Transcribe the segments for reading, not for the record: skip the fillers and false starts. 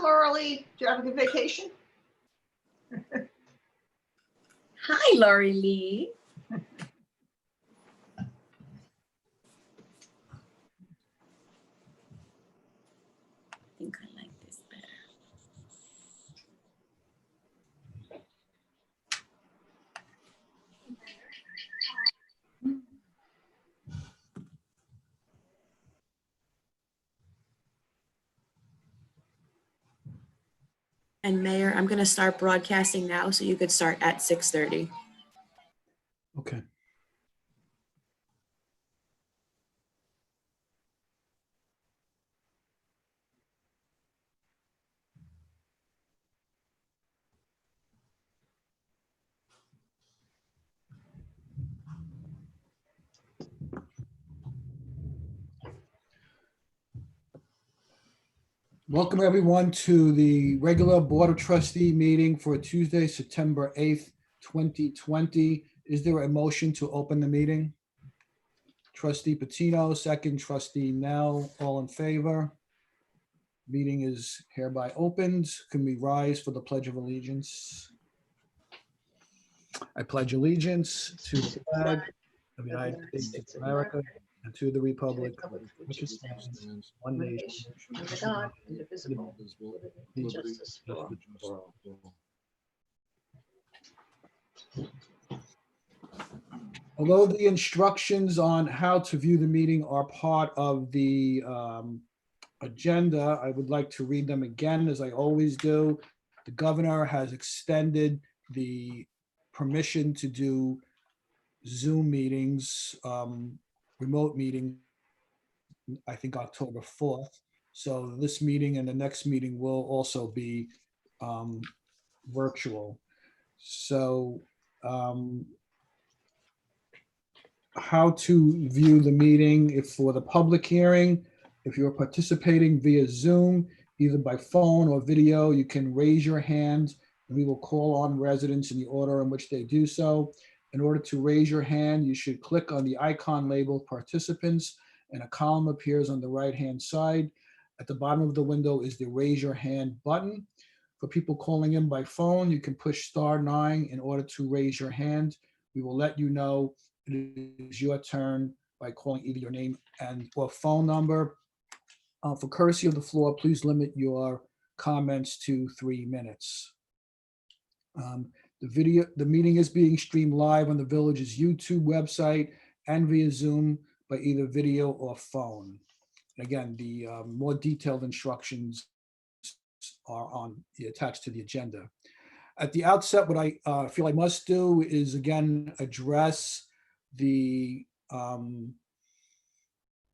Laura Lee. Do you have a good vacation? Hi, Lori Lee. I think I like this better. And Mayor, I'm going to start broadcasting now, so you could start at 6:30. Okay. Welcome everyone to the regular Board of Trustee meeting for Tuesday, September 8th, 2020. Is there a motion to open the meeting? Trustee Patino, second. Trustee Nell, all in favor? Meeting is hereby opened. Can we rise for the Pledge of Allegiance? I pledge allegiance to the flag of the United States of America and to the republic which is one nation. Under God, indivisible, with justice for all. Although the instructions on how to view the meeting are part of the agenda, I would like to read them again, as I always do. The governor has extended the permission to do Zoom meetings, remote meetings, I think October 4th. So this meeting and the next meeting will also be virtual. So how to view the meeting. If for the public hearing, if you're participating via Zoom, either by phone or video, you can raise your hand and we will call on residents in the order in which they do so. In order to raise your hand, you should click on the icon labeled participants and a column appears on the right-hand side. At the bottom of the window is the raise your hand button. For people calling in by phone, you can push *9 in order to raise your hand. We will let you know it is your turn by calling either your name and or phone number. For courtesy of the floor, please limit your comments to 3 minutes. The meeting is being streamed live on the Village's YouTube website and via Zoom by either video or phone. Again, the more detailed instructions are attached to the agenda. At the outset, what I feel I must do is again address the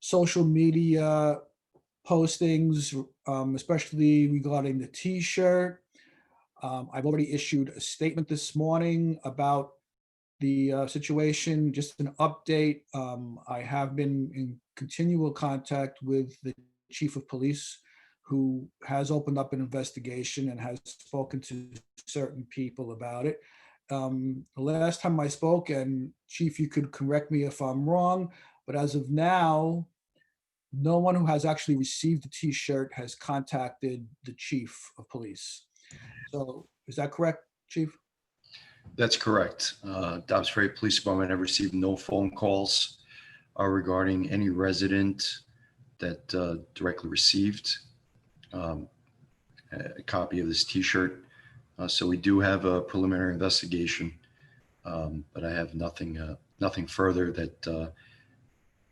social media postings, especially regarding the T-shirt. I've already issued a statement this morning about the situation. Just an update. I have been in continual contact with the chief of police, who has opened up an investigation and has spoken to certain people about it. The last time I spoke, and Chief, you could correct me if I'm wrong, but as of now, no one who has actually received the T-shirt has contacted the chief of police. So is that correct, Chief? That's correct. Dobbs Ferry Police Department have received no phone calls regarding any resident that directly received a copy of this T-shirt. So we do have a preliminary investigation, but I have nothing further that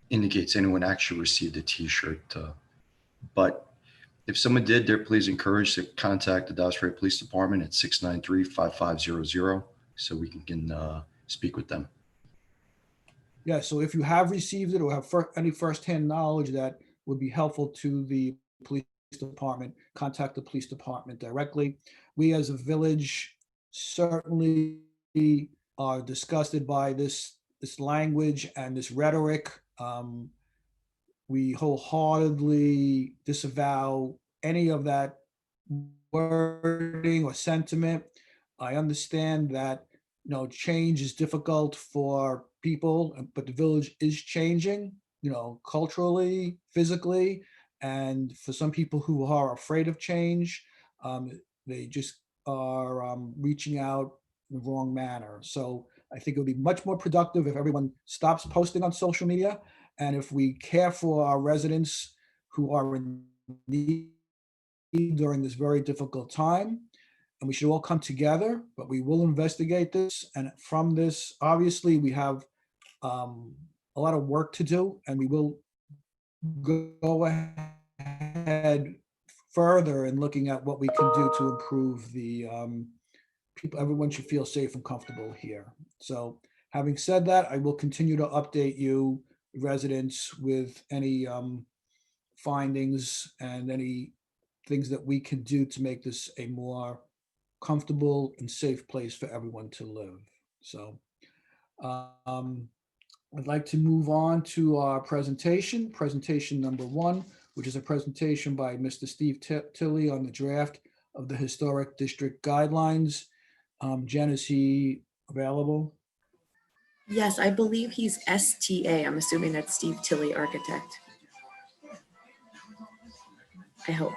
indicates anyone actually received a T-shirt. But if someone did, they're please encouraged to contact the Dobbs Ferry Police Department at 693-5500 so we can speak with them. Yeah, so if you have received it or have any firsthand knowledge that would be helpful to the police department, contact the police department directly. We as a village certainly are disgusted by this language and this rhetoric. We wholeheartedly disavow any of that wording or sentiment. I understand that, change is difficult for people, but the village is changing, culturally, physically, and for some people who are afraid of change, They just are reaching out in the wrong manner. So I think it would be much more productive if everyone stops posting on social media, and if we care for our residents who are in need during this very difficult time. And we should all come together, but we will investigate this. And from this, obviously, we have a lot of work to do, and we will go ahead further in looking at what we can do to improve the people. Everyone should feel safe and comfortable here. So having said that, I will continue to update you residents with any findings and any things that we can do to make this a more comfortable and safe place for everyone to live. So I'd like to move on to our presentation number 1, which is a presentation by Mr. Steve Tilley on the draft of the Historic District Guidelines. Jen, is he available? Yes, I believe he's STA. I'm assuming that's Steve Tilley, architect. I hope.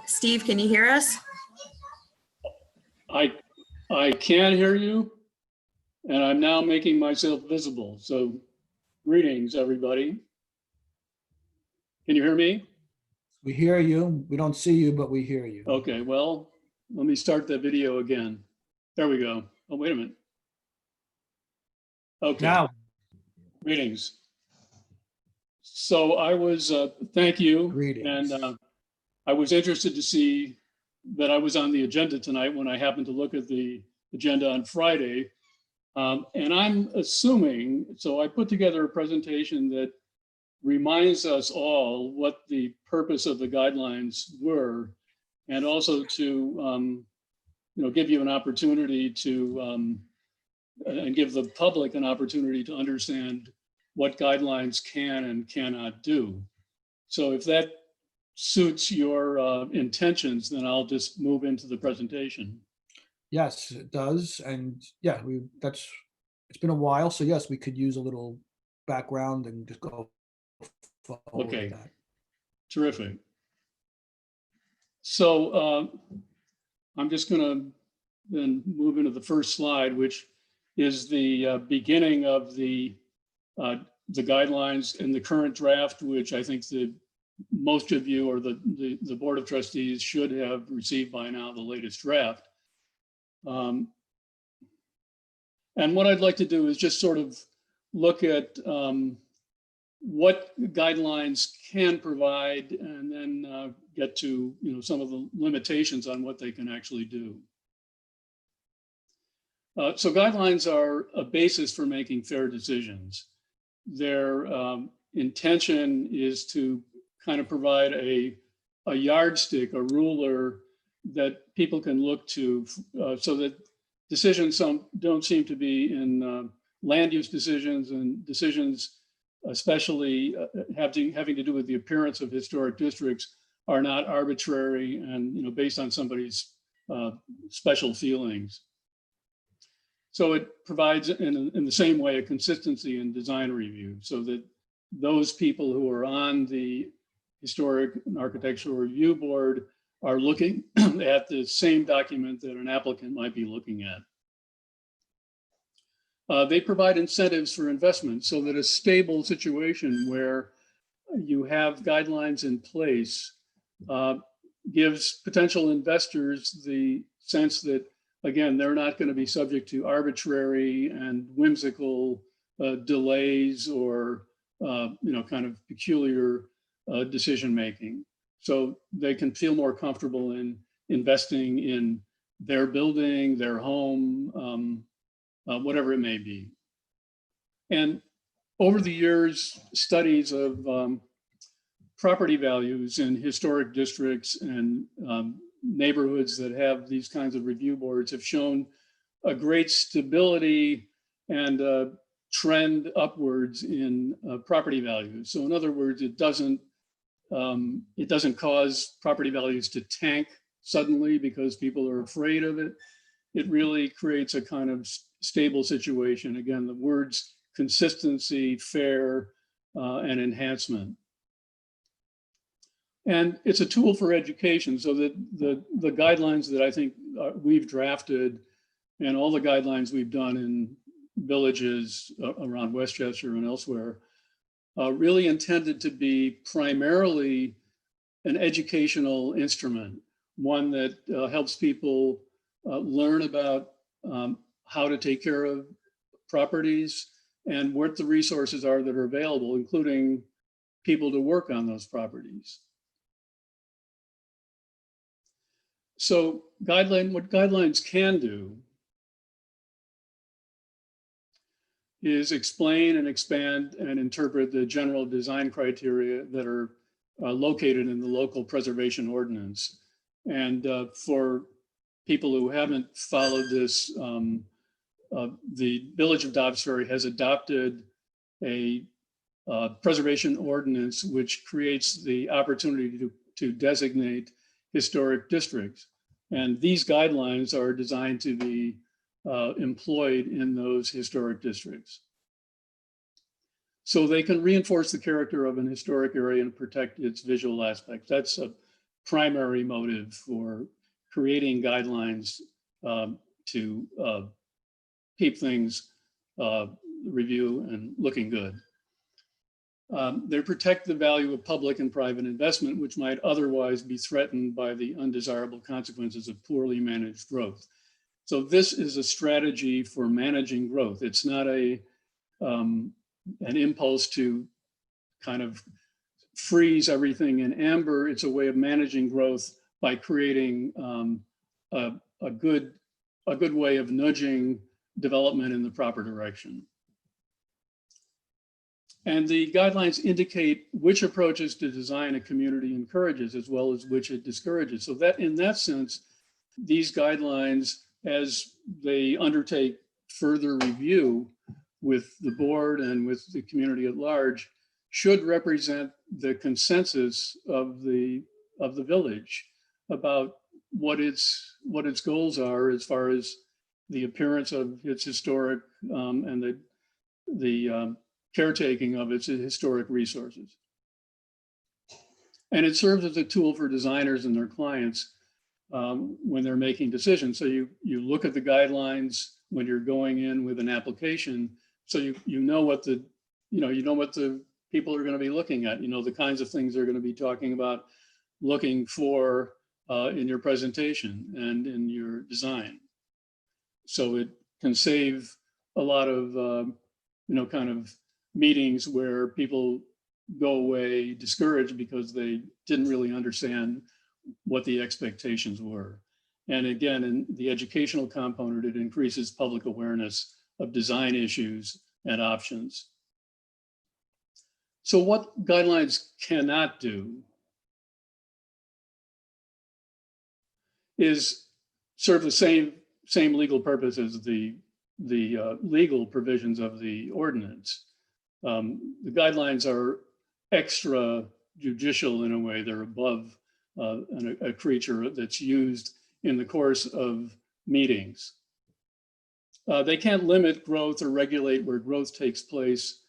Steve, can you hear us? I can hear you, and I'm now making myself visible. So greetings, everybody. Can you hear me? We hear you. We don't see you, but we hear you. Okay, well, let me start the video again. There we go. Oh, wait a minute. Okay. Now, Greetings. So I was, thank you. greetings. And I was interested to see that I was on the agenda tonight when I happened to look at the agenda on Friday. And I'm assuming, so I put together a presentation that reminds us all what the purpose of the guidelines were, and also to give you an opportunity to and give the public an opportunity to understand what guidelines can and cannot do. So if that suits your intentions, then I'll just move into the presentation. Yes, it does. And yeah, it's been a while. So yes, we could use a little background and just go forward Okay. with that. Terrific. So I'm just going to then move into the first slide, which is the beginning of the guidelines in the current draft, which I think most of you or the Board of Trustees should have received by now, the latest draft. And what I'd like to do is just sort of look at what guidelines can provide, and then get to some of the limitations on what they can actually do. So guidelines are a basis for making fair decisions. Their intention is to kind of provide a yardstick, a ruler that people can look to, so that decisions don't seem to be in land use decisions and decisions, especially having to do with the appearance of historic districts, are not arbitrary and based on somebody's special feelings. So it provides in the same way a consistency in design review, so that those people who are on the Historic and Architectural Review Board are looking at the same document that an applicant might be looking at. They provide incentives for investment, so that a stable situation where you have guidelines in place gives potential investors the sense that, again, they're not going to be subject to arbitrary and whimsical delays or kind of peculiar decision making. So they can feel more comfortable in investing in their building, their home, whatever it may be. And over the years, studies of property values in historic districts and neighborhoods that have these kinds of review boards have shown a great stability and trend upwards in property values. So in other words, it doesn't cause property values to tank suddenly because people are afraid of it. It really creates a kind of stable situation. Again, the words consistency, fair, and enhancement. And it's a tool for education, so that the guidelines that I think we've drafted and all the guidelines we've done in villages around Westchester and elsewhere really intended to be primarily an educational instrument, one that helps people learn about how to take care of properties and what the resources are that are available, including people to work on those properties. So what guidelines can do is explain and expand and interpret the general design criteria that are located in the local preservation ordinance. And for people who haven't followed this, the Village of Dobbs Ferry has adopted a preservation ordinance which creates the opportunity to designate historic districts. And these guidelines are designed to be employed in those historic districts. So they can reinforce the character of an historic area and protect its visual aspects. That's a primary motive for creating guidelines to keep things review and looking good. They protect the value of public and private investment, which might otherwise be threatened by the undesirable consequences of poorly managed growth. So this is a strategy for managing growth. It's not an impulse to kind of freeze everything in amber. It's a way of managing growth by creating a good way of nudging development in the proper direction. And the guidelines indicate which approaches to design a community encourages as well as which it discourages. So that in that sense, these guidelines, as they undertake further review with the board and with the community at large, should represent the consensus of the village about what its goals are as far as the appearance of its historic and the caretaking of its historic resources. And it serves as a tool for designers and their clients when they're making decisions. So you look at the guidelines when you're going in with an application, so you know what the people are going to be looking at, the kinds of things they're going to be talking about, looking for in your presentation and in your design. So it can save a lot of kind of meetings where people go away discouraged because they didn't really understand what the expectations were. And again, in the educational component, it increases public awareness of design issues and options. So what guidelines cannot do is serve the same legal purpose as the legal provisions of the ordinance. The guidelines are extra judicial in a way. They're above a creature that's used in the course of meetings. They can't limit growth or regulate where growth takes place.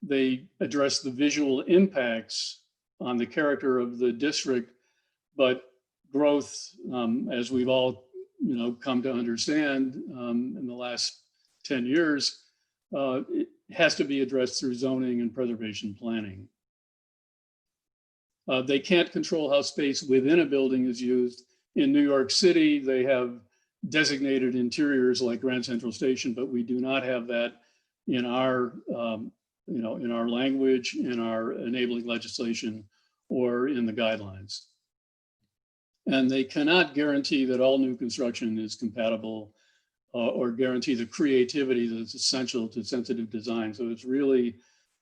They address the visual impacts on the character of the district, but growth, as we've all come to understand in the last 10 years, it has to be addressed through zoning and preservation planning. They can't control how space within a building is used. In New York City, they have designated interiors like Grand Central Station, but we do not have that in our, in our language, in our enabling legislation, or in the guidelines. And they cannot guarantee that all new construction is compatible or guarantee the creativity that's essential to sensitive design. So it's really,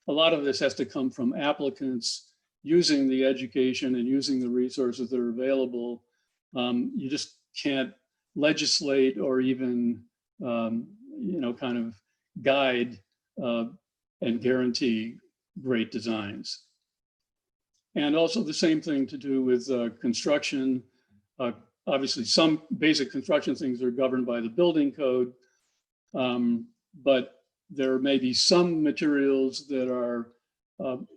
a lot of this has to come from applicants using the education and using the resources that are available. You just can't legislate or even, kind of guide and guarantee great designs. And also the same thing to do with construction. Obviously, some basic construction things are governed by the building code, but there may be some materials that are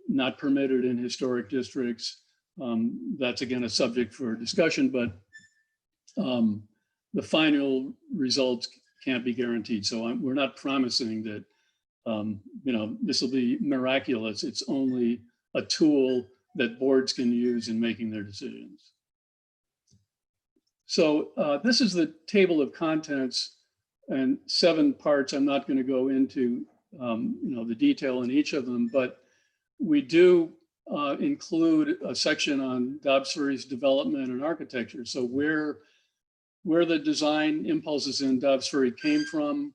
not permitted in historic districts. That's again a subject for discussion, but the final results can't be guaranteed. So we're not promising that this will be miraculous. It's only a tool that boards can use in making their decisions. So this is the table of contents and 7 parts. I'm not going to go into the detail in each of them, but we do include a section on Dobbs Ferry's development and architecture. So where the design impulses in Dobbs Ferry came from,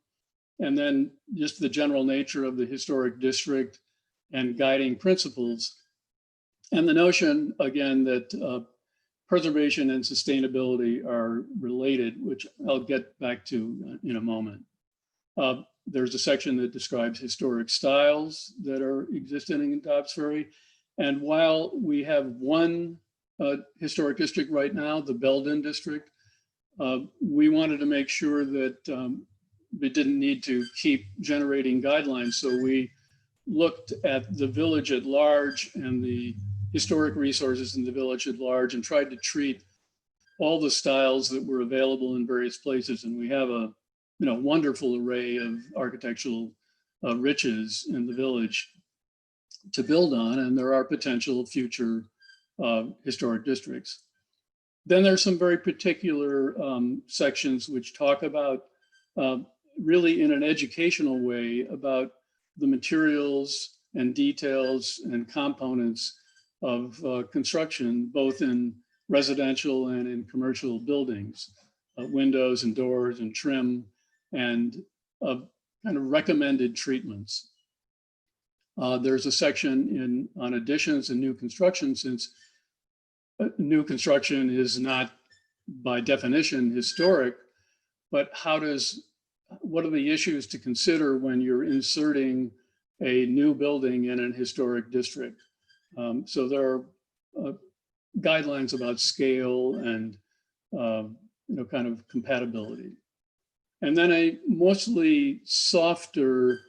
and then just the general nature of the historic district and guiding principles. And the notion, again, that preservation and sustainability are related, which I'll get back to in a moment. There's a section that describes historic styles that are existing in Dobbs Ferry. And while we have one historic district right now, the Belden district, we wanted to make sure that we didn't need to keep generating guidelines. So we looked at the village at large and the historic resources in the village at large and tried to treat all the styles that were available in various places. And we have a wonderful array of architectural riches in the village to build on, and there are potential future historic districts. Then there's some very particular sections which talk about really in an educational way about the materials and details and components of construction, both in residential and in commercial buildings, windows and doors and trim and kind of recommended treatments. There's a section on additions and new construction, since new construction is not by definition historic, but what are the issues to consider when you're inserting a new building in an historic district? So there are guidelines about scale and kind of compatibility. And then a mostly softer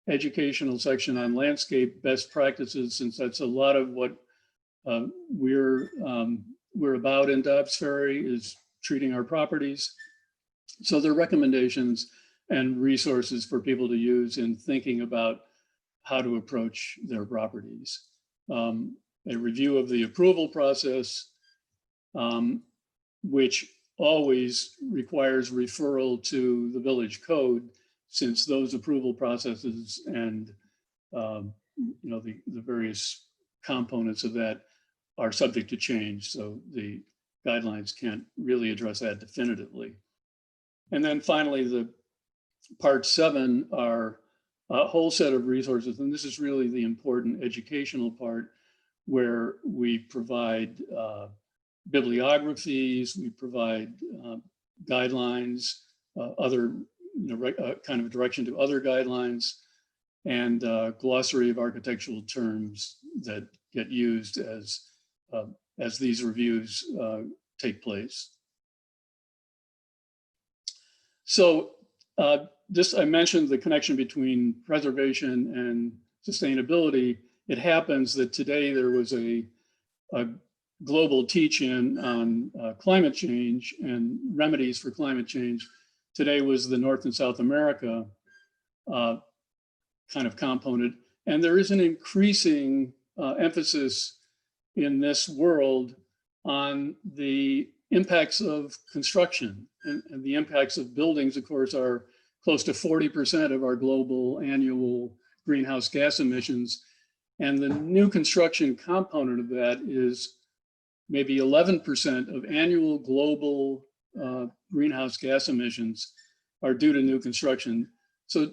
educational section on landscape best practices, since that's a lot of what we're about in Dobbs Ferry, is treating our properties. So there are recommendations and resources for people to use in thinking about how to approach their properties. A review of the approval process, which always requires referral to the village code, since those approval processes and the various components of that are subject to change. So the guidelines can't really address that definitively. And then finally, the part 7 are a whole set of resources. And this is really the important educational part, where we provide bibliographies, we provide guidelines, other kind of direction to other guidelines, and glossary of architectural terms that get used as these reviews take place. So I mentioned the connection between preservation and sustainability. It happens that today there was a global teach-in on climate change and remedies for climate change. Today was the North and South America kind of component. And there is an increasing emphasis in this world on the impacts of construction. And the impacts of buildings, of course, are close to 40% of our global annual greenhouse gas emissions. And the new construction component of that is maybe 11% of annual global greenhouse gas emissions are due to new construction. So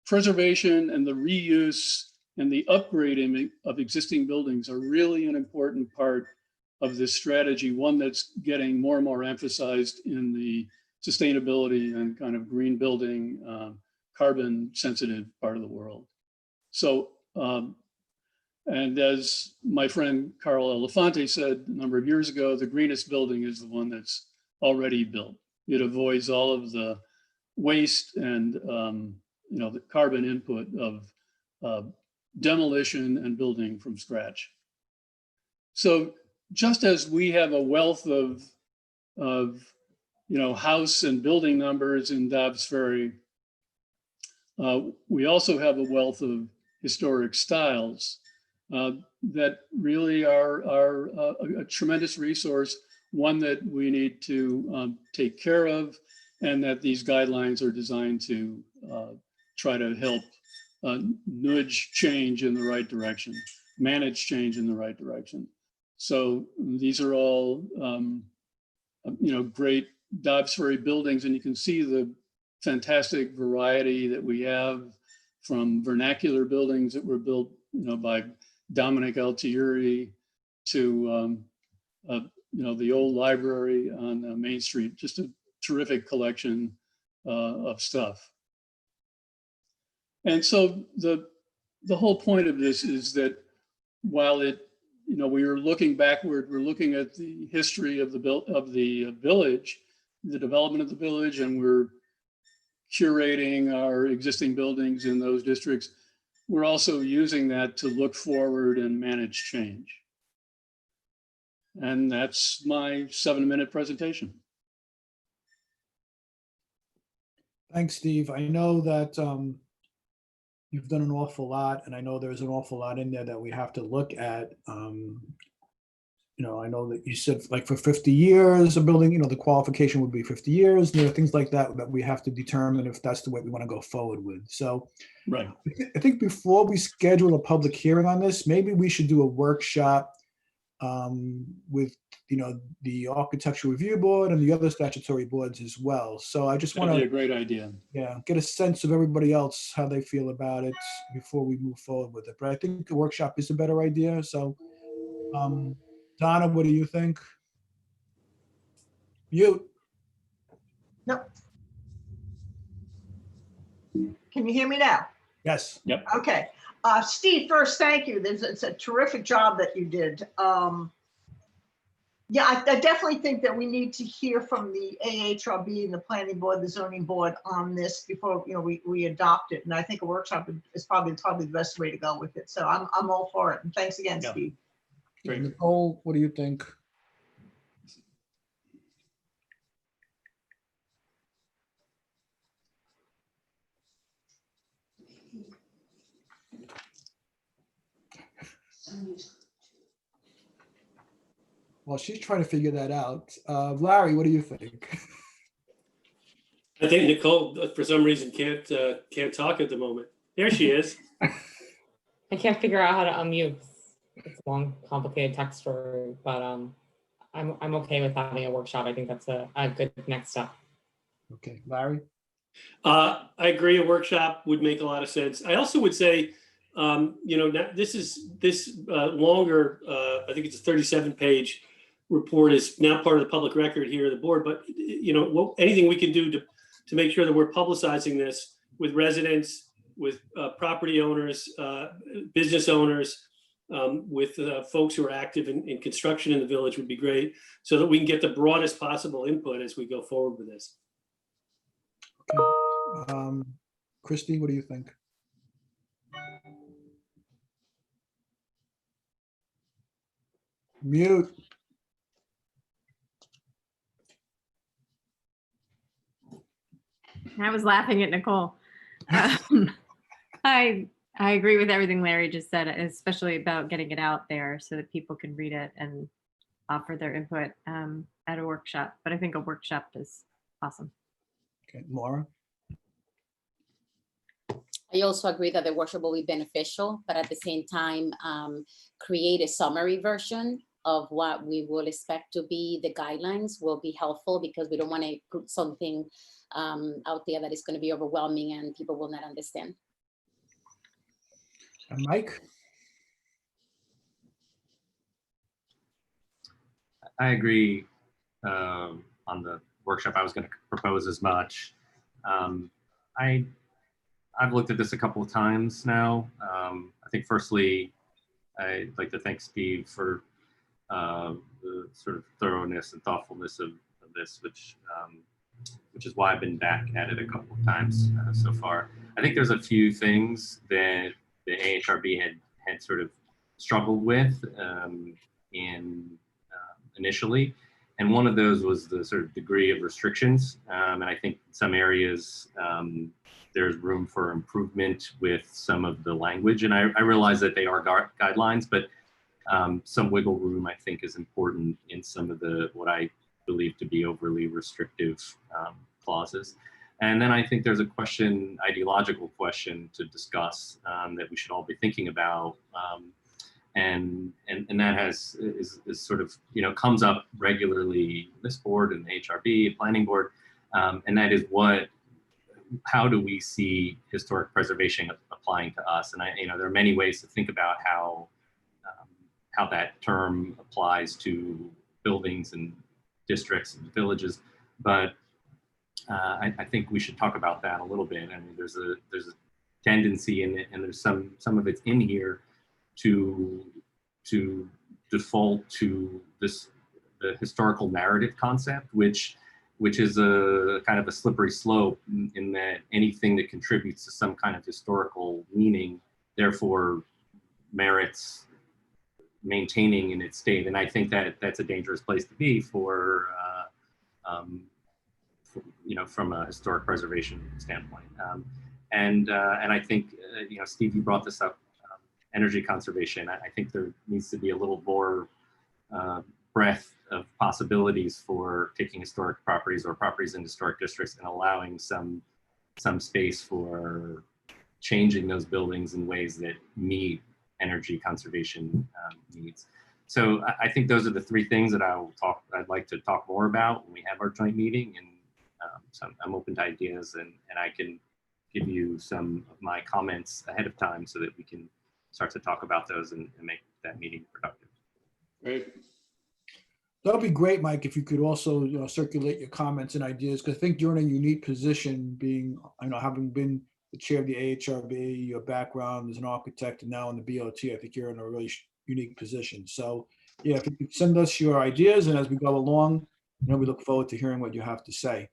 preservation and the reuse and the upgrading of existing buildings are really an important part of this strategy, one that's getting more and more emphasized in the sustainability and kind of green building, carbon sensitive part of the world. So, and as my friend Carl Elefante said a number of years ago, the greenest building is the one that's already built. It avoids all of the waste and the carbon input of demolition and building from scratch. So just as we have a wealth of house and building numbers in Dobbs Ferry, we also have a wealth of historic styles that really are a tremendous resource, one that we need to take care of, and that these guidelines are designed to try to help nudge change in the right direction, manage change in the right direction. So these are all, great Dobbs Ferry buildings, and you can see the fantastic variety that we have, from vernacular buildings that were built, by Dominic Altieri to, the old library on Main Street. Just a terrific collection of stuff. And so the whole point of this is that while we are looking backward, we're looking at the history of the village, the development of the village, and we're curating our existing buildings in those districts. We're also using that to look forward and manage change. And that's my 7-minute presentation. Thanks, Steve. I know that you've done an awful lot, and I know there's an awful lot in there that we have to look at. I know that you said, like, for 50 years, a building, the qualification would be 50 years. There are things like that that we have to determine if that's the way we want to go forward with. So Right. I think before we schedule a public hearing on this, maybe we should do a workshop with, the Architectural Review Board and the other statutory boards as well. So I just want That'd be a to, great idea. get a sense of everybody else, how they feel about it before we move forward with it. But I think the workshop is a better idea. So, Donna, what do you think? Mute. No. Can you hear me now? Yes. Yep. Okay. Steve, first, thank you. It's a terrific job that you did. Yeah, I definitely think that we need to hear from the AHRB and the planning board, the zoning board on this before we adopt it. And I think a workshop is probably the best way to go with it. So I'm all for it. And thanks again, Yeah. Steve. Great. Nicole, what do you think? Well, she's trying to figure that out. Larry, what do you think? I think Nicole, for some reason, can't talk at the moment. There she is. I can't figure out how to unmute. It's a long, complicated text story, but I'm okay with having a workshop. I think that's a good next step. Okay, Larry? I agree. A workshop would make a lot of sense. I also would say, this longer, I think it's a 37-page report, is now part of the public record here at the board. But anything we can do to make sure that we're publicizing this with residents, with property owners, business owners, with folks who are active in construction in the village would be great, so that we can get the broadest possible input as we go forward with this. Okay. Christy, what do you think? Mute. I was laughing at Nicole. I agree with everything Larry just said, especially about getting it out there so that people can read it and offer their input at a workshop. But I think a workshop is awesome. Okay, Laura? I also agree that the workshop will be beneficial, but at the same time, create a summary version of what we will expect to be the guidelines will be helpful, because we don't want to put something out there that is going to be overwhelming and people will not understand. And Mike? I agree on the workshop. I was going to propose as much. I've looked at this a couple of times now. I think firstly, I'd like to thank Steve for the sort of thoroughness and thoughtfulness of this, which is why I've been back at it a couple of times so far. I think there's a few things that the AHRB had sort of struggled with. in initially. And one of those was the sort of degree of restrictions. And I think in some areas, there's room for improvement with some of the language. And I realize that they are guidelines, but some wiggle room, I think, is important in some of the, what I believe to be overly restrictive clauses. And then I think there's a question, ideological question to discuss that we should all be thinking about. And that is sort of, you know, comes up regularly in this board and the HRB, planning board. And that is how do we see historic preservation applying to us? And you know, there are many ways to think about how that term applies to buildings and districts and villages, but I think we should talk about that a little bit. I mean, there's a tendency in it, and there's some of it's in here to default to the historical narrative concept, which is a kind of a slippery slope in that anything that contributes to some kind of historical meaning, therefore merits maintaining in its state. And I think that that's a dangerous place to be for you know, from a historic preservation standpoint. And I think, you know, Steve, you brought this up, energy conservation. I think there needs to be a little more breadth of possibilities for taking historic properties or properties in historic districts and allowing some space for changing those buildings in ways that meet energy conservation needs. So I think those are the three things that I'd like to talk more about when we have our joint meeting. And so I'm open to ideas, and I can give you some of my comments ahead of time so that we can start to talk about those and make that meeting productive. Great. That would be great, Mike, if you could also, you know, circulate your comments and ideas, because I think you're in a unique position being, I know, having been the chair of the AHRB, your background as an architect and now in the BOT, I think you're in a really unique position. So yeah, if you could send us your ideas, and as we go along, you know, we look forward to hearing what you have to say.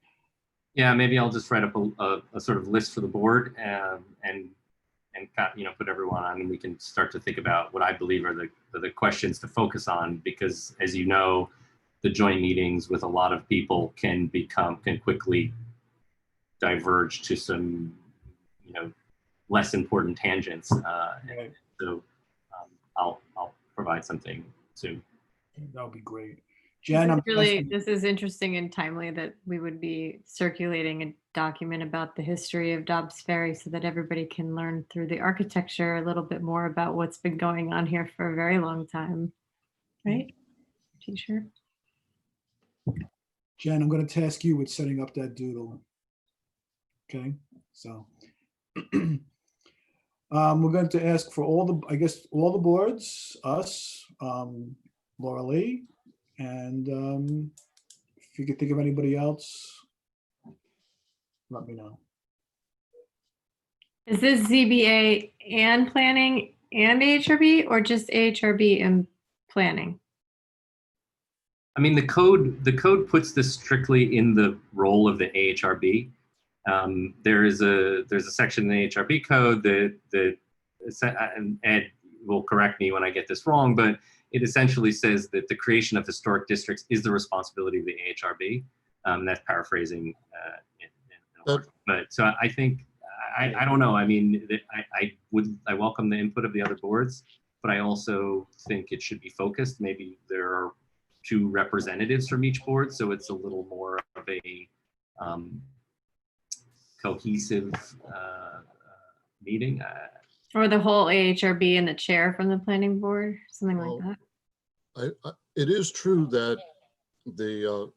Yeah, maybe I'll just write up a sort of list for the board and you know, put everyone on, and we can start to think about what I believe are the questions to focus on, because as you know, the joint meetings with a lot of people can quickly diverge to some, you know, less important tangents. Right. So I'll provide something soon. That would be great. Jen, This is interesting and timely that we would be circulating a document about the history of Dobbs Ferry so that everybody can learn through the architecture a little bit more about what's been going on here for a very long time. Right? T-shirt. Jen, I'm going to task you with setting up that doodle. Okay, so we're going to ask for all the, I guess, all the boards, us, Laura Lee, and if you could think of anybody else, let me know. Is this ZBA and planning and AHRB, or just AHRB and planning? I mean, the code puts this strictly in the role of the AHRB. There's a section in the AHRB code that and Ed will correct me when I get this wrong, but it essentially says that the creation of historic districts is the responsibility of the AHRB. That's paraphrasing. But so I think, I don't know. I mean, I welcome the input of the other boards, but I also think it should be focused. Maybe there are 2 representatives from each board, so it's a little more of a cohesive meeting. Or the whole AHRB and the chair from the planning board, something like that. It is true that the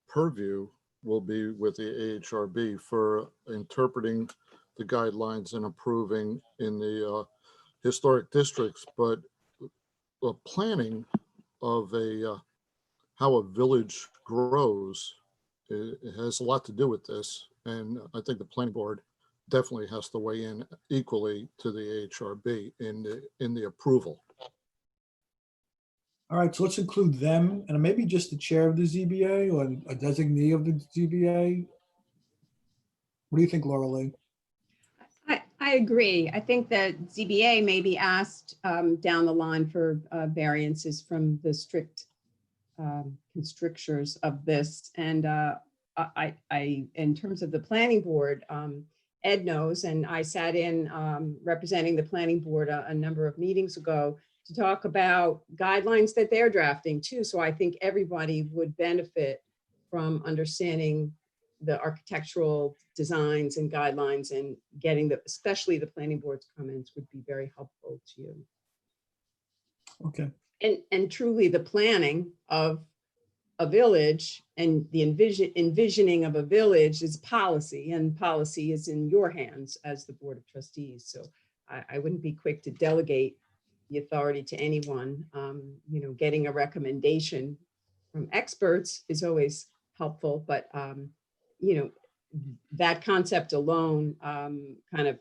purview will be with the AHRB for interpreting the guidelines and approving in the historic districts, but the planning of how a village grows, it has a lot to do with this. And I think the planning board definitely has to weigh in equally to the AHRB in the approval. All right, so let's include them, and maybe just the chair of the ZBA or a designee of the ZBA. What do you think, Laura Lee? I agree. I think that ZBA may be asked down the line for variances from the strict constrictures of this. And in terms of the planning board, Ed knows, and I sat in representing the planning board a number of meetings ago to talk about guidelines that they're drafting too. So I think everybody would benefit from understanding the architectural designs and guidelines, and getting especially the planning board's comments would be very helpful to you. Okay. And truly the planning of a village and the envisioning of a village is policy, and policy is in your hands as the Board of Trustees. So I wouldn't be quick to delegate the authority to anyone. You know, getting a recommendation from experts is always helpful, but you know, that concept alone kind of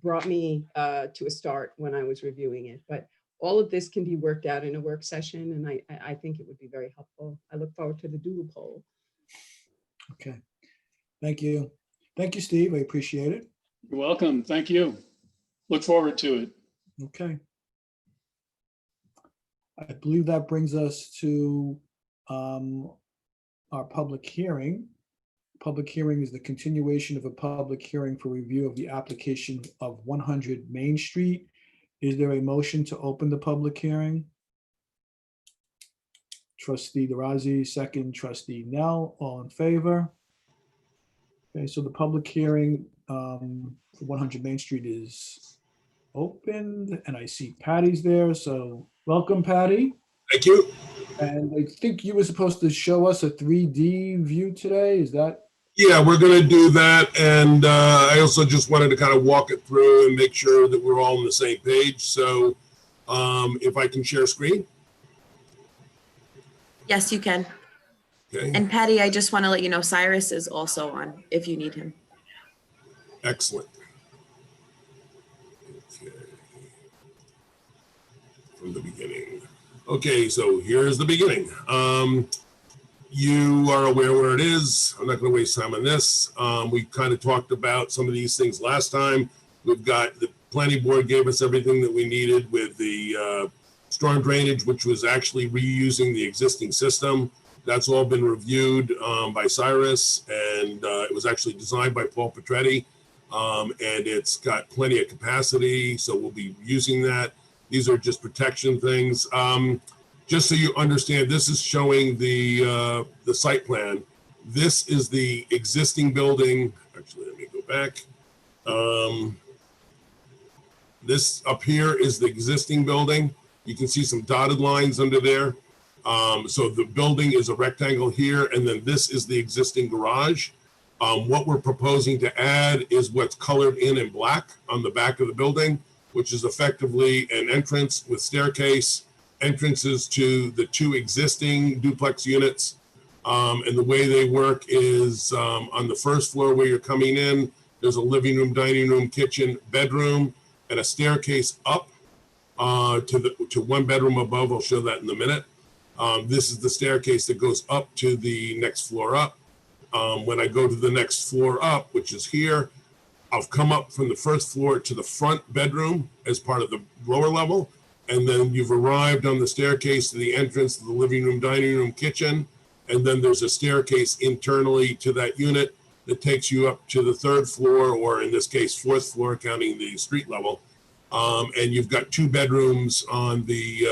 brought me to a start when I was reviewing it. But all of this can be worked out in a work session, and I think it would be very helpful. I look forward to the doodle poll. Okay. Thank you. Thank you, Steve. I appreciate it. You're welcome. Thank you. Look forward to it. Okay. I believe that brings us to our public hearing. Public hearing is the continuation of a public hearing for review of the application of 100 Main Street. Is there a motion to open the public hearing? Trustee DeRozzi, second. Trustee Nell, all in favor? Okay, so the public hearing for 100 Main Street is opened, and I see Patty's there. So welcome, Patty. Thank you. And I think you were supposed to show us a 3D view today. Is that? Yeah, we're going to do that. And I also just wanted to kind of walk it through and make sure that we're all on the same page. So if I can share screen. Yes, you can. Okay. And Patty, I just want to let you know Cyrus is also on if you need him. Excellent. Okay. From the beginning. Okay, so here's the beginning. You are aware where it is. I'm not going to waste time on this. We kind of talked about some of these things last time. We've got the planning board gave us everything that we needed with the storm drainage, which was actually reusing the existing system. That's all been reviewed by Cyrus, and it was actually designed by Paul Petretti, and it's got plenty of capacity, so we'll be using that. These are just protection things. Just so you understand, this is showing the site plan. This is the existing building. Actually, let me go back. This up here is the existing building. You can see some dotted lines under there. So the building is a rectangle here, and then this is the existing garage. What we're proposing to add is what's colored in black on the back of the building, which is effectively an entrance with staircase, entrances to the two existing duplex units. And the way they work is on the first floor where you're coming in, there's a living room, dining room, kitchen, bedroom, and a staircase up to one bedroom above. I'll show that in a minute. This is the staircase that goes up to the next floor up. When I go to the next floor up, which is here, I'll come up from the first floor to the front bedroom as part of the lower level. And then you've arrived on the staircase to the entrance to the living room, dining room, kitchen. And then there's a staircase internally to that unit that takes you up to the third floor, or in this case, fourth floor, counting the street level. And you've got two bedrooms on the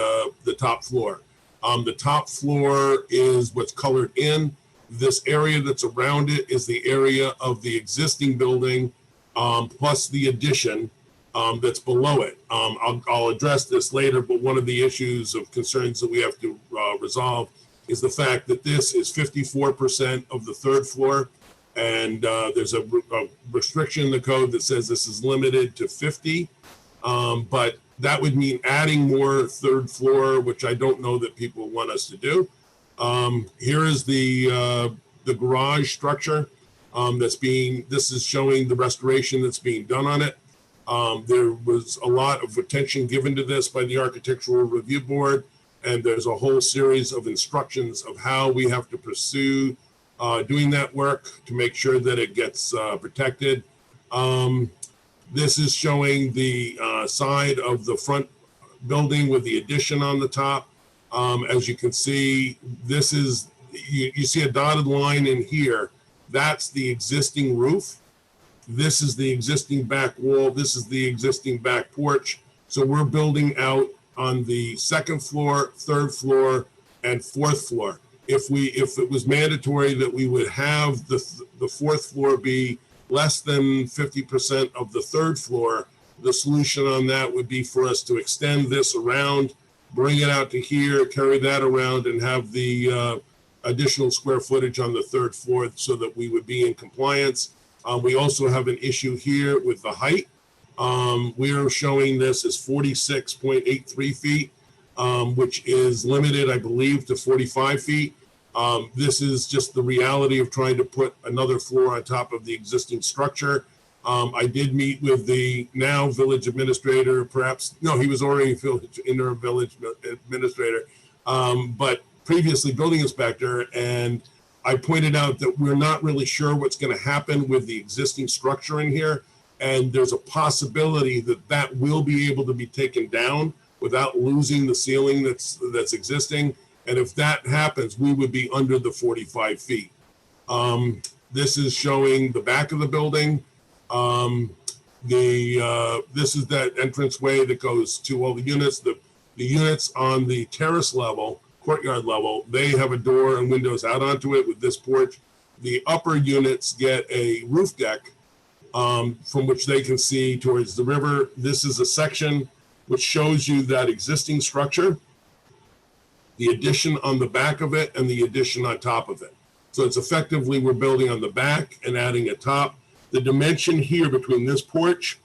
top floor. The top floor is what's colored in. This area that's around it is the area of the existing building, plus the addition that's below it. I'll address this later, but one of the issues of concerns that we have to resolve is the fact that this is 54% of the third floor, and there's a restriction in the code that says this is limited to 50, but that would mean adding more third floor, which I don't know that people want us to do. Here is the garage structure this is showing the restoration that's being done on it. There was a lot of attention given to this by the Architectural Review Board, and there's a whole series of instructions of how we have to pursue doing that work to make sure that it gets protected. This is showing the side of the front building with the addition on the top. As you can see, this is, you see a dotted line in here. That's the existing roof. This is the existing back wall. This is the existing back porch. So we're building out on the second floor, third floor, and fourth floor. If it was mandatory that we would have the fourth floor be less than 50% of the third floor, the solution on that would be for us to extend this around, bring it out to here, carry that around, and have the additional square footage on the third floor so that we would be in compliance. We also have an issue here with the height. We are showing this as 46.83 feet, which is limited, I believe, to 45 feet. This is just the reality of trying to put another floor on top of the existing structure. I did meet with the now village administrator, perhaps, no, he was already interim village administrator, but previously building inspector, and I pointed out that we're not really sure what's going to happen with the existing structure in here, and there's a possibility that that will be able to be taken down without losing the ceiling that's existing. And if that happens, we would be under the 45 feet. This is showing the back of the building. This is that entranceway that goes to all the units. The units on the terrace level, courtyard level, they have a door and windows out onto it with this porch. The upper units get a roof deck from which they can see towards the river. This is a section which shows you that existing structure, the addition on the back of it, and the addition on top of it. So it's effectively, we're building on the back and adding a top. The dimension here between this porch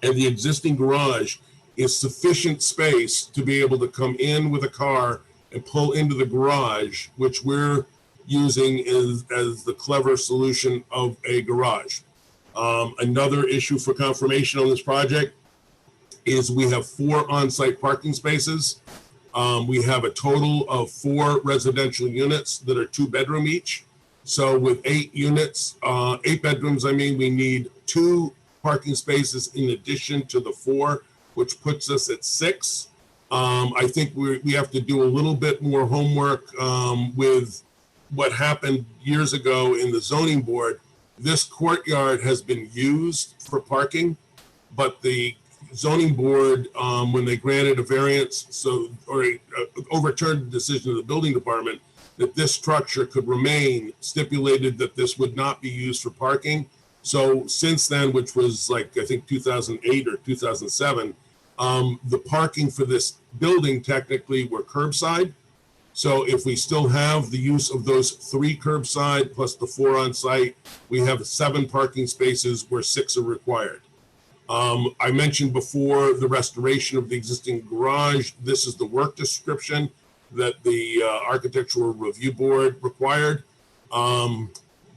and the existing garage is sufficient space to be able to come in with a car and pull into the garage, which we're using as the clever solution of a garage. Another issue for confirmation on this project is we have 4 on-site parking spaces. We have a total of 4 residential units that are 2-bedroom each. So with 8 units, 8 bedrooms, I mean, we need 2 parking spaces in addition to the 4, which puts us at 6. I think we have to do a little bit more homework with what happened years ago in the zoning board. This courtyard has been used for parking, but the zoning board, when they granted a variance, or overturned the decision of the building department that this structure could remain, stipulated that this would not be used for parking. So since then, which was like, I think 2008 or 2007, the parking for this building technically were curbside. So if we still have the use of those 3 curbside plus the 4 on site, we have 7 parking spaces where 6 are required. I mentioned before the restoration of the existing garage. This is the work description that the Architectural Review Board required.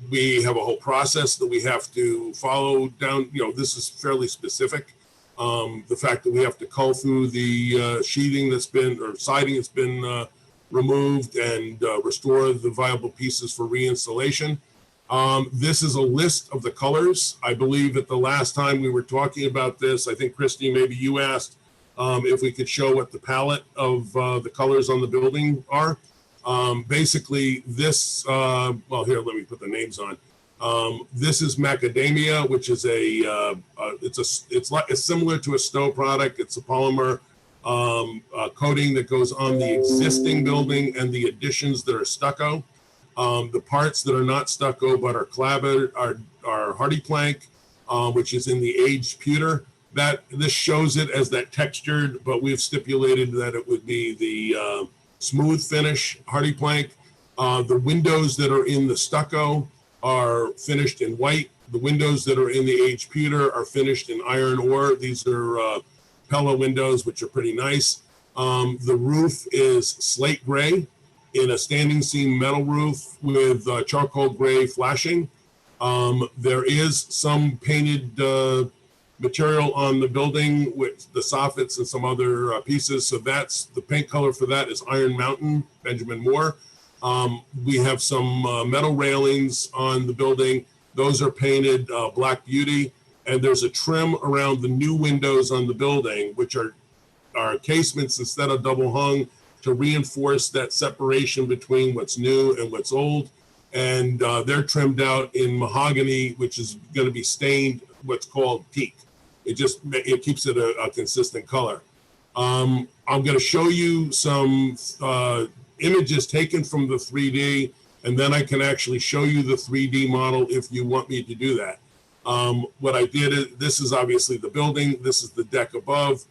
We have a whole process that we have to follow down. You know, this is fairly specific. The fact that we have to cull through the sheathing that's been, or siding that's been removed, and restore the viable pieces for reinstallation. This is a list of the colors. I believe that the last time we were talking about this, I think Christy, maybe you asked if we could show what the palette of the colors on the building are. Basically this, well, here, let me put the names on. This is macadamia, which is it's similar to a Stowe product. It's a polymer coating that goes on the existing building and the additions that are stucco. The parts that are not stucco but are clabbered are hardy plank, which is in the aged pewter. This shows it as that textured, but we've stipulated that it would be the smooth finish hardy plank. The windows that are in the stucco are finished in white. The windows that are in the aged pewter are finished in iron ore. These are Pella windows, which are pretty nice. The roof is slate gray in a standing seam metal roof with charcoal gray flashing. There is some painted material on the building with the soffits and some other pieces. So that's the paint color for that is Iron Mountain, Benjamin Moore. We have some metal railings on the building. Those are painted Black Beauty. and there's a trim around the new windows on the building, which are casements instead of double hung, to reinforce that separation between what's new and what's old. And they're trimmed out in mahogany, which is going to be stained what's called teak. It keeps it a consistent color. I'm going to show you some images taken from the 3D, and then I can actually show you the 3D model if you want me to do that. What I did is, this is obviously the building. This is the deck above.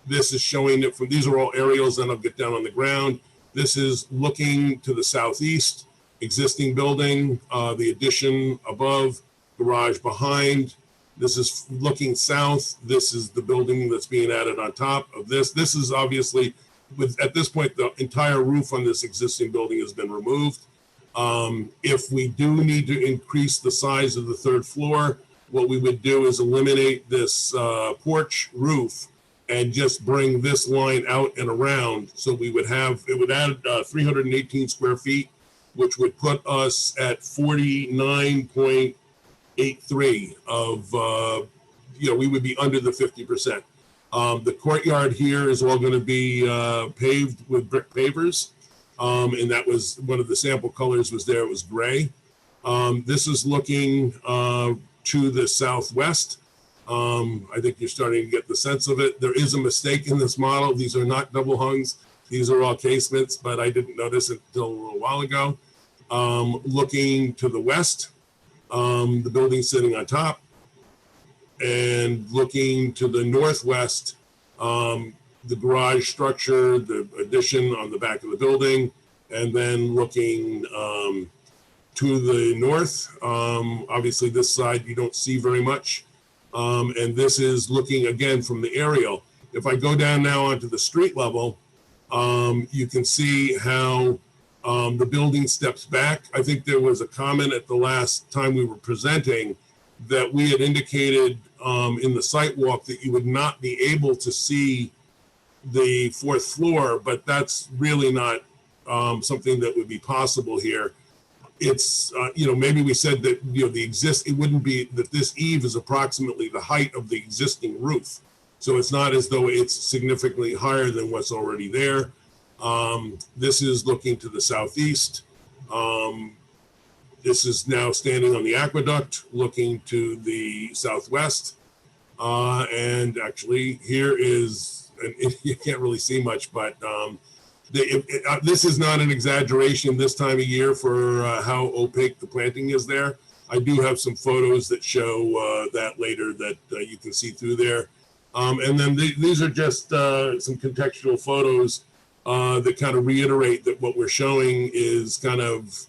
This is showing it from, these are all aerials, and I'll get down on the ground. This is looking to the southeast, existing building, the addition above, garage behind. This is looking south. This is the building that's being added on top of this. This is obviously, at this point, the entire roof on this existing building has been removed. If we do need to increase the size of the third floor, what we would do is eliminate this porch roof and just bring this line out and around. So we would have, it would add 318 square feet, which would put us at 49.83 of, we would be under the 50%. The courtyard here is all going to be paved with brick pavers. And that was one of the sample colors was there, it was gray. This is looking to the southwest. I think you're starting to get the sense of it. There is a mistake in this model. These are not double hungs. These are all casements, but I didn't notice it until a little while ago. Looking to the west, the building sitting on top, and looking to the northwest, the garage structure, the addition on the back of the building, and then looking to the north. Obviously this side you don't see very much. And this is looking again from the aerial. If I go down now onto the street level, you can see how the building steps back. I think there was a comment at the last time we were presenting that we had indicated in the site walk that you would not be able to see the fourth floor, but that's really not something that would be possible here. It's, maybe we said that, it wouldn't be that this eave is approximately the height of the existing roof. So it's not as though it's significantly higher than what's already there. This is looking to the southeast. This is now standing on the aqueduct, looking to the southwest. And actually here is, and you can't really see much, but this is not an exaggeration this time of year for how opaque the planting is there. I do have some photos that show that later that you can see through there. And then these are just some contextual photos that kind of reiterate that what we're showing is kind of,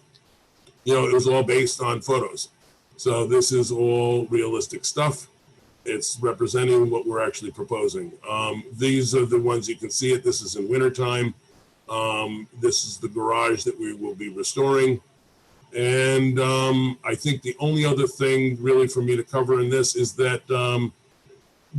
it was all based on photos. So this is all realistic stuff. It's representing what we're actually proposing. These are the ones you can see it. This is in wintertime. This is the garage that we will be restoring. And I think the only other thing really for me to cover in this is that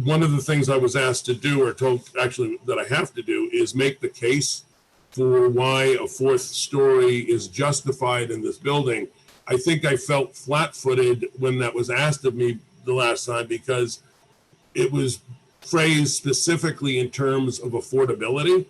one of the things I was asked to do, or told actually that I have to do, is make the case for why a fourth story is justified in this building. I think I felt flat-footed when that was asked of me the last time, because it was phrased specifically in terms of affordability.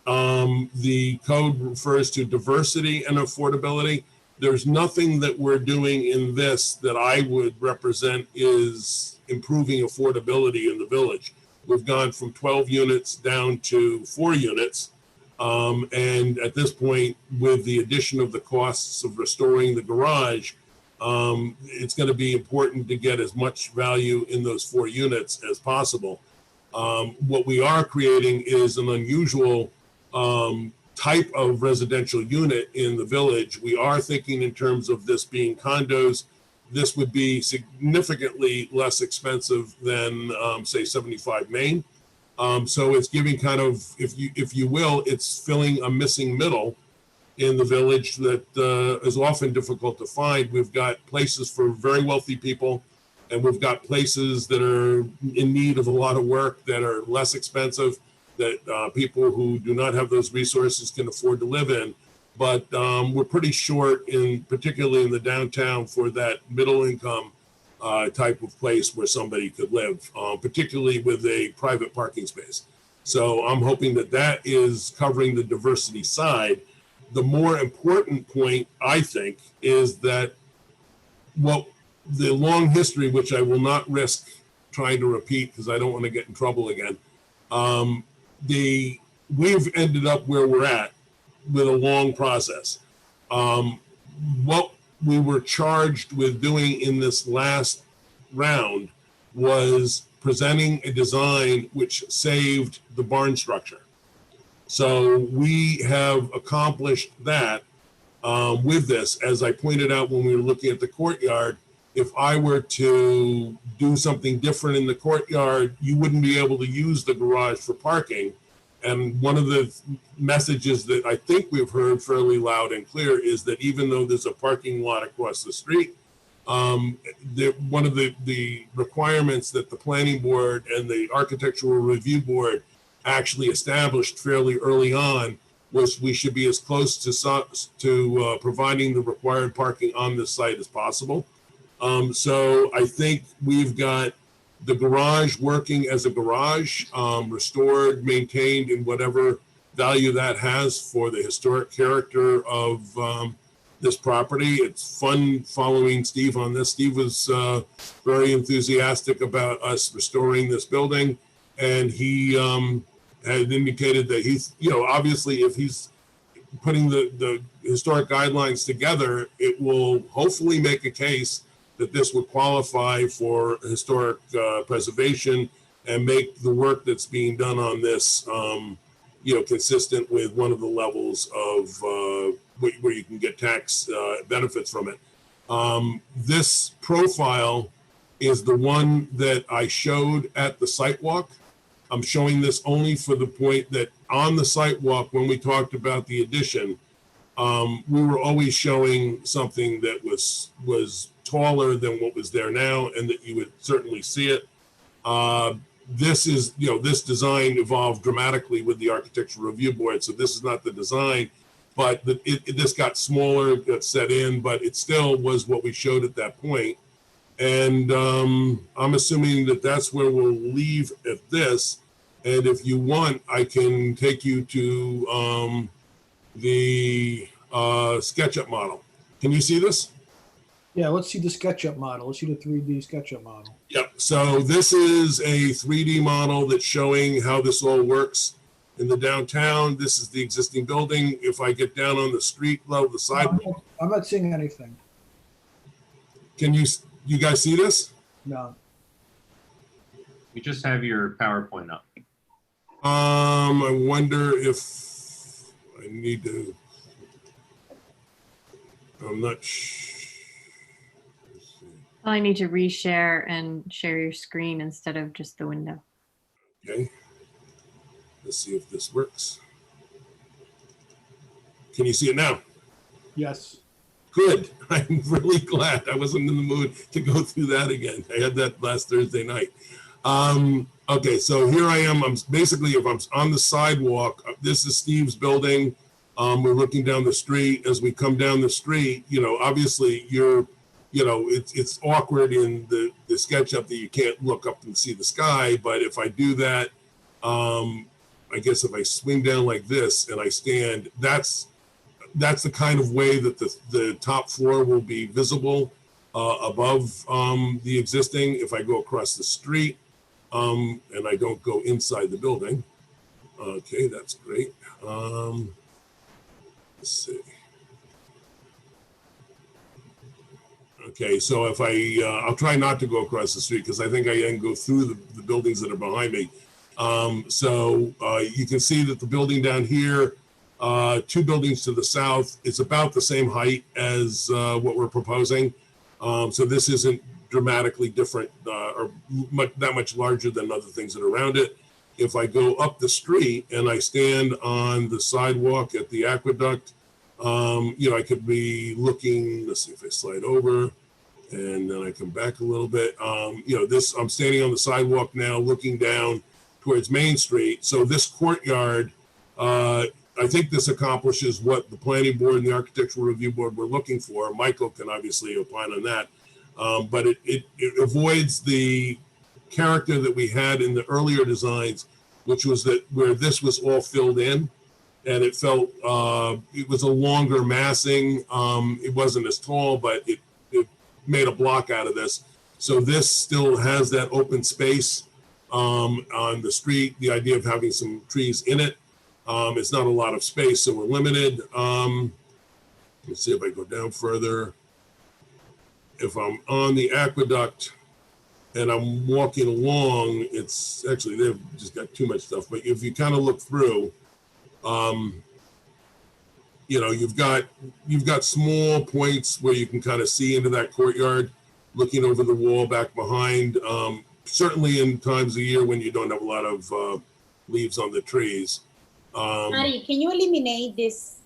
The code refers to diversity and affordability. There's nothing that we're doing in this that I would represent is improving affordability in the village. We've gone from 12 units down to 4 units. And at this point, with the addition of the costs of restoring the garage, it's going to be important to get as much value in those 4 units as possible. What we are creating is an unusual type of residential unit in the village. We are thinking in terms of this being condos. This would be significantly less expensive than, say, 75 Main. So it's giving kind of, if you will, it's filling a missing middle in the village that is often difficult to find. We've got places for very wealthy people, and we've got places that are in need of a lot of work that are less expensive, that people who do not have those resources can afford to live in. But we're pretty short, particularly in the downtown, for that middle income type of place where somebody could live, particularly with a private parking space. So I'm hoping that that is covering the diversity side. The more important point, I think, is that what the long history, which I will not risk trying to repeat because I don't want to get in trouble again. We've ended up where we're at with a long process. What we were charged with doing in this last round was presenting a design which saved the barn structure. So we have accomplished that with this. As I pointed out when we were looking at the courtyard, if I were to do something different in the courtyard, you wouldn't be able to use the garage for parking. And one of the messages that I think we've heard fairly loud and clear is that even though there's a parking lot across the street, one of the requirements that the planning board and the architectural review board actually established fairly early on was we should be as close to providing the required parking on this site as possible. So I think we've got the garage working as a garage, restored, maintained in whatever value that has for the historic character of this property. It's fun following Steve on this. Steve was very enthusiastic about us restoring this building, and he had indicated that he's, obviously if he's putting the historic guidelines together, it will hopefully make a case that this would qualify for historic preservation and make the work that's being done on this, consistent with one of the levels of where you can get tax benefits from it. This profile is the one that I showed at the site walk. I'm showing this only for the point that on the site walk, when we talked about the addition, we were always showing something that was taller than what was there now, and that you would certainly see it. This is, this design evolved dramatically with the architectural review board. So this is not the design, but this got smaller, got set in, but it still was what we showed at that point. And I'm assuming that that's where we'll leave at this. And if you want, I can take you to the SketchUp model. Can you see this? Yeah, let's see the SketchUp model. Let's see the 3D SketchUp model. Yep. So this is a 3D model that's showing how this all works in the downtown. This is the existing building. If I get down on the street level, the sidewalk. I'm not seeing anything. Can you guys see this? No. You just have your PowerPoint up. I wonder if I need to. I'm not sure. Well, I need to reshare and share your screen instead of just the window. Okay. Let's see if this works. Can you see it now? Yes. Good. I'm really glad. I wasn't in the mood to go through that again. I had that last Thursday night. Okay, so here I am. I'm basically, if I'm on the sidewalk, this is Steve's building. We're looking down the street. As we come down the street, obviously it's awkward in the SketchUp that you can't look up and see the sky. But if I do that, I guess if I swing down like this and I stand, that's the kind of way that the top floor will be visible above the existing. If I go across the street and I don't go inside the building. Okay, that's great. Let's see. Okay, so if I'll try not to go across the street because I think I can go through the buildings that are behind me. So you can see that the building down here, 2 buildings to the south, is about the same height as what we're proposing. So this isn't dramatically different or that much larger than other things that are around it. If I go up the street and I stand on the sidewalk at the aqueduct, I could be looking, let's see if I slide over and then I come back a little bit. I'm standing on the sidewalk now looking down towards Main Street. So this courtyard, I think this accomplishes what the planning board and the architectural review board were looking for. Michael can obviously opine on that. But it avoids the character that we had in the earlier designs, which was that where this was all filled in, and it felt it was a longer massing. It wasn't as tall, but it made a block out of this. So this still has that open space on the street. The idea of having some trees in it. It's not a lot of space, so we're limited. Let's see if I go down further. If I'm on the aqueduct and I'm walking along, it's actually, they've just got too much stuff. But if you kind of look through, you know, you've got small points where you can kind of see into that courtyard, looking over the wall back behind. Certainly in times of year when you don't have a lot of leaves on the trees. Patty, can you eliminate this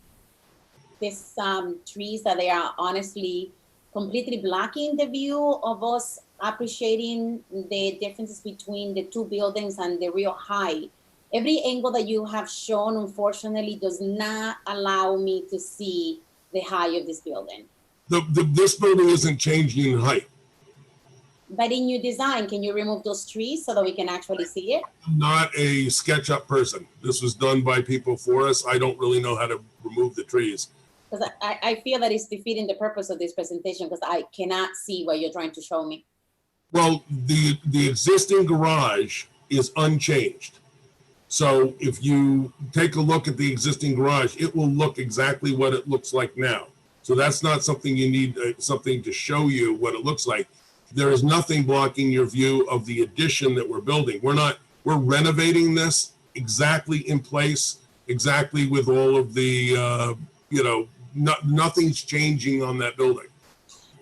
trees that they are honestly completely blocking the view of us appreciating the differences between the two buildings and the real height? Every angle that you have shown, unfortunately, does not allow me to see the height of this building. This building isn't changing in height. But in your design, can you remove those trees so that we can actually see it? I'm not a SketchUp person. This was done by people for us. I don't really know how to remove the trees. Because I feel that it's defeating the purpose of this presentation because I cannot see what you're trying to show me. Well, the existing garage is unchanged. So if you take a look at the existing garage, it will look exactly what it looks like now. So that's not something you need, something to show you what it looks like. There is nothing blocking your view of the addition that we're building. We're renovating this exactly in place, exactly with all of the, you know, nothing's changing on that building.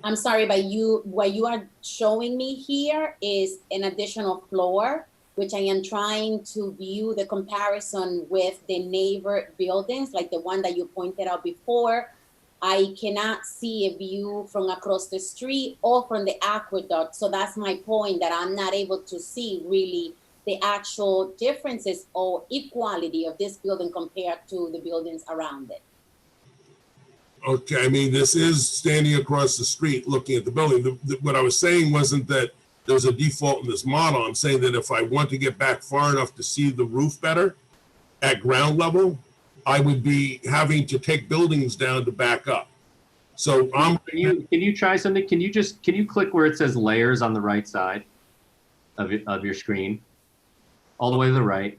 I'm sorry, but what you are showing me here is an additional floor, which I am trying to view the comparison with the neighbor buildings, like the one that you pointed out before. I cannot see a view from across the street or from the aqueduct. So that's my point, that I'm not able to see really the actual differences or equality of this building compared to the buildings around it. Okay, I mean, this is standing across the street looking at the building. What I was saying wasn't that there's a default in this model. I'm saying that if I want to get back far enough to see the roof better at ground level, I would be having to take buildings down to back up. So can you try something? Can you click where it says layers on the right side of your screen? All the way to the right.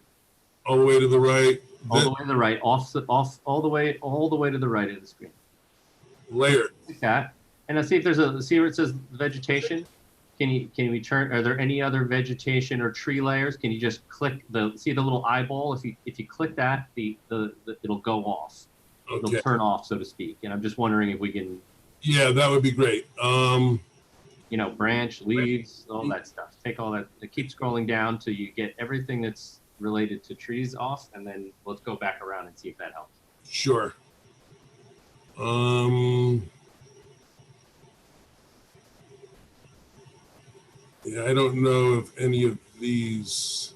All the way to the right. All the way to the right. All the way to the right of the screen. Layer. Like that. And let's see if see where it says vegetation. Can we turn? Are there any other vegetation or tree layers? Can you just click see the little eyeball? If you click that, it'll go off. Okay. It'll turn off, so to speak. And I'm just wondering if we can. Yeah, that would be great. You know, branch, leaves, all that stuff. Take all that. Keep scrolling down till you get everything that's related to trees off, and then let's go back around and see if that helps. Sure. Yeah, I don't know if any of these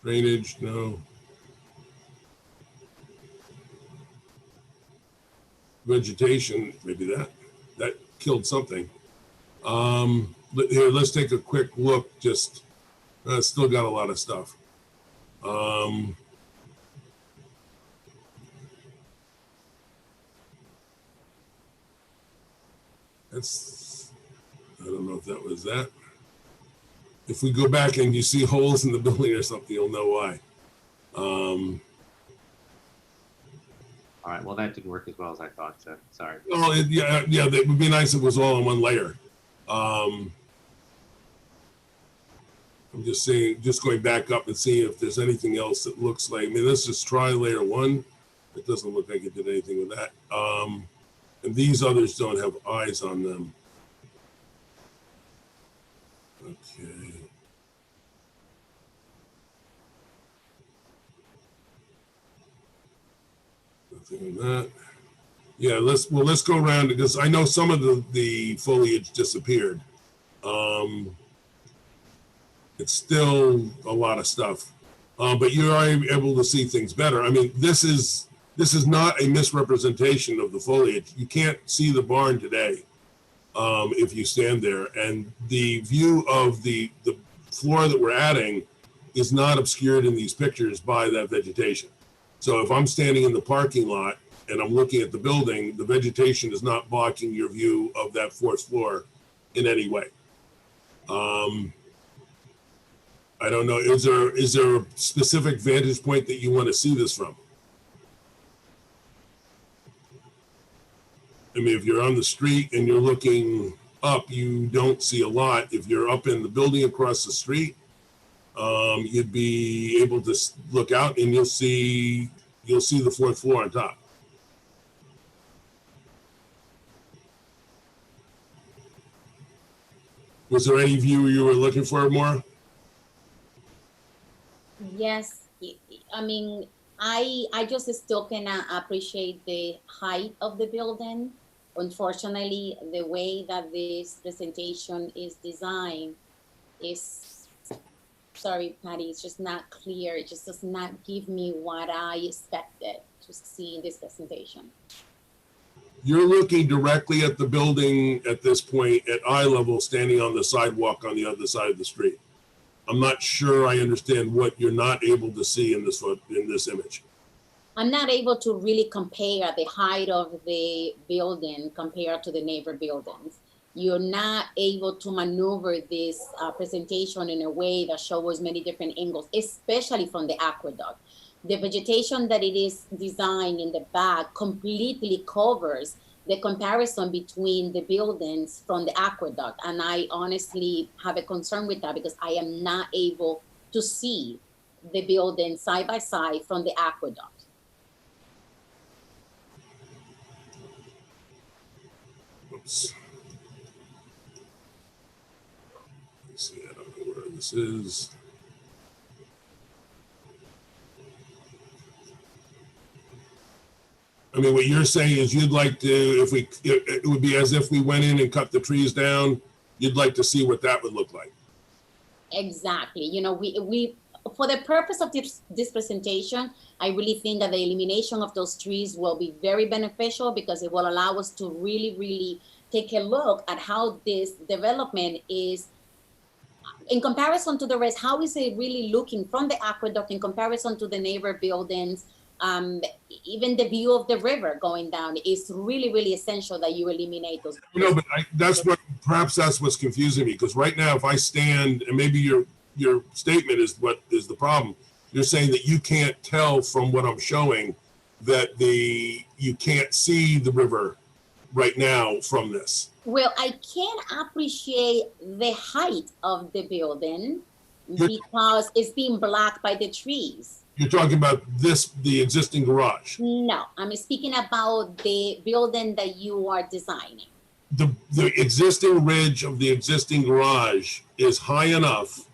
drainage, no. Vegetation, maybe that killed something. Here, let's take a quick look. Just still got a lot of stuff. I don't know if that was that. If we go back and you see holes in the building or something, you'll know why. All right, well, that didn't work as well as I thought, so sorry. Well, yeah, it would be nice if it was all in one layer. I'm just saying, just going back up and seeing if there's anything else that looks like, I mean, let's just try layer one. It doesn't look like it did anything with that. And these others don't have eyes on them. Okay. Nothing on that. Yeah, let's go around because I know some of the foliage disappeared. It's still a lot of stuff, but you are able to see things better. I mean, this is not a misrepresentation of the foliage. You can't see the barn today. if you stand there. And the view of the floor that we're adding is not obscured in these pictures by that vegetation. So if I'm standing in the parking lot and I'm looking at the building, the vegetation is not blocking your view of that fourth floor in any way. I don't know, is there a specific vantage point that you want to see this from? I mean, if you're on the street and you're looking up, you don't see a lot. If you're up in the building across the street, you'd be able to look out and you'll see the fourth floor on top. Was there any view you were looking for, Maura? Yes, I mean, I just still cannot appreciate the height of the building. Unfortunately, the way that this presentation is designed is, sorry, Patty, it's just not clear. It just does not give me what I expected to see in this presentation. You're looking directly at the building at this point at eye level, standing on the sidewalk on the other side of the street. I'm not sure I understand what you're not able to see in this image. I'm not able to really compare the height of the building compared to the neighbor buildings. You're not able to maneuver this presentation in a way that shows many different angles, especially from the aqueduct. The vegetation that it is designed in the back completely covers the comparison between the buildings from the aqueduct. And I honestly have a concern with that because I am not able to see the building side by side from the aqueduct. Oops. Let's see, I don't know where this is. I mean, what you're saying is you'd like to, it would be as if we went in and cut the trees down. You'd like to see what that would look like. Exactly. You know, we for the purpose of this presentation, I really think that the elimination of those trees will be very beneficial because it will allow us to really, really take a look at how this development is in comparison to the rest. How is it really looking from the aqueduct in comparison to the neighbor buildings? Even the view of the river going down is really, really essential that you eliminate those. No, but perhaps that's what's confusing me, because right now if I stand, and maybe your statement is what is the problem. You're saying that you can't tell from what I'm showing that you can't see the river right now from this. Well, I can appreciate the height of the building because it's being blocked by the trees. You're talking about the existing garage. No, I'm speaking about the building that you are designing. The existing ridge of the existing garage is high enough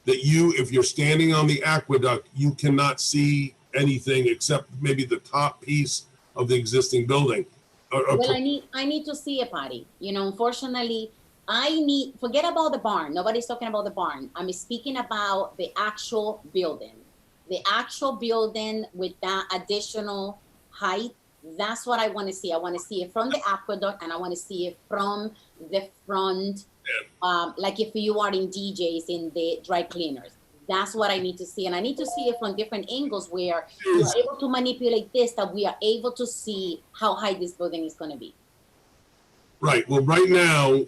that if you're standing on the aqueduct, you cannot see anything except maybe the top piece of the existing building. Well, I need to see a party. You know, unfortunately, forget about the barn. Nobody's talking about the barn. I'm speaking about the actual building. The actual building with that additional height, that's what I want to see. I want to see it from the aqueduct and I want to see it from the front, like if you are in DJs in the dry cleaners. That's what I need to see. And I need to see it from different angles where we are able to manipulate this, that we are able to see how high this building is going to be. Right. Well, right now,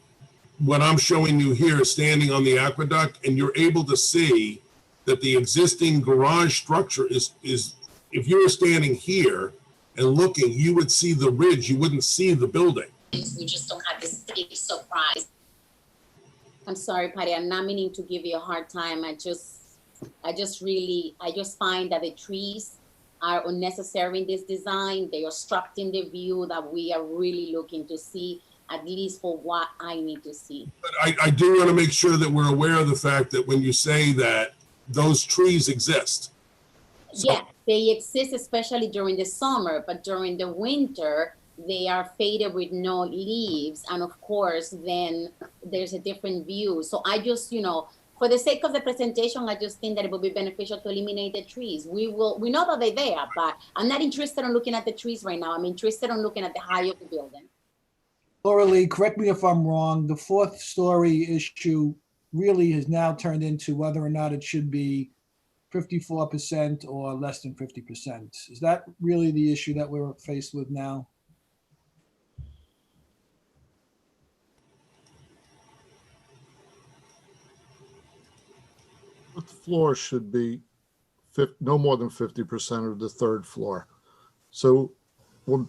what I'm showing you here is standing on the aqueduct, and you're able to see that the existing garage structure is if you were standing here and looking, you would see the ridge, you wouldn't see the building. We just don't have this big surprise. I'm sorry, Patty, I'm not meaning to give you a hard time. I just find that the trees are unnecessary in this design. They are obstructing the view that we are really looking to see, at least for what I need to see. But I do want to make sure that we're aware of the fact that when you say that, those trees exist. So, yeah, they exist, especially during the summer, but during the winter, they are faded with no leaves. And of course, then there's a different view. So I just, for the sake of the presentation, I just think that it would be beneficial to eliminate the trees. We know that they're there, but I'm not interested in looking at the trees right now. I'm interested in looking at the height of the building. Laura Lee, correct me if I'm wrong, the fourth story issue really has now turned into whether or not it should be 54% or less than 50%. Is that really the issue that we're faced with now? The floor should be no more than 50% of the third floor. So when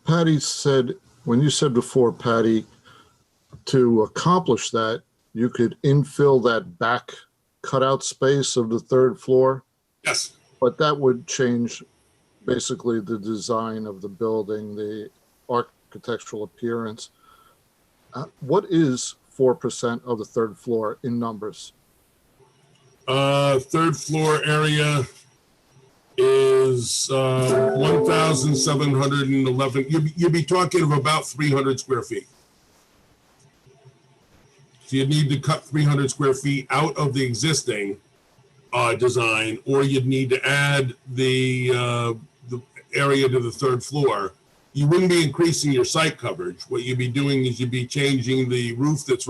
you said before, Patty, to accomplish that, you could infill that back cutout space of the third floor. Yes. But that would change basically the design of the building, the architectural appearance. What is 4% of the third floor in numbers? Third floor area is 1,711. You'd be talking of about 300 square feet. So you'd need to cut 300 square feet out of the existing design, or you'd need to add the area to the third floor. You wouldn't be increasing your site coverage. What you'd be doing is you'd be changing the roof that's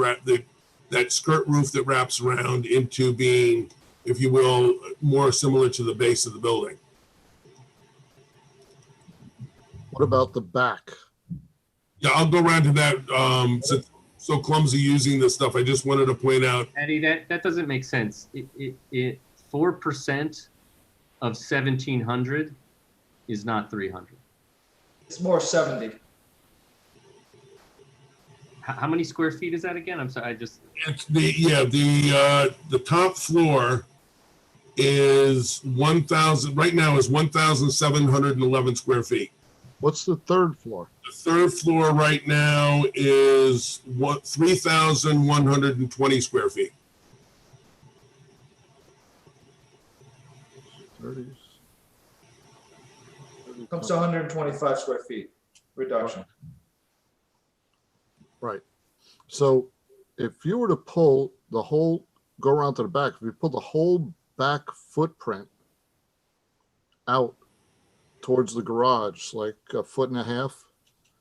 that skirt roof that wraps around into being, if you will, more similar to the base of the building. What about the back? Yeah, I'll go around to that. Since so clumsy using this stuff, I just wanted to point out. Eddie, that doesn't make sense. 4% of 1,700 is not 300. It's more 70. How many square feet is that again? I'm sorry, It's the top floor is 1,000, right now is 1,711 square feet. What's the third floor? The third floor right now is 3,120 square feet. 30. Comes to 125 square feet reduction. Right. So if you were to pull the whole, go around to the back, if you pull the whole back footprint out towards the garage, like 1.5 feet.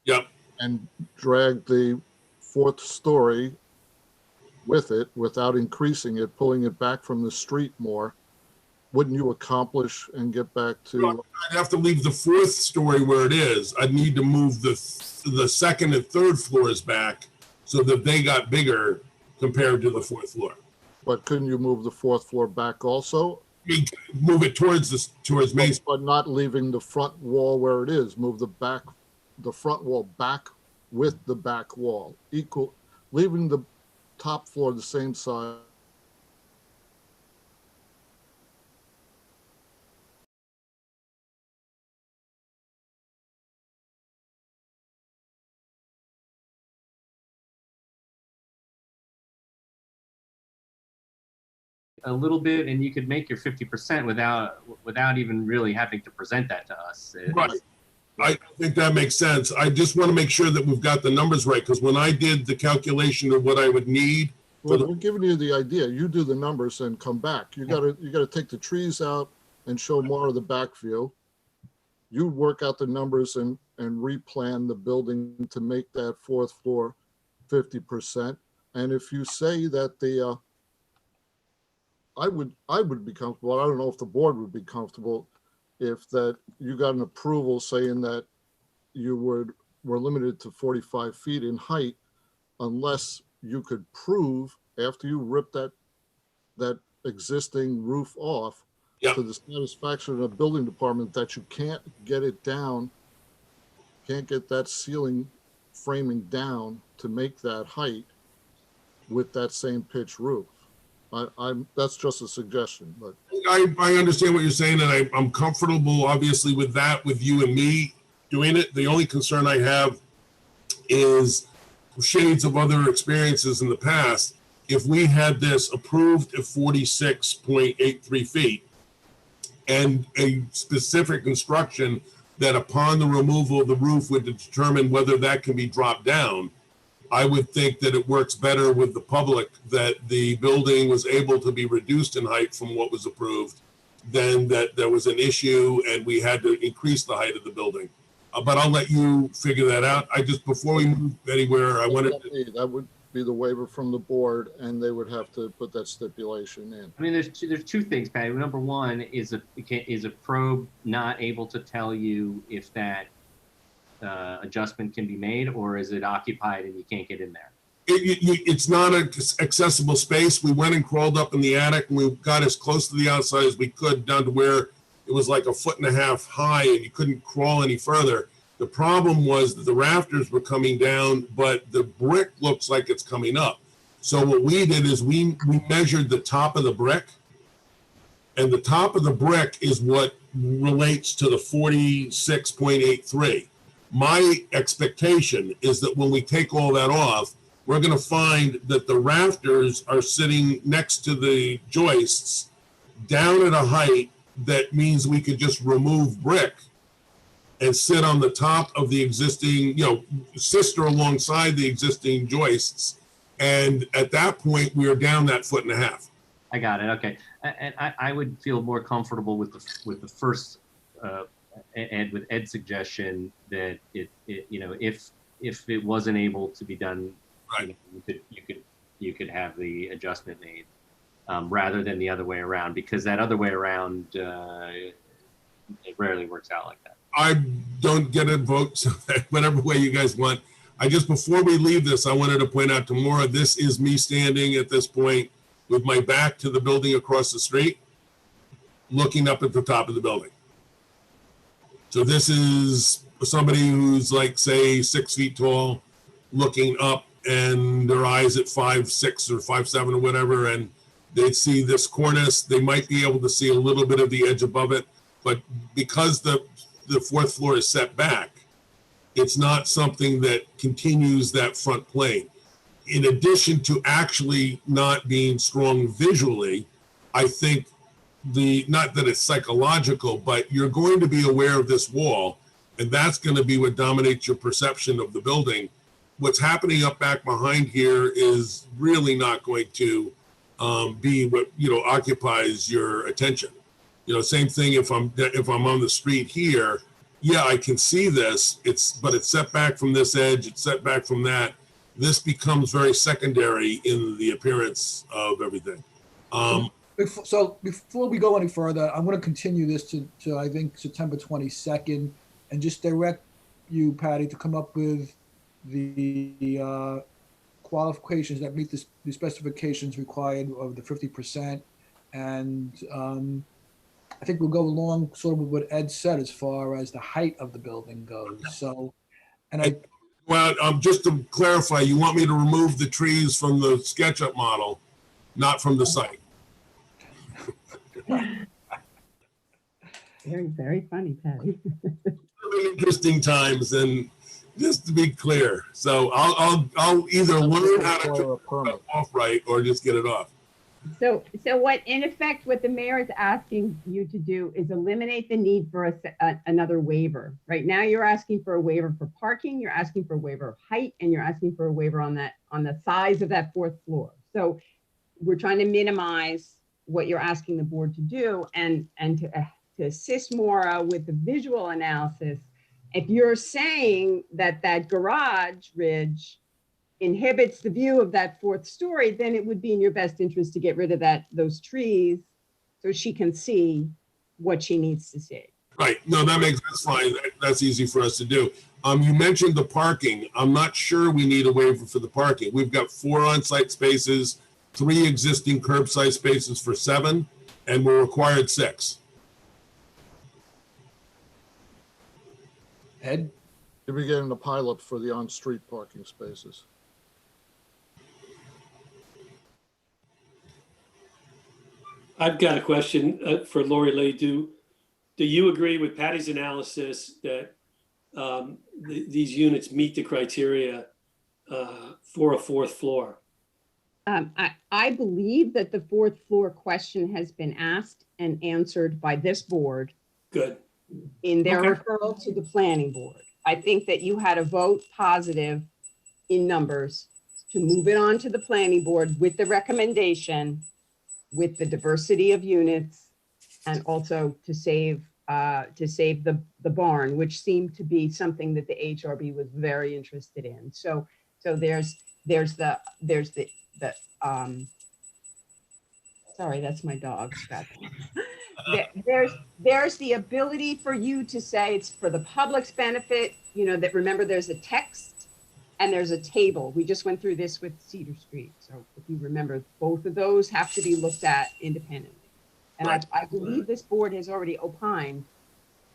Yep. And drag the fourth story with it without increasing it, pulling it back from the street more, wouldn't you accomplish and get back to? I'd have to leave the fourth story where it is. I'd need to move the second and third floors back so that they got bigger compared to the fourth floor. But couldn't you move the fourth floor back also? Move it towards Main Street. But not leaving the front wall where it is. Move the front wall back with the back wall. Leaving the top floor the same size. a little bit, and you could make your 50% without even really having to present that to us. Right. I think that makes sense. I just want to make sure that we've got the numbers right, because when I did the calculation of what I would need. Well, we're giving you the idea. You do the numbers and come back. You gotta take the trees out and show more of the back view. You work out the numbers and replan the building to make that fourth floor 50%. And if you say that I would be comfortable. I don't know if the board would be comfortable if that you got an approval saying that you were limited to 45 feet in height, unless you could prove after you rip that existing roof off to the satisfaction of the building department that you can't get it down, can't get that ceiling framing down to make that height with that same pitch roof. That's just a suggestion, but I understand what you're saying, and I'm comfortable, obviously, with that, with you and me doing it. The only concern I have is shades of other experiences in the past. If we had this approved at 46.83 feet and a specific instruction that upon the removal of the roof would determine whether that can be dropped down, I would think that it works better with the public that the building was able to be reduced in height from what was approved than that there was an issue and we had to increase the height of the building. but I'll let you figure that out. I just, before we move anywhere, I wanted to, That would be the waiver from the board, and they would have to put that stipulation in. I mean, there's two things, Patty. Number one is a probe not able to tell you if that adjustment can be made, or is it occupied and you can't get in there? it's not an accessible space. We went and crawled up in the attic, and we got as close to the outside as we could, down to where it was like 1.5 feet high and you couldn't crawl any further. The problem was that the rafters were coming down, but the brick looks like it's coming up. So what we did is we measured the top of the brick, and the top of the brick is what relates to the 46.83. My expectation is that when we take all that off, we're going to find that the rafters are sitting next to the joists down at a height that means we could just remove brick and sit on the top of the existing, sister alongside the existing joists. And at that point, we are down that 1.5 feet. I got it. Okay. And I would feel more comfortable with the first, with Ed's suggestion that if it wasn't able to be done, right, you could have the adjustment made, rather than the other way around, because that other way around, it rarely works out like that. I don't get a vote, so whatever way you guys want. Before we leave this, I wanted to point out to Maura, this is me standing at this point with my back to the building across the street, looking up at the top of the building. So this is somebody who's like, say, 6 feet tall, looking up, and their eyes at 5'6" or 5'7" or whatever, and they see this cornice. They might be able to see a little bit of the edge above it, but because the fourth floor is set back, it's not something that continues that front plane. In addition to actually not being strong visually, I think not that it's psychological, but you're going to be aware of this wall, and that's going to be what dominates your perception of the building. What's happening up back behind here is really not going to be what occupies your attention. Same thing if I'm on the street here. Yeah, I can see this. But it's set back from this edge. It's set back from that. This becomes very secondary in the appearance of everything. So before we go any further, I'm going to continue this to I think September 22nd, and just direct you, Patty, to come up with the qualifications that meet the specifications required of the 50%. And I think we'll go along sort of with what Ed said as far as the height of the building goes. So, just to clarify, you want me to remove the trees from the SketchUp model, not from the site? Very, very funny, Patty. Interesting times, and just to be clear, so I'll either learn how to turn it off right or just get it off. So what, in effect, what the mayor is asking you to do is eliminate the need for another waiver. Right now, you're asking for a waiver for parking, you're asking for a waiver of height, and you're asking for a waiver on the size of that fourth floor. So we're trying to minimize what you're asking the board to do, and to assist Maura with the visual analysis. If you're saying that garage ridge inhibits the view of that fourth story, then it would be in your best interest to get rid of those trees so she can see what she needs to see. Right. No, that's fine. That's easy for us to do. You mentioned the parking. I'm not sure we need a waiver for the parking. We've got 4 on-site spaces, 3 existing curbside spaces for 7, and we're required 6. Ed? You'll be getting the pilot for the on-street parking spaces. I've got a question for Lori Lee. Do you agree with Patty's analysis that these units meet the criteria for a fourth floor? I believe that the fourth floor question has been asked and answered by this board. Good. In their referral to the planning board. I think that you had a vote positive in numbers to move it on to the planning board with the recommendation, with the diversity of units, and also to save to save the barn, which seemed to be something that the HRB was very interested in. So there's the sorry, that's my dog, Scott. There's the ability for you to say it's for the public's benefit, you know, that remember there's a text and there's a table. We just went through this with Cedar Street. So if you remember, both of those have to be looked at independently. And I believe this board has already opined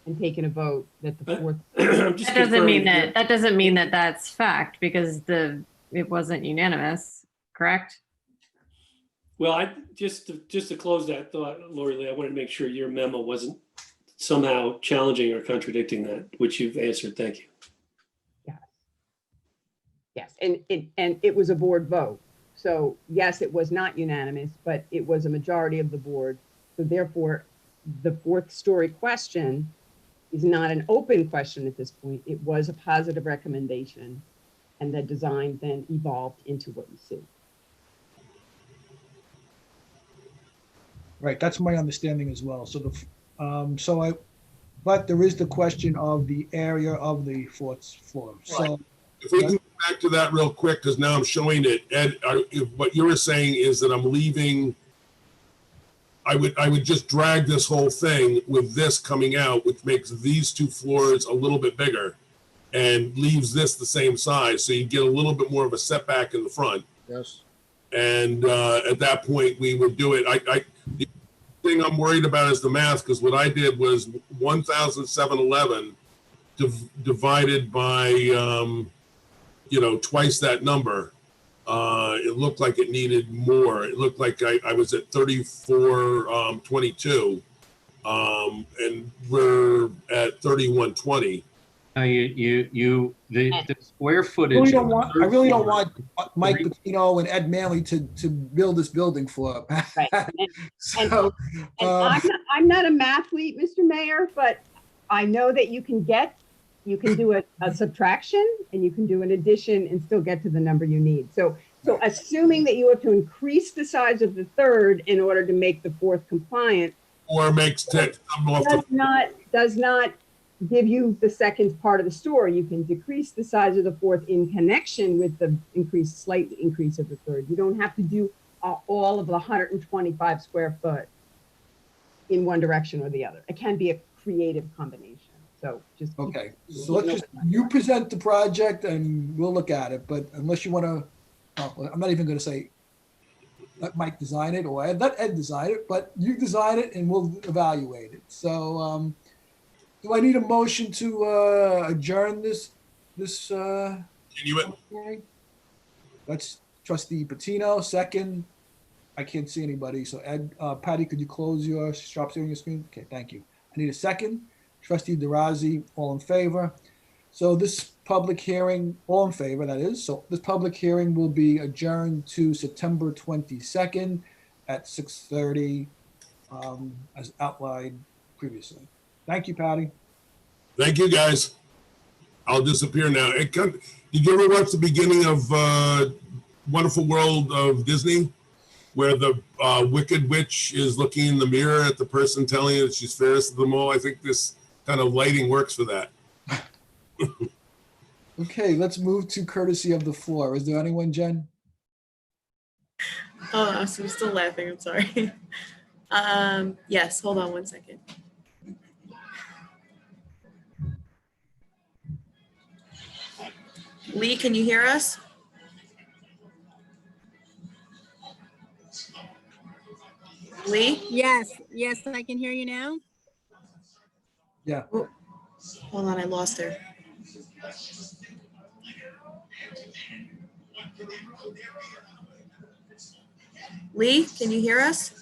and taken a vote that the fourth. That doesn't mean that that's fact, because it wasn't unanimous, correct? Well, just to close that thought, Lori Lee, I wanted to make sure your memo wasn't somehow challenging or contradicting that, which you've answered. Thank you. Yes, and it was a board vote. So yes, it was not unanimous, but it was a majority of the board. So therefore, the fourth story question is not an open question at this point. It was a positive recommendation, and the design then evolved into what you see. Right, that's my understanding as well. So but there is the question of the area of the fourth floor. So if we can go back to that real quick, because now I'm showing it, Ed, what you were saying is that I'm leaving, I would just drag this whole thing with this coming out, which makes these two floors a little bit bigger and leaves this the same size. So you get a little bit more of a setback in the front. Yes. And at that point, we would do it. The thing I'm worried about is the math, because what I did was 1,711 divided by, twice that number. It looked like it needed more. It looked like I was at 3422, and we're at 3120. The square footage. I really don't want Mike Patino and Ed Manley to build this building for. Right. I'm not a mathlete, Mr. Mayor, but I know that you can do a subtraction and you can do an addition and still get to the number you need. So assuming that you have to increase the size of the third in order to make the fourth compliant, or makes does not give you the second part of the story. You can decrease the size of the fourth in connection with the slight increase of the third. You don't have to do all of the 125 square foot in one direction or the other. It can be a creative combination. So just okay. So you present the project and we'll look at it. But unless you want to, I'm not even going to say let Mike design it or let Ed design it, but you design it and we'll evaluate it. So do I need a motion to adjourn this? Continue. That's Trustee Patino, second. I can't see anybody. So Ed, Patty, could you close your stop sharing your screen? Okay, thank you. I need a second. Trustee DeRozzi, all in favor. So this public hearing, all in favor, that is. So this public hearing will be adjourned to September 22nd at 6:30, as outlined previously. Thank you, Patty. Thank you, guys. I'll disappear now. Did you ever watch the beginning of Wonderful World of Disney, where the Wicked Witch is looking in the mirror at the person telling her that she's fairest of them all? I think this kind of lighting works for that. Okay, let's move to courtesy of the floor. Is there anyone, Jen? Oh, I'm still laughing. I'm sorry. Yes, hold on one second. Lee, can you hear us? Lee? Yes, I can hear you now. Yeah. Oh, hold on, I lost her. Lee, can you hear us?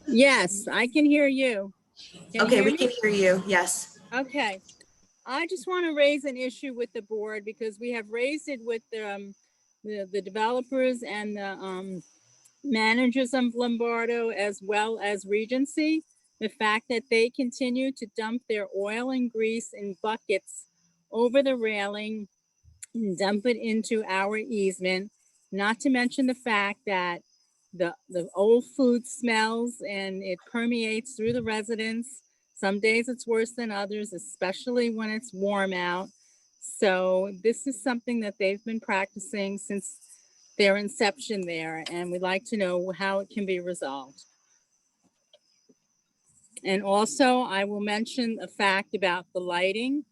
Yes, I can hear you. Okay, we can hear you. Yes. Okay. I just want to raise an issue with the board because we have raised it with the developers and the managers of Lombardo as well as Regency. The fact that they continue to dump their oil and grease in buckets over the railing and dump it into our easement, not to mention the fact that the old food smells and it permeates through the residents. Some days it's worse than others, especially when it's warm out. So this is something that they've been practicing since their inception there, and we'd like to know how it can be resolved. And also, I will mention a fact about the lighting.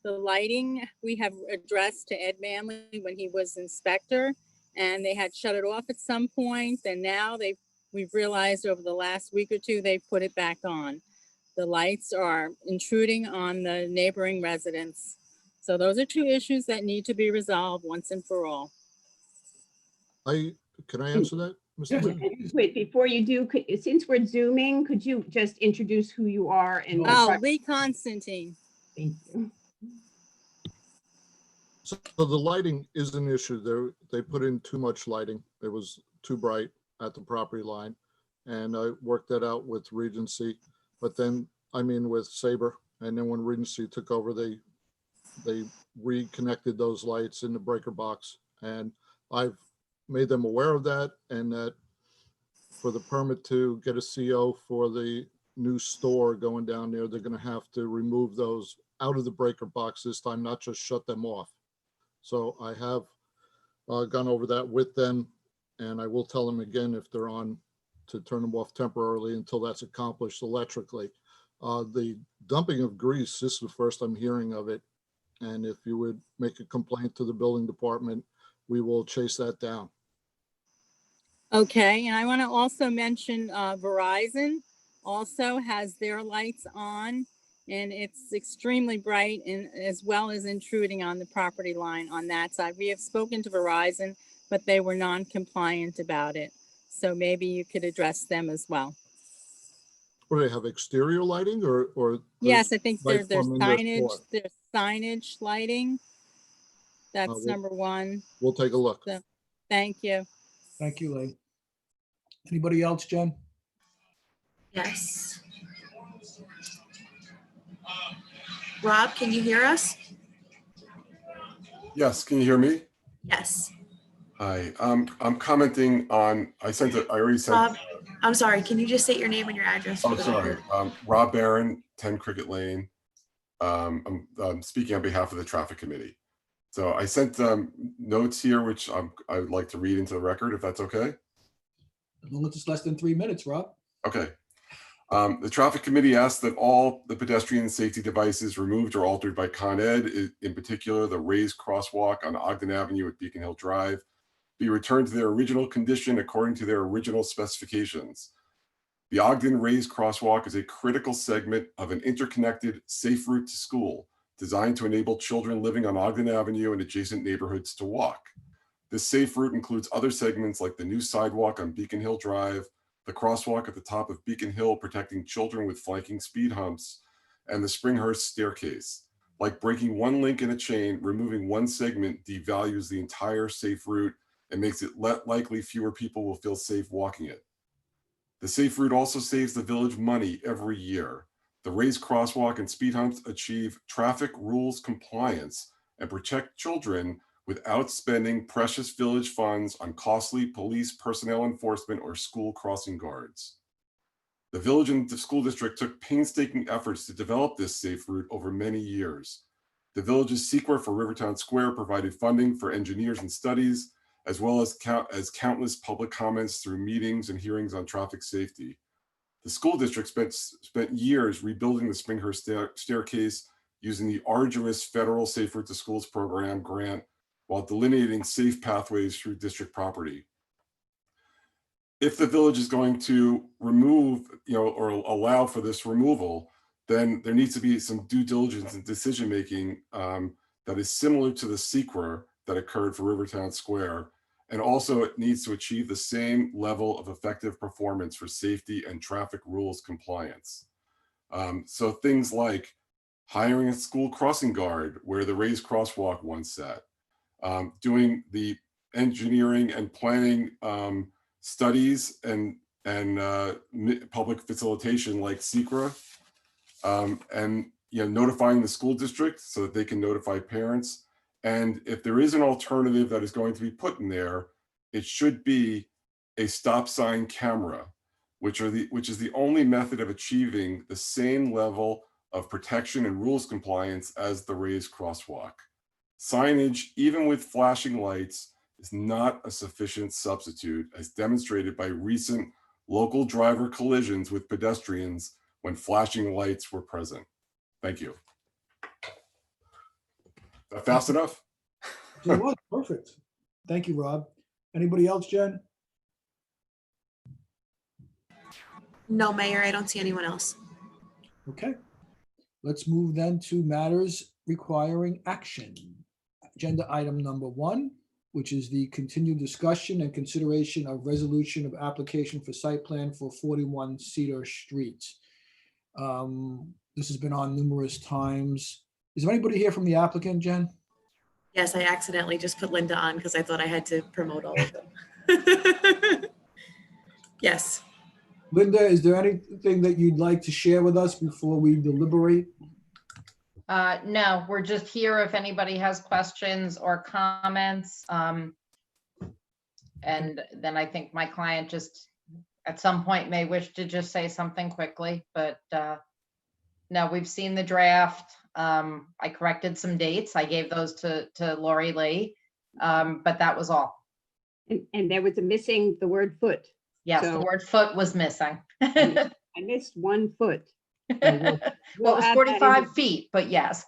The lighting we have addressed to Ed Manley when he was inspector, and they had shut it off at some point, and now we've realized over the last week or two, they've put it back on. The lights are intruding on the neighboring residents. So those are two issues that need to be resolved once and for all. Can I answer that, Mr. Mayor? Wait, before you do, since we're Zooming, could you just introduce who you are and? Oh, Lee Constantine. Thank you. So the lighting is an issue. They put in too much lighting. It was too bright at the property line. And I worked that out with Regency, but then, with Sabre. And then when Regency took over, they reconnected those lights in the breaker box. And I've made them aware of that, and that for the permit to get a CO for the new store going down there, they're going to have to remove those out of the breaker box this time, not just shut them off. So I have gone over that with them, and I will tell them again if they're on to turn them off temporarily until that's accomplished electrically. The dumping of grease, this is the first I'm hearing of it. And if you would make a complaint to the building department, we will chase that down. Okay, and I want to also mention Verizon also has their lights on, and it's extremely bright, and as well as intruding on the property line on that side. We have spoken to Verizon, but they were non-compliant about it. So maybe you could address them as well. Or they have exterior lighting or? Yes, I think there's signage. there's signage lighting. That's we'll, number one. We'll take a look. So, thank you. Thank you, Lee. Anybody else, Jen? Yes. Rob, can you hear us? Yes, can you hear me? Yes. Hi, I'm commenting on, I already sent. Rob, I'm sorry, can you just state your name and your address? Oh, sorry. Rob Barron, 10 Cricket Lane. I'm speaking on behalf of the traffic committee. So I sent notes here, which I would like to read into the record, if that's okay. As long as it's less than 3 minutes, Rob. Okay. The traffic committee asked that all the pedestrian safety devices removed or altered by Con Ed, in particular the raised crosswalk on Ogden Avenue at Beacon Hill Drive, be returned to their original condition according to their original specifications. The Ogden raised crosswalk is a critical segment of an interconnected, safe route to school designed to enable children living on Ogden Avenue and adjacent neighborhoods to walk. This safe route includes other segments like the new sidewalk on Beacon Hill Drive, the crosswalk at the top of Beacon Hill protecting children with flanking speed humps, and the Springhurst staircase. Like breaking one link in a chain, removing one segment devalues the entire safe route and makes it likely fewer people will feel safe walking it. The safe route also saves the village money every year. The raised crosswalk and speed humps achieve traffic rules compliance and protect children without spending precious village funds on costly police personnel enforcement or school crossing guards. The village and the school district took painstaking efforts to develop this safe route over many years. The village's CEQA for Rivertown Square provided funding for engineers and studies, as well as countless public comments through meetings and hearings on traffic safety. The school district spent years rebuilding the Springhurst staircase using the arduous federal Safe Route to Schools program grant while delineating safe pathways through district property. If the village is going to remove, or allow for this removal, then there needs to be some due diligence and decision-making that is similar to the CEQA that occurred for Rivertown Square. And also it needs to achieve the same level of effective performance for safety and traffic rules compliance. So things like hiring a school crossing guard where the raised crosswalk once sat, doing the engineering and planning studies and public facilitation like SECRA, and notifying the school district so that they can notify parents. And if there is an alternative that is going to be put in there, it should be a stop sign camera, which is the only method of achieving the same level of protection and rules compliance as the raised crosswalk. Signage, even with flashing lights, is not a sufficient substitute, as demonstrated by recent local driver collisions with pedestrians when flashing lights were present. Thank you. That fast enough? It was perfect. Thank you, Rob. Anybody else, Jen? No, Mayor, I don't see anyone else. Okay. Let's move then to matters requiring action. Agenda item number 1, which is the continued discussion and consideration of resolution of application for site plan for 41 Cedar Street. This has been on numerous times. Is there anybody here from the applicant, Jen? Yes, I accidentally just put Linda on because I thought I had to promote all of them. Yes. Linda, is there anything that you'd like to share with us before we deliberate? No, we're just here if anybody has questions or comments. And then I think my client just at some point may wish to just say something quickly, but no, we've seen the draft. I corrected some dates. I gave those to Lori Lee, but that was all. And there was a missing the word foot. Yes, So the word foot was missing. I missed 1 foot. So Well, it was add that 45 in. feet, but yes.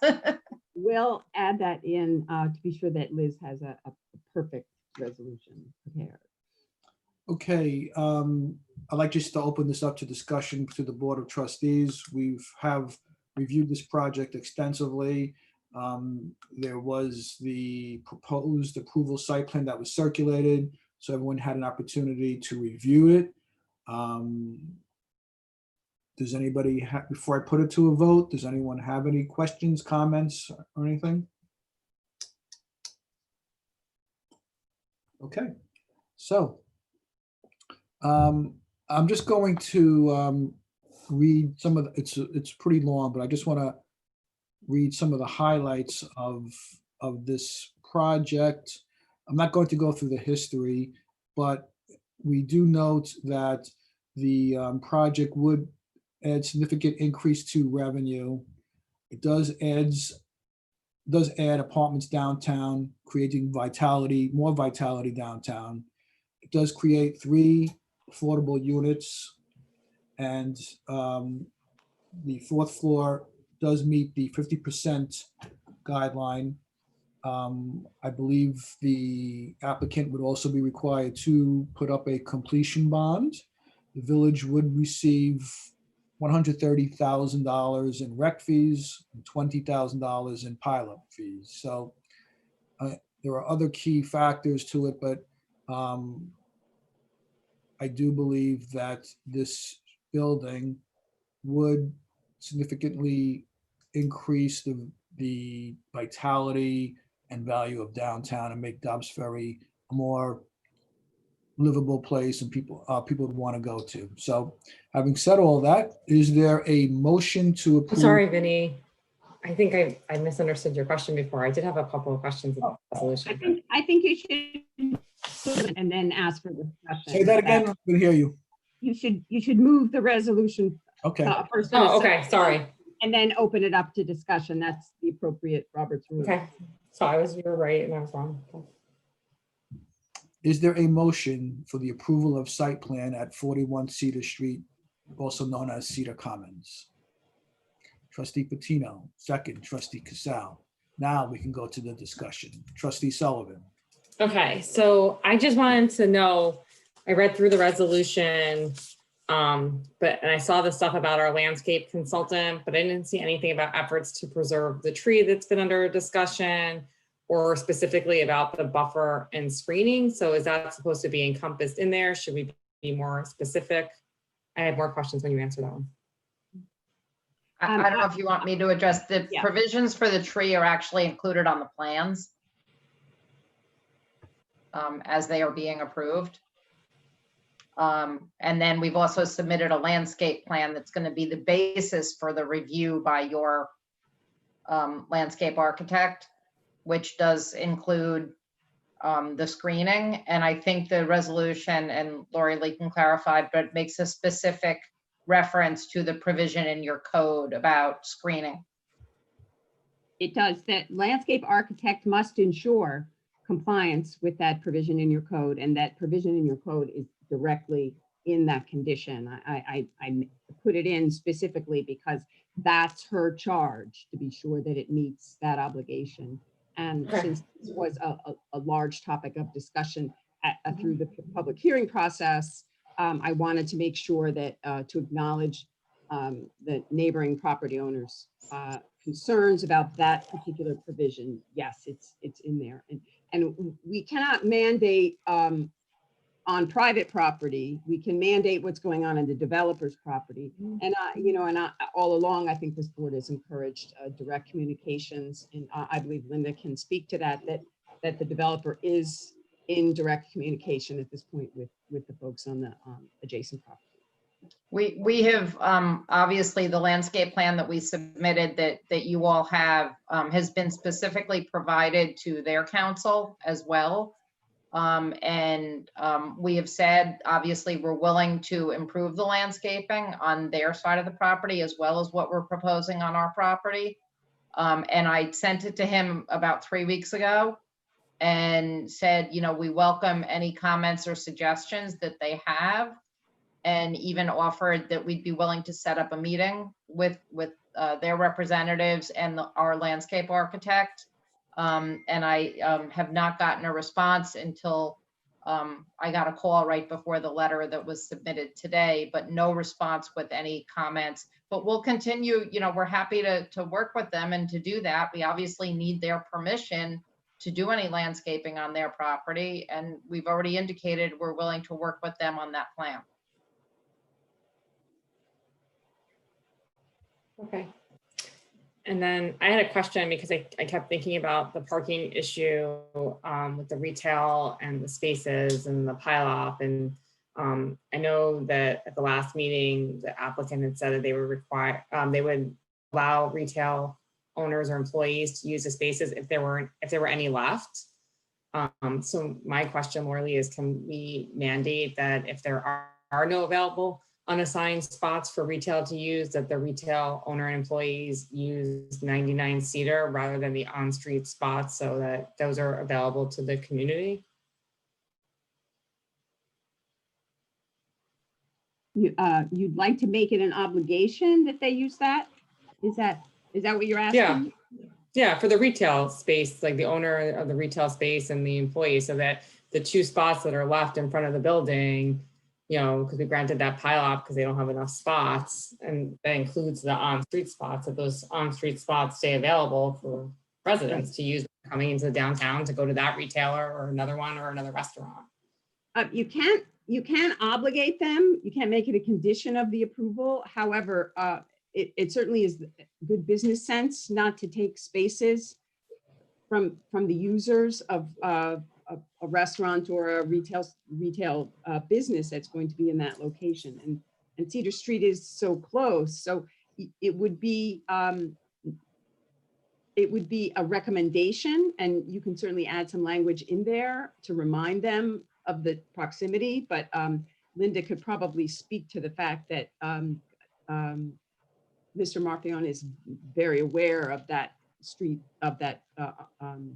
We'll add that in to be sure that Liz has a perfect resolution prepared. Okay, I'd like just to open this up to discussion to the Board of Trustees. We have reviewed this project extensively. There was the proposed approval site plan that was circulated, so everyone had an opportunity to review it. Does anybody, before I put it to a vote, does anyone have any questions, comments, or anything? Okay, so I'm just going to read some of the, it's pretty long, but I just want to read some of the highlights of this project. I'm not going to go through the history, but we do note that the project would add significant increase to revenue. It does add apartments downtown, creating vitality, more vitality downtown. It does create 3 affordable units, and the 4th floor does meet the 50% guideline. I believe the applicant would also be required to put up a completion bond. The village would receive $130,000 in rec fees and $20,000 in pilot fees. So there are other key factors to it, but I do believe that this building would significantly increase the vitality and value of downtown and make Dobbs Ferry a more livable place and people would want to go to. So having said all that, is there a motion to approve? Sorry, Vinny. I think I misunderstood your question before. I did have a couple of questions about the resolution. I think you should, and then ask for discussion. Say that again, I can hear you. You should move the resolution. Okay. First and a Oh, okay, second, sorry. And then open it up to discussion. That's the appropriate Robert's rule. Okay, so you were right and I was wrong. Okay. Is there a motion for the approval of site plan at 41 Cedar Street, also known as Cedar Commons? Trustee Patino, second. Trustee Casal. Now we can go to the discussion. Trustee Sullivan. Okay, so I just wanted to know, I read through the resolution, and I saw the stuff about our landscape consultant, but I didn't see anything about efforts to preserve the tree that's been under discussion, or specifically about the buffer and screening. So is that supposed to be encompassed in there? Should we be more specific? I have more questions when you answer that one. I don't know if you want me to address the provisions for the tree are actually included on the plans as they are being approved. And then we've also submitted a landscape plan that's going to be the basis for the review by your landscape architect, which does include the screening. And I think the resolution, and Lori Lee can clarify, but makes a specific reference to the provision in your code about screening. It does. That landscape architect must ensure compliance with that provision in your code, and that provision in your code is directly in that condition. I put it in specifically because that's her charge, to be sure that it meets that obligation. And since this was a large topic of discussion through the public hearing process, I wanted to make sure that to acknowledge the neighboring property owners' concerns about that particular provision. Yes, it's in there, and we cannot mandate on private property. We can mandate what's going on in the developer's property. And all along, I think this board has encouraged direct communications, and I believe Linda can speak to that the developer is in direct communication at this point with the folks on the adjacent property. We have, obviously, the landscape plan that we submitted that you all have has been specifically provided to their council as well. We have said, obviously, we're willing to improve the landscaping on their side of the property as well as what we're proposing on our property. And I sent it to him about 3 weeks ago and said, we welcome any comments or suggestions that they have, and even offered that we'd be willing to set up a meeting with their representatives and our landscape architect. And I have not gotten a response until I got a call right before the letter that was submitted today, but no response with any comments. But we'll continue, we're happy to work with them and to do that. We obviously need their permission to do any landscaping on their property, and we've already indicated we're willing to work with them on that plan. Okay. And then I had a question because I kept thinking about the parking issue with the retail and the spaces and the pile up. And I know that at the last meeting, the applicant had said that they would allow retail owners or employees to use the spaces if there were any left. So my question, Lori, is can we mandate that if there are no available unassigned spots for retail to use, that the retail owner and employees use 99 Cedar rather than the on-street spots, so that those are available to the community? You'd like to make it an obligation that they use that? Is that what you're asking? Yeah, for the retail space, like the owner of the retail space and the employee, so that the 2 spots that are left in front of the building, because we granted that pile up because they don't have enough spots, and that includes the on-street spots, that those on-street spots stay available for residents to use coming into the downtown to go to that retailer or another one or another restaurant. You can't obligate them. You can't make it a condition of the approval. However, it certainly is good business sense not to take spaces from the users of a restaurant or a retail business that's going to be in that location. And Cedar Street is so close, so it would be a recommendation, and you can certainly add some language in there to remind them of the proximity. But Linda could probably speak to the fact that Mr. Marfione is very aware of that street, of that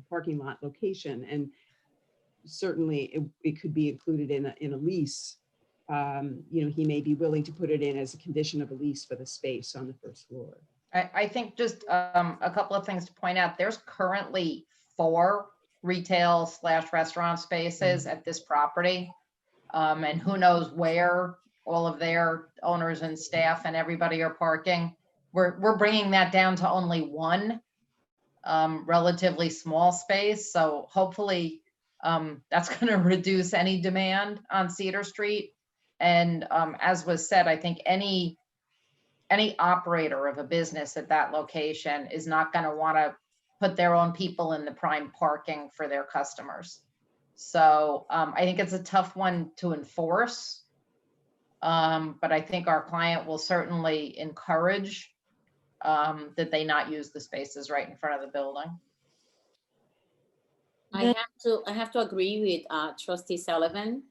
parking lot location, and certainly it could be included in a lease. He may be willing to put it in as a condition of a lease for the space on the first floor. I think just a couple of things to point out. There's currently 4 retail/restaurant spaces at this property. And who knows where all of their owners and staff and everybody are parking. We're bringing that down to only 1 relatively small space. So hopefully that's going to reduce any demand on Cedar Street. And as was said, I think any operator of a business at that location is not going to want to put their own people in the prime parking for their customers. So I think it's a tough one to enforce. But I think our client will certainly encourage that they not use the spaces right in front of the building. I have to agree with Trustee Sullivan.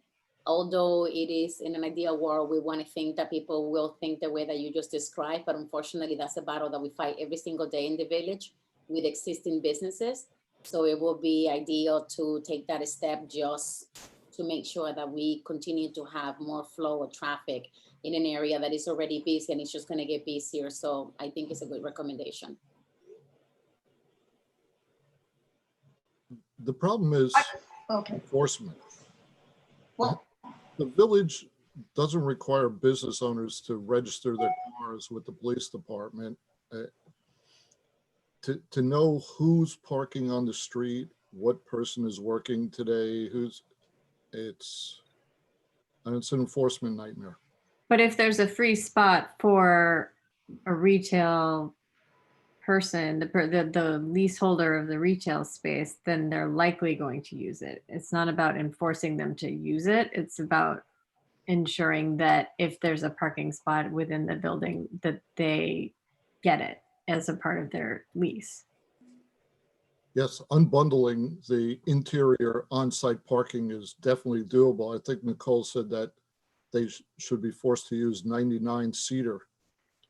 Although it is in an ideal world, we want to think that people will think the way that you just described, but unfortunately that's a battle that we fight every single day in the village with existing businesses. So it will be ideal to take that step just to make sure that we continue to have more flow of traffic in an area that is already busy and it's just going to get busier. So I think it's a good recommendation. The problem is Okay. enforcement. Well, the village doesn't require business owners to register their cars with the police department. To know who's parking on the street, what person is working today, it's an enforcement nightmare. But if there's a free spot for a retail person, the leaseholder of the retail space, then they're likely going to use it. It's not about enforcing them to use it. It's about ensuring that if there's a parking spot within the building, that they get it as a part of their lease. Yes, unbundling the interior on-site parking is definitely doable. I think Nicole said that they should be forced to use 99-seater.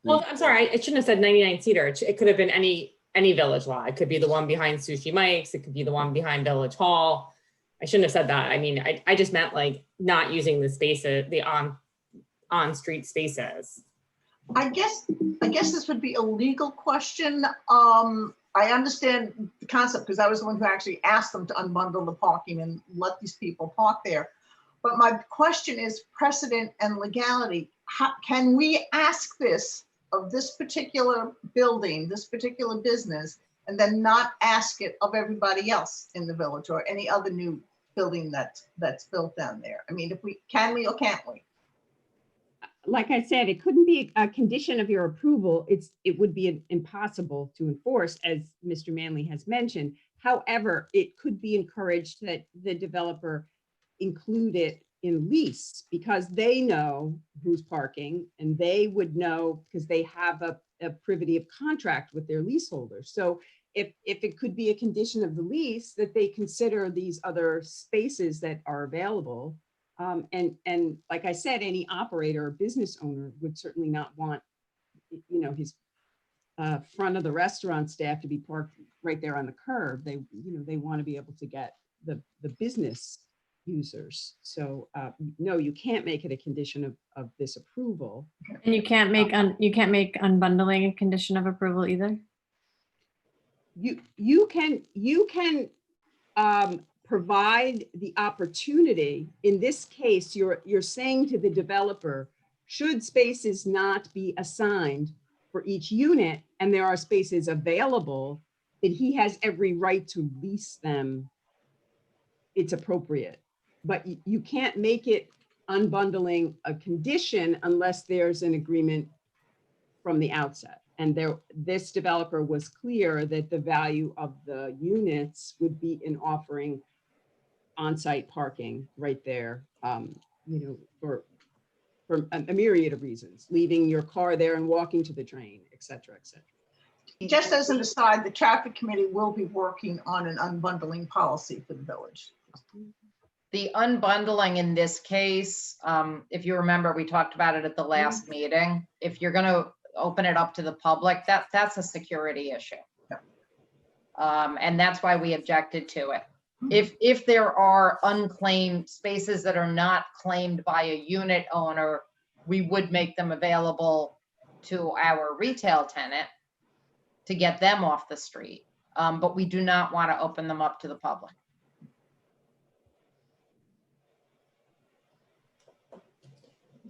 Well, I'm sorry, I shouldn't have said 99-seater. It could have been any village lot. It could be the one behind Sushi Mike's. It could be the one behind Village Hall. I shouldn't have said that. I mean, I just meant like not using the spaces, the on-street spaces. I guess this would be a legal question. I understand the concept because I was the one who actually asked them to unbundle the parking and let these people park there. But my question is precedent and legality. Can we ask this of this particular building, this particular business, and then not ask it of everybody else in the village or any other new building that's built down there? I mean, can we or can't we? Like I said, it couldn't be a condition of your approval. It would be impossible to enforce, as Mr. Manley has mentioned. However, it could be encouraged that the developer include it in lease because they know who's parking and they would know because they have a privity of contract with their leaseholders. So if it could be a condition of the lease that they consider these other spaces that are available. And like I said, any operator or business owner would certainly not want, his front of the restaurant staff to be parked right there on the curb. They want to be able to get the business users. So no, you can't make it a condition of this approval. And you can't make unbundling a condition of approval either. You can provide the opportunity. In this case, you're saying to the developer, should spaces not be assigned for each unit and there are spaces available, that he has every right to lease them. It's appropriate, but you can't make it unbundling a condition unless there's an agreement from the outset. And this developer was clear that the value of the units would be in offering on-site parking right there, for a myriad of reasons, leaving your car there and walking to the train, et cetera, et cetera. Just as an aside, the traffic committee will be working on an unbundling policy for the village. The unbundling in this case, if you remember, we talked about it at the last meeting. If you're going to open it up to the public, that's a security issue. And that's why we objected to it. If there are unclaimed spaces that are not claimed by a unit owner, we would make them available to our retail tenant to get them off the street. But we do not want to open them up to the public.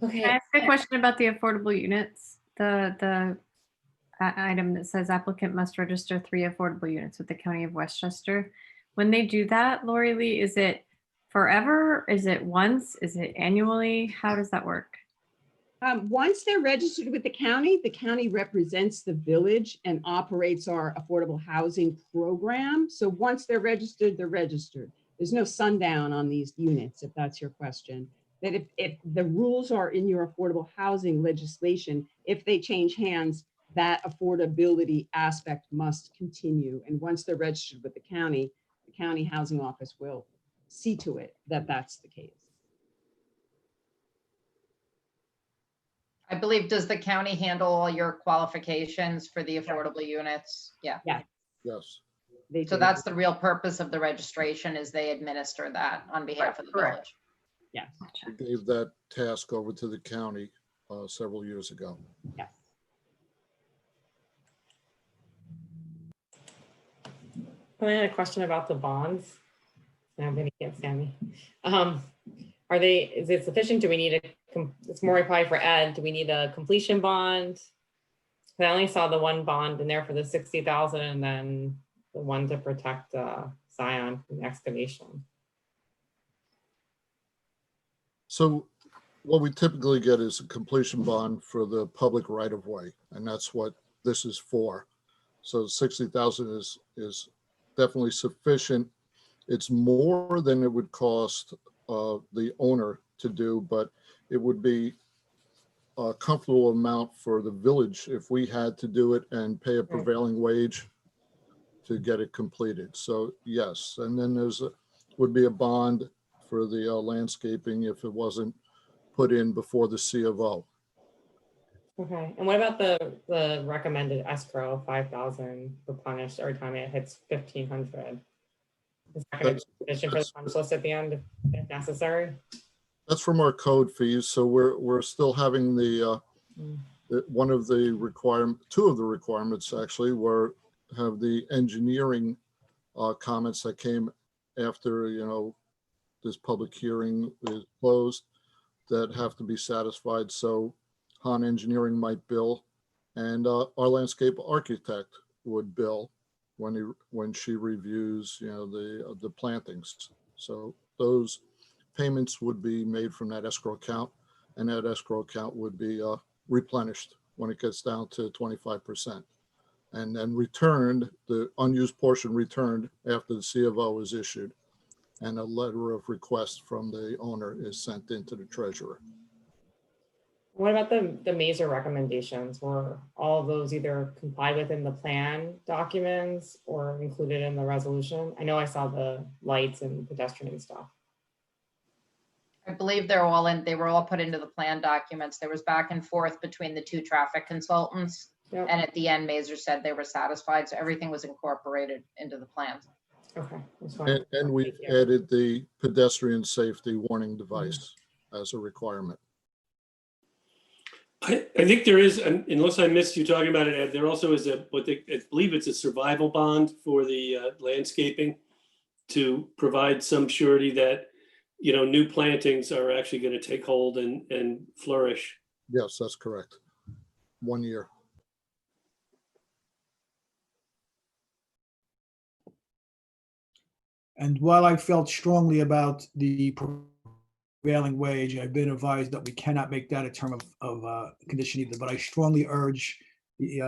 Okay. Can I ask a question about the affordable units? The item that says applicant must register 3 affordable units with the County of Westchester. When they do that, Lori Lee, is it forever? Is it once? Is it annually? How does that work? Once they're registered with the county represents the village and operates our affordable housing program. So once they're registered, they're registered. There's no sundown on these units, if that's your question. That if the rules are in your affordable housing legislation, if they change hands, that affordability aspect must continue. And once they're registered with the county county housing office will see to it that that's the case. I believe, does the county handle all your qualifications for the affordable units? Yeah. Yeah. Yes. They So do. that's the real purpose of the registration, is they administer that on behalf of the Correct. village. Yes. We gave that task over to the county several years ago. Yes. I had a question about the bonds. Now Vinny can't stand me. Are they, is it sufficient? Do we need it's more probably for Ed, do we need a completion bond? I only saw the one bond in there for the 60,000 and then the one to protect Zion from excavation. So what we typically get is a completion bond for the public right of way, and that's what this is for. So 60,000 is definitely sufficient. It's more than it would cost the owner to do, but it would be a comfortable amount for the village if we had to do it and pay a prevailing wage to get it completed. So yes, and then would be a bond for the landscaping if it wasn't put in before the C of O. Okay, and what about the recommended escrow, 5,000 replenished every time it hits 1,500? Is that going to be sufficient for the punch list at the end if necessary? That's from our code fees. So we're still having one of the two of the requirements actually have the engineering comments that came after, this public hearing is closed that have to be satisfied. So Han Engineering might bill, and our landscape architect would bill when she reviews, the plantings. So those payments would be made from that escrow account, and that escrow account would be replenished when it gets down to 25%. And then returned, the unused portion returned after the C of O is issued, and a letter of request from the owner is sent into the treasurer. What about the Mazer recommendations? Were all of those either complied with in the plan documents or included in the resolution? I know I saw the lights and pedestrian stuff. I believe they were all put into the plan documents. There was back and forth between the two traffic consultants. Yep. And at the end, Mazer said they were satisfied. So everything was incorporated into the plans. Okay. That's fine. And we've added the pedestrian safety warning device as a requirement. I think there is, unless I missed you talking about it, Ed, there also is I believe it's a survival bond for the landscaping to provide some surety that, new plantings are actually going to take hold and flourish. Yes, that's correct. 1 year. And while I felt strongly about the prevailing wage, I've been advised that we cannot make that a term of condition either, but I strongly urge the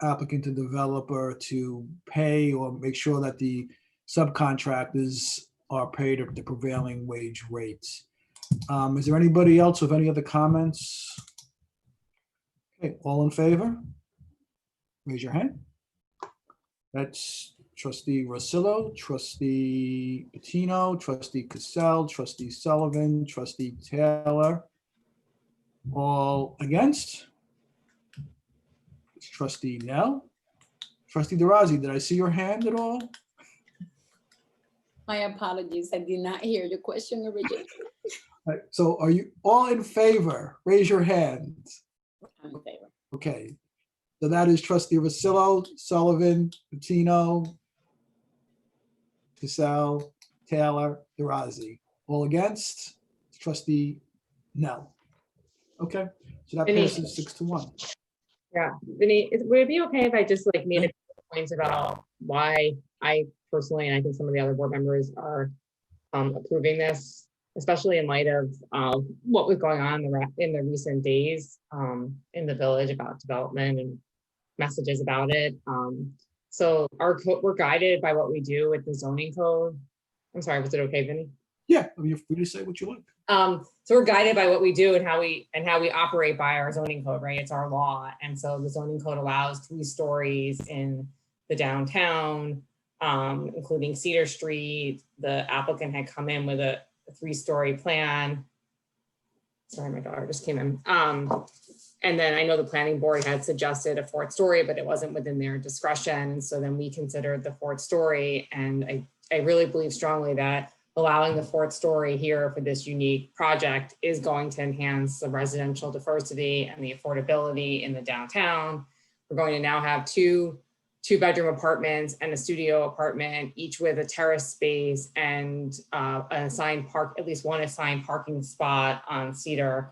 applicant and developer to pay or make sure that the subcontractors are paid at the prevailing wage rates. Is there anybody else with any other comments? Okay, all in favor? Raise your hand. That's Trustee Rosillo, Trustee Patino, Trustee Cassell, Trustee Sullivan, Trustee Taylor. All against? It's Trustee Nell. Trustee DeRozzi, did I see your hand at all? My apologies. I did not hear your question originally. All right, so are you all in favor? Raise your hands. I'm in favor. Okay. So that is Trustee Rosillo, Sullivan, Patino, Cassell, Taylor, DeRozzi. All against? Trustee Nell. Okay, so that Vinny. passes 6-1. Yeah, Vinny, would it be okay if I just made a couple points about why I personally, and I think some of the other board members are approving this, especially in light of what was going on in the recent days in the village about development and messages about it. So we're guided by what we do with the zoning code. I'm sorry, was it okay, Vinny? Yeah, I mean, you're free to say what you like. So we're guided by what we do and how we operate by our zoning code, right? It's our law. And so the zoning code allows 3 stories in the downtown. including Cedar Street. The applicant had come in with a 3-story plan. Sorry, my daughter just came in. And then I know the planning board had suggested a 4th story, but it wasn't within their discretion. And so then we considered the 4th story. And I really believe strongly that allowing the 4th story here for this unique project is going to enhance the residential diversity and the affordability in the downtown. We're going to now have two 2-bedroom apartments and a studio apartment, each with a terrace space and an assigned at least one assigned parking spot on Cedar,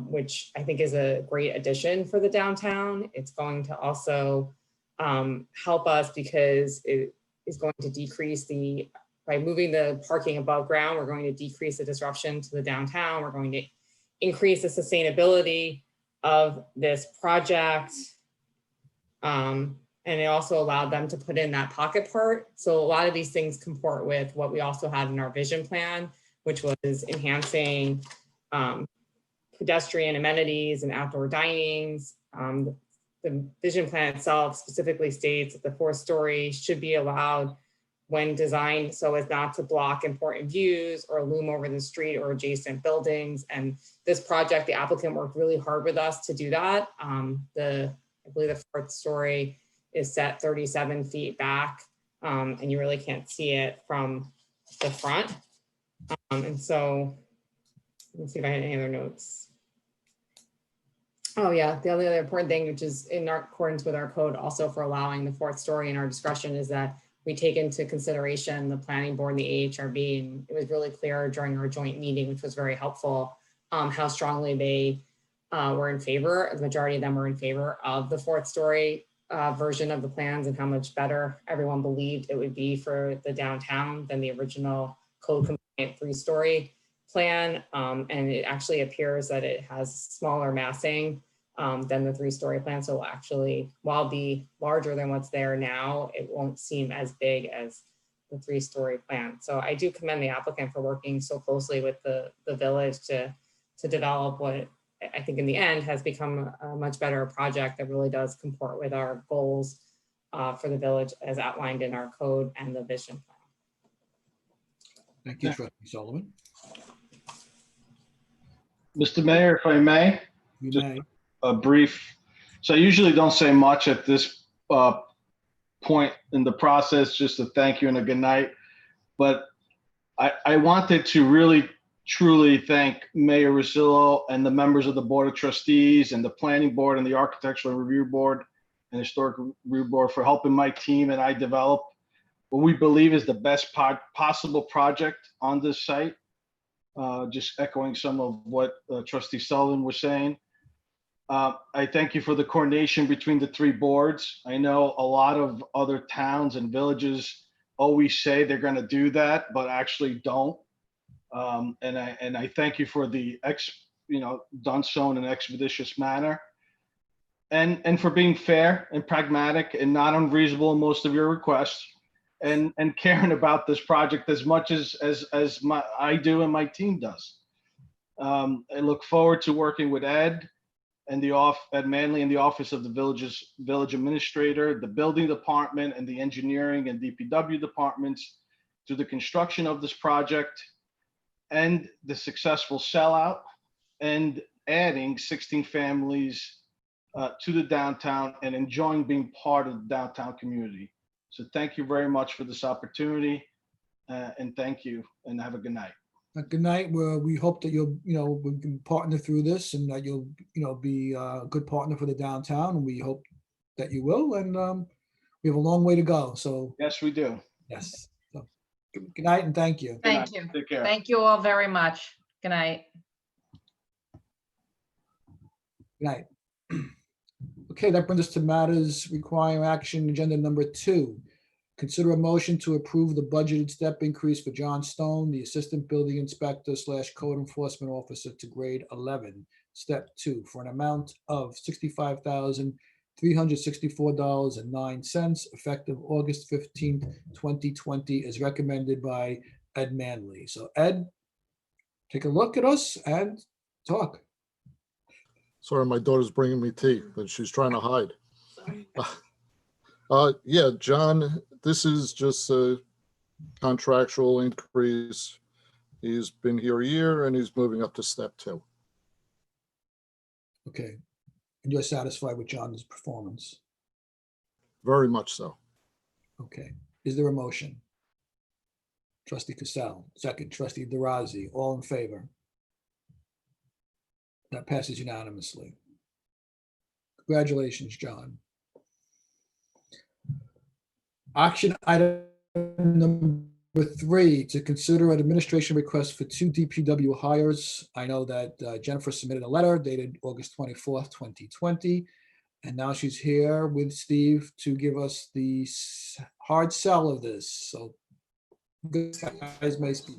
which I think is a great addition for the downtown. It's going to also help us because it is going to decrease by moving the parking above ground, we're going to decrease the disruption to the downtown. We're going to increase the sustainability of this project. And it also allowed them to put in that pocket part. So a lot of these things comport with what we also had in our vision plan, which was enhancing pedestrian amenities and outdoor dinings. The vision plan itself specifically states that the 4th story should be allowed when designed so as not to block important views or loom over the street or adjacent buildings. And this project, the applicant worked really hard with us to do that. I believe the 4th story is set 37 feet back, and you really can't see it from the front. And so, let's see if I had any other notes. Oh yeah, the only other important thing, which is in accordance with our code also for allowing the 4th story in our discretion, is that we take into consideration the planning board and the AHRB, and it was really clear during our joint meeting, which was very helpful, how strongly they were in favor, the majority of them were in favor of the 4th story version of the plans and how much better everyone believed it would be for the downtown than the original code compliant 3-story plan. And it actually appears that it has smaller massing than the 3-story plan. So actually, while be larger than what's there now, it won't seem as big as the 3-story plan. So I do commend the applicant for working so closely with the village to develop what I think in the end has become a much better project that really does comport with our goals for the village as outlined in our code and the vision plan. Thank you, Trustee Sullivan. Mr. Mayor, if I may, You just may. a brief, so I usually don't say much at this point in the process, just a thank you and a good night. But I wanted to really, truly thank Mayor Rosillo and the members of the Board of Trustees and the Planning Board and the Architectural Review Board and Historic Review Board for helping my team and I develop what we believe is the best possible project on this site. Just echoing some of what Trustee Sullivan was saying. I thank you for the coordination between the 3 boards. I know a lot of other towns and villages always say they're going to do that, but actually don't. And I thank you for the done so in an expeditious manner, and for being fair and pragmatic and not unreasonable in most of your requests, and caring about this project as much as I do and my team does. I look forward to working with Ed and Ed Manley in the office of the village administrator, the building department, and the engineering and DPW departments through the construction of this project and the successful sellout and adding 16 families to the downtown and enjoying being part of the downtown community. So thank you very much for this opportunity, and thank you, and have a good night. Good night. We hope that we can partner through this and that you'll, be a good partner for the downtown. And we hope that you will. And we have a long way to go. So yes, we do. Yes. So, good night and thank you. Thank you. Take care. Thank you all very much. Good night. Good night. Okay, that brings us to matters requiring action. Agenda number 2. Consider a motion to approve the budgeted step increase for John Stone, the Assistant Building Inspector / Code Enforcement Officer to grade 11, step 2, for an amount of $65,364.09, effective August 15th, 2020, as recommended by Ed Manley. So Ed, take a look at us and talk. Sorry, my daughter's bringing me tea, but she's trying to hide. Sorry. Yeah, John this is just a contractual increase. He's been here a year and he's moving up to step 2. Okay. And you're satisfied with John's performance? Very much so. Okay. Is there a motion? Trustee Cassell, second. Trustee DeRozzi, all in favor? That passes unanimously. Congratulations, John. Action item number 3, to consider an administration request for 2 DPW hires. I know that Jennifer submitted a letter dated August 24th, 2020. And now she's here with Steve to give us the hard sell of this. So good guys may speak.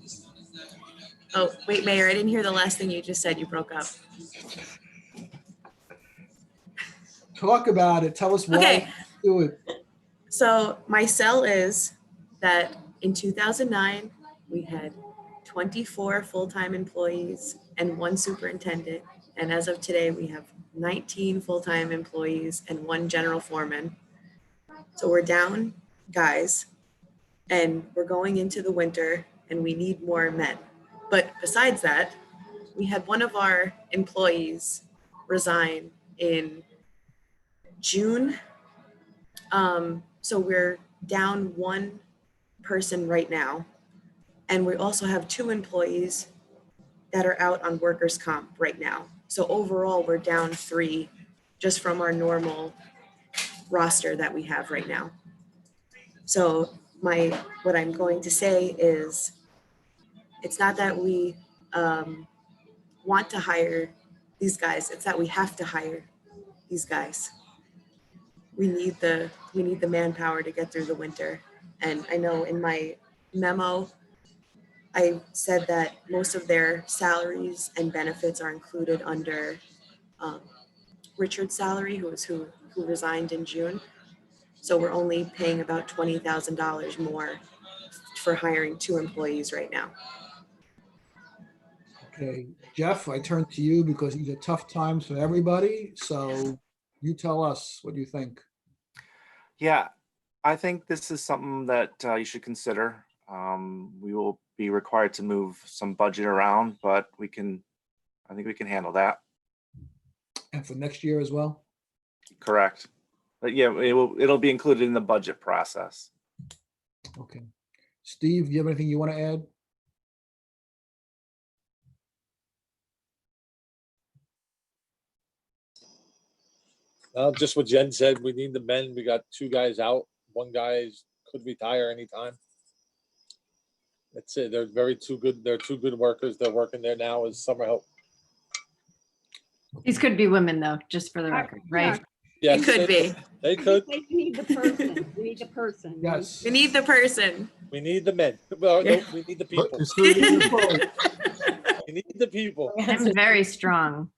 Oh, wait, Mayor, I didn't hear the last thing you just said. You broke up. Talk about it. Tell us why Okay. you do it. So my sell is that in 2009, we had 24 full-time employees and 1 superintendent. And as of today, we have 19 full-time employees and 1 general foreman. So we're down guys, and we're going into the winter and we need more men. But besides that, we had one of our employees resign in June. So we're down 1 person right now. And we also have 2 employees that are out on workers' comp right now. So overall, we're down 3 just from our normal roster that we have right now. So what I'm going to say is, it's not that we want to hire these guys, it's that we have to hire these guys. We need the manpower to get through the winter. And I know in my memo, I said that most of their salaries and benefits are included under Richard's salary, who resigned in June. So we're only paying about $20,000 more for hiring 2 employees right now. Okay, Jeff, I turn to you because these are tough times for everybody. So you tell us what you think. Yeah, I think this is something that you should consider. We will be required to move some budget around, but I think we can handle that. And for next year as well? Correct. But yeah, it'll be included in the budget process. Okay. Steve, do you have anything you want to add? Just what Jen said, we need the men. We got 2 guys out. 1 guy could retire anytime. That's it. They're too good. They're 2 good workers. They're working there now as summer help. These could be women though, just for the record, right? Yes, It could be. They could. We need the person. We need the person. Yes. We need the person. We need the men. Well, no, we need the people. We need the people. I'm very strong.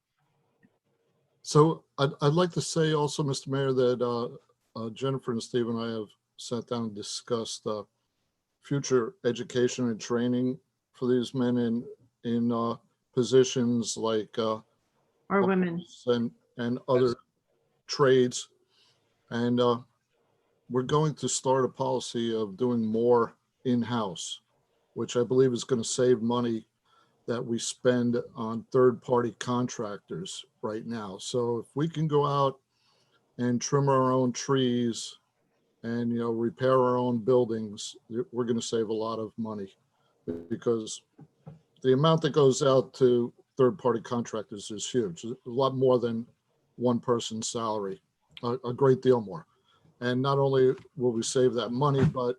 So I'd like to say also, Mr. Mayor, that Jennifer and Steve and I have sat down and discussed future education and training for these men in positions like Or women. and other trades. And we're going to start a policy of doing more in-house, which I believe is going to save money that we spend on third-party contractors right now. So if we can go out and trim our own trees and, you know, repair our own buildings, we're going to save a lot of money, because the amount that goes out to third-party contractors is huge, a lot more than 1 person's salary, a great deal more. And not only will we save that money, but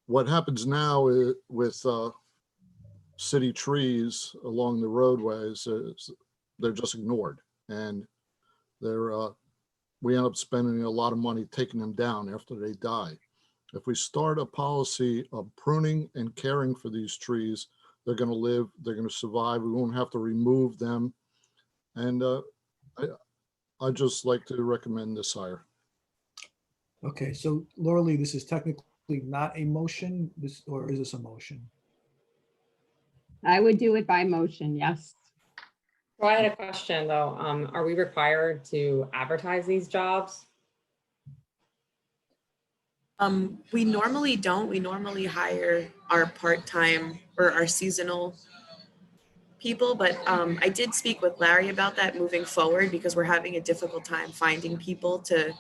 what happens now is with city trees along the roadways is they're just ignored, and we end up spending a lot of money taking them down after they die. If we start a policy of pruning and caring for these trees, they're going to live, they're going to survive. We won't have to remove them. And I'd just like to recommend this hire. Okay, so Laura Lee, this is technically not a motion, or is this a motion? I would do it by motion, yes. So I had a question though. Are we required to advertise these jobs? We normally don't. We normally hire our part-time or our seasonal people, but I did speak with Larry about that moving forward because we're having a difficult time finding people to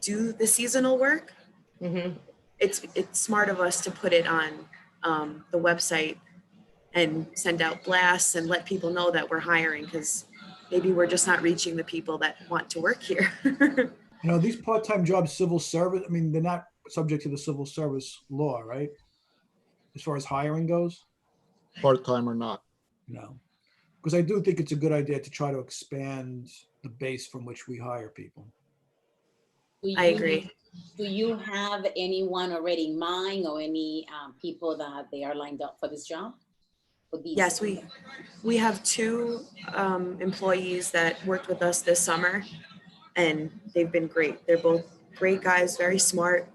do the seasonal work. Mhm. It's smart of us to put it on the website and send out blasts and let people know that we're hiring, because maybe we're just not reaching the people that want to work here. You know, these part-time jobs, civil service, I mean, they're not subject to the civil service law, right? As far as hiring goes? Part-time or not. No. Because I do think it's a good idea to try to expand the base from which we hire people. I agree. Do you have anyone already in mind or any people that they are lined up for this job? For these? Yes, we have two employees that worked with us this summer, and they've been great. They're both great guys, very smart,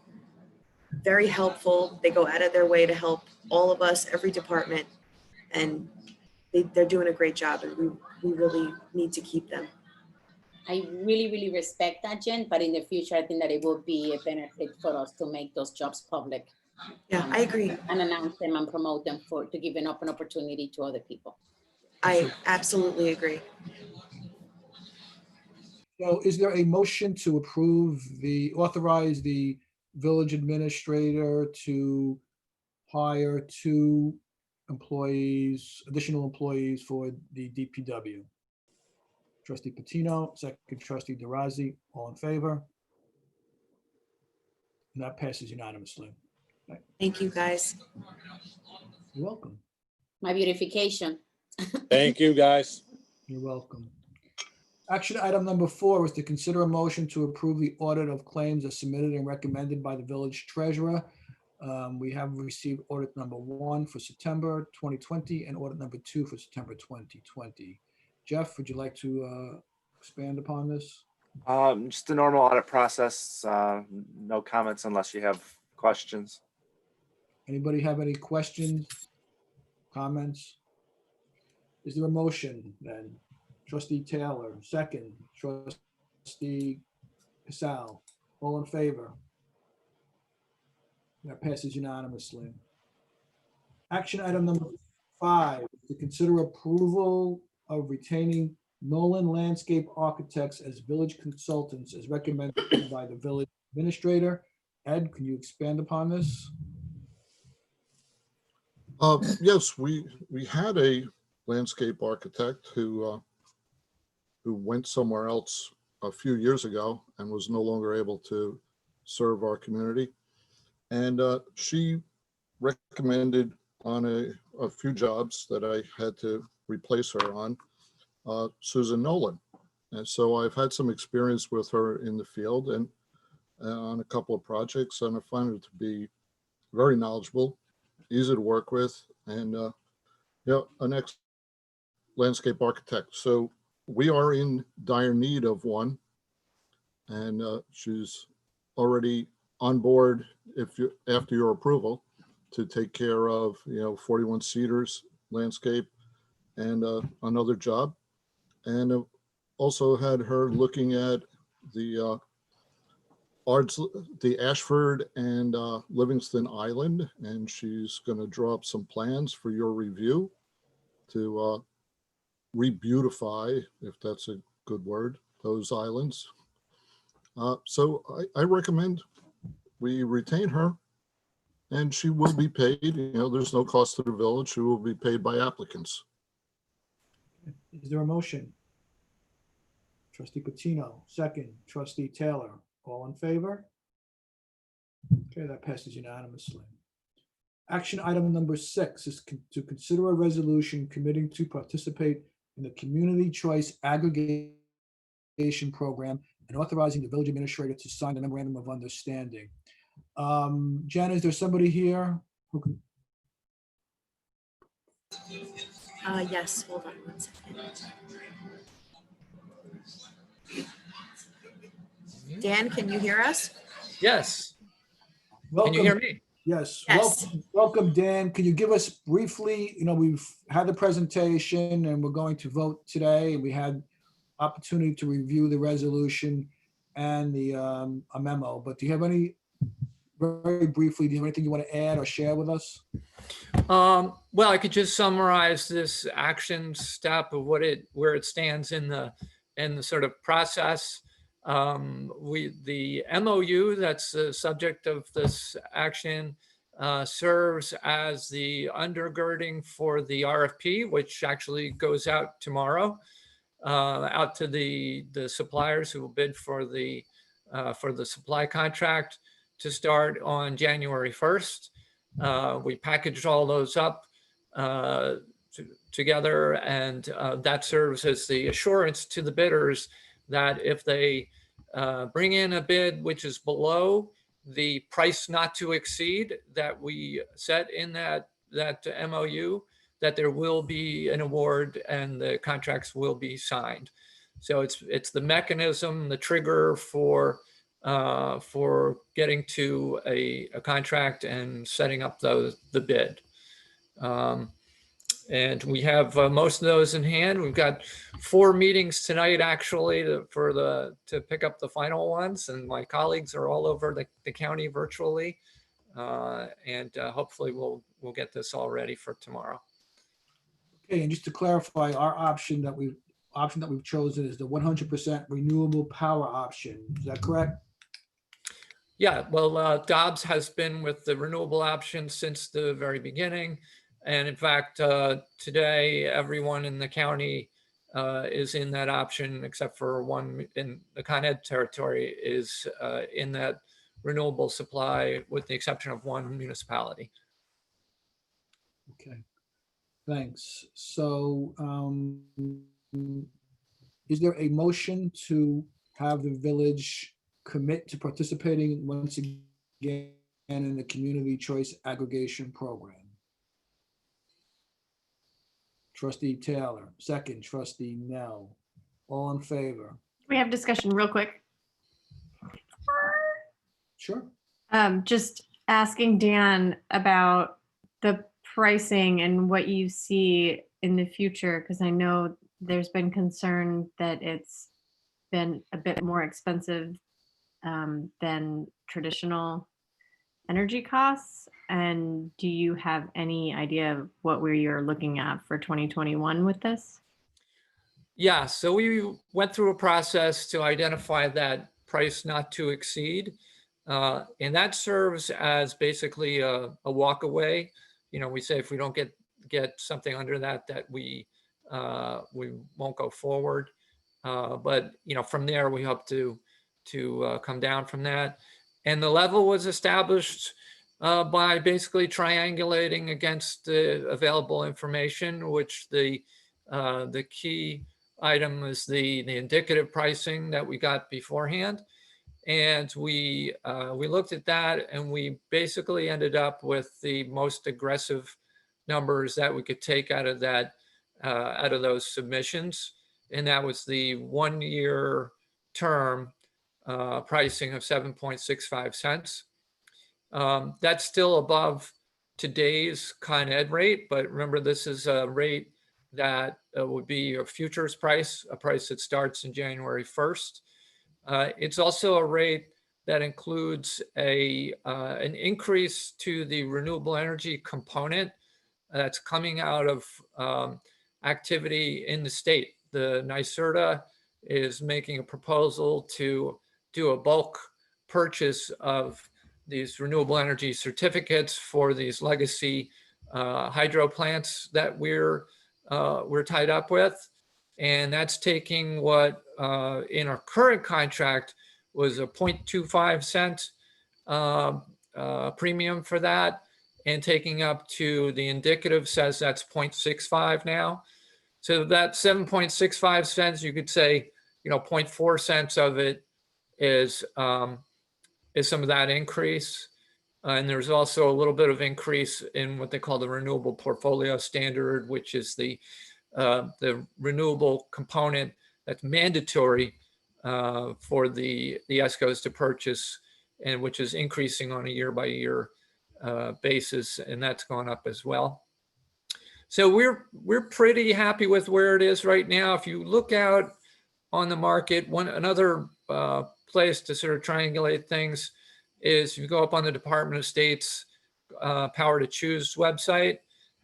very helpful. They go out of their way to help all of us, every department, and they're doing a great job, and we really need to keep them. I really, really respect that, Jen, but in the future, I think that it will be a benefit for us to make those jobs public. Yeah, I agree. And announce them and promote them to give an open opportunity to other people. I absolutely agree. So is there a motion to authorize the village administrator to hire two employees, additional employees for the DPW? Trustee Patino, second trustee DeRozzi, all in favor? And that passes unanimously. Thank you, guys. You're welcome. My beautification. Thank you, guys. You're welcome. Action item number 4 is to consider a motion to approve the audit of claims as submitted and recommended by the village treasurer. We have received audit number 1 for September 2020 and audit number 2 for September 2020. Jeff, would you like to expand upon this? Just the normal audit process. No comments unless you have questions. Anybody have any questions, comments? Is there a motion then? Trustee Taylor, second. Trustee Casal, all in favor? That passes unanimously. Action item number 5, to consider approval of retaining Nolan Landscape Architects as village consultants as recommended by the village administrator. Ed, can you expand upon this? Yes, we had a landscape architect who went somewhere else a few years ago and was no longer able to serve our community. And she recommended on a few jobs that I had to replace her on, Susan Nolan. And so I've had some experience with her in the field and on a couple of projects, and I find her to be very knowledgeable, easy to work with, and an excellent landscape architect. So we are in dire need of one, and she's already on board after your approval to take care of 41 Cedars landscape and another job, and also had her looking at the Ashford and Livingston Island, and she's going to draw up some plans for your review to re-beautify, if that's a good word, those islands. So I recommend we retain her, and she will be paid. There's no cost to the village. She will be paid by applicants. Is there a motion? Trustee Patino, second. Trustee Taylor, all in favor? Okay, that passes unanimously. Action item number 6 is to consider a resolution committing to participate in the Community Choice Aggregation Program and authorizing the village administrator to sign the memorandum of understanding. Jen, is there somebody here who can? Yes, hold on one second. Dan, can you hear us? Yes. Welcome. Can you hear me? Yes. Yes. Welcome, Dan. Can you give us briefly, we've had the presentation and we're going to vote today. We had opportunity to review the resolution. and a memo, but do you have any, very briefly, do you have anything you want to add or share with us? Well, I could just summarize this action step of where it stands in the sort of process. The MOU that's the subject of this action serves as the undergirding for the RFP, which actually goes out tomorrow, out to the suppliers who will bid for the supply contract to start on January 1st. We packaged all those up together, and that serves as the assurance to the bidders that if they bring in a bid which is below the price not to exceed that we set in that MOU, that there will be an award and the contracts will be signed. So it's the mechanism, the trigger for getting to a contract and setting up the bid. And we have most of those in hand. We've got 4 meetings tonight, actually, to pick up the final ones. And my colleagues are all over the county virtually. And hopefully we'll get this all ready for tomorrow. Okay, and just to clarify, our option that we've chosen is the 100% renewable power option. Is that correct? Yeah, well, Dobbs has been with the renewable option since the very beginning. And in fact, today, everyone in the county is in that option, except for one in the Con Ed territory is in that renewable supply, with the exception of one municipality. Okay, thanks. So is there a motion to have the village commit to participating once again in the community choice aggregation program? Trustee Taylor, second. Trustee Nell, all in favor? We have discussion real quick. Sure. Just asking Dan about the pricing and what you see in the future, because I know there's been concern that it's been a bit more expensive than traditional energy costs. And do you have any idea of what you're looking at for 2021 with this? Yeah, so we went through a process to identify that price not to exceed. And that serves as basically a walk away. You know, we say if we don't get something under that we won't go forward. But you know, from there we hope to come down from that. And the level was established by basically triangulating against the available information, which the key item is the indicative pricing that we got beforehand. And we looked at that, and we basically ended up with the most aggressive numbers that we could take out of that, out of those submissions. And that was the 1-year term pricing of 7.65 cents. That's still above today's Con Ed rate, but remember, this is a rate that would be a futures price, a price that starts in January 1st. It's also a rate that includes an increase to the renewable energy component that's coming out of activity in the state. The NYSERDA is making a proposal to do a bulk purchase of these renewable energy certificates for these legacy hydro plants that we're tied up with. And that's taking what in our current contract was a 0.25 cent premium for that, and taking up to the indicative says that's 0.65 now. So that 7.65 cents, you could say, you know, 0.4 cents of it is some of that increase. And there's also a little bit of increase in what they call the renewable portfolio standard, which is the renewable component that's mandatory for the ESCOs to purchase, and which is increasing on a year-by-year basis, and that's gone up as well. So we're pretty happy with where it is right now. If you look out on the market, another place to sort of triangulate things is if you go up on the Department of State's Power to Choose website,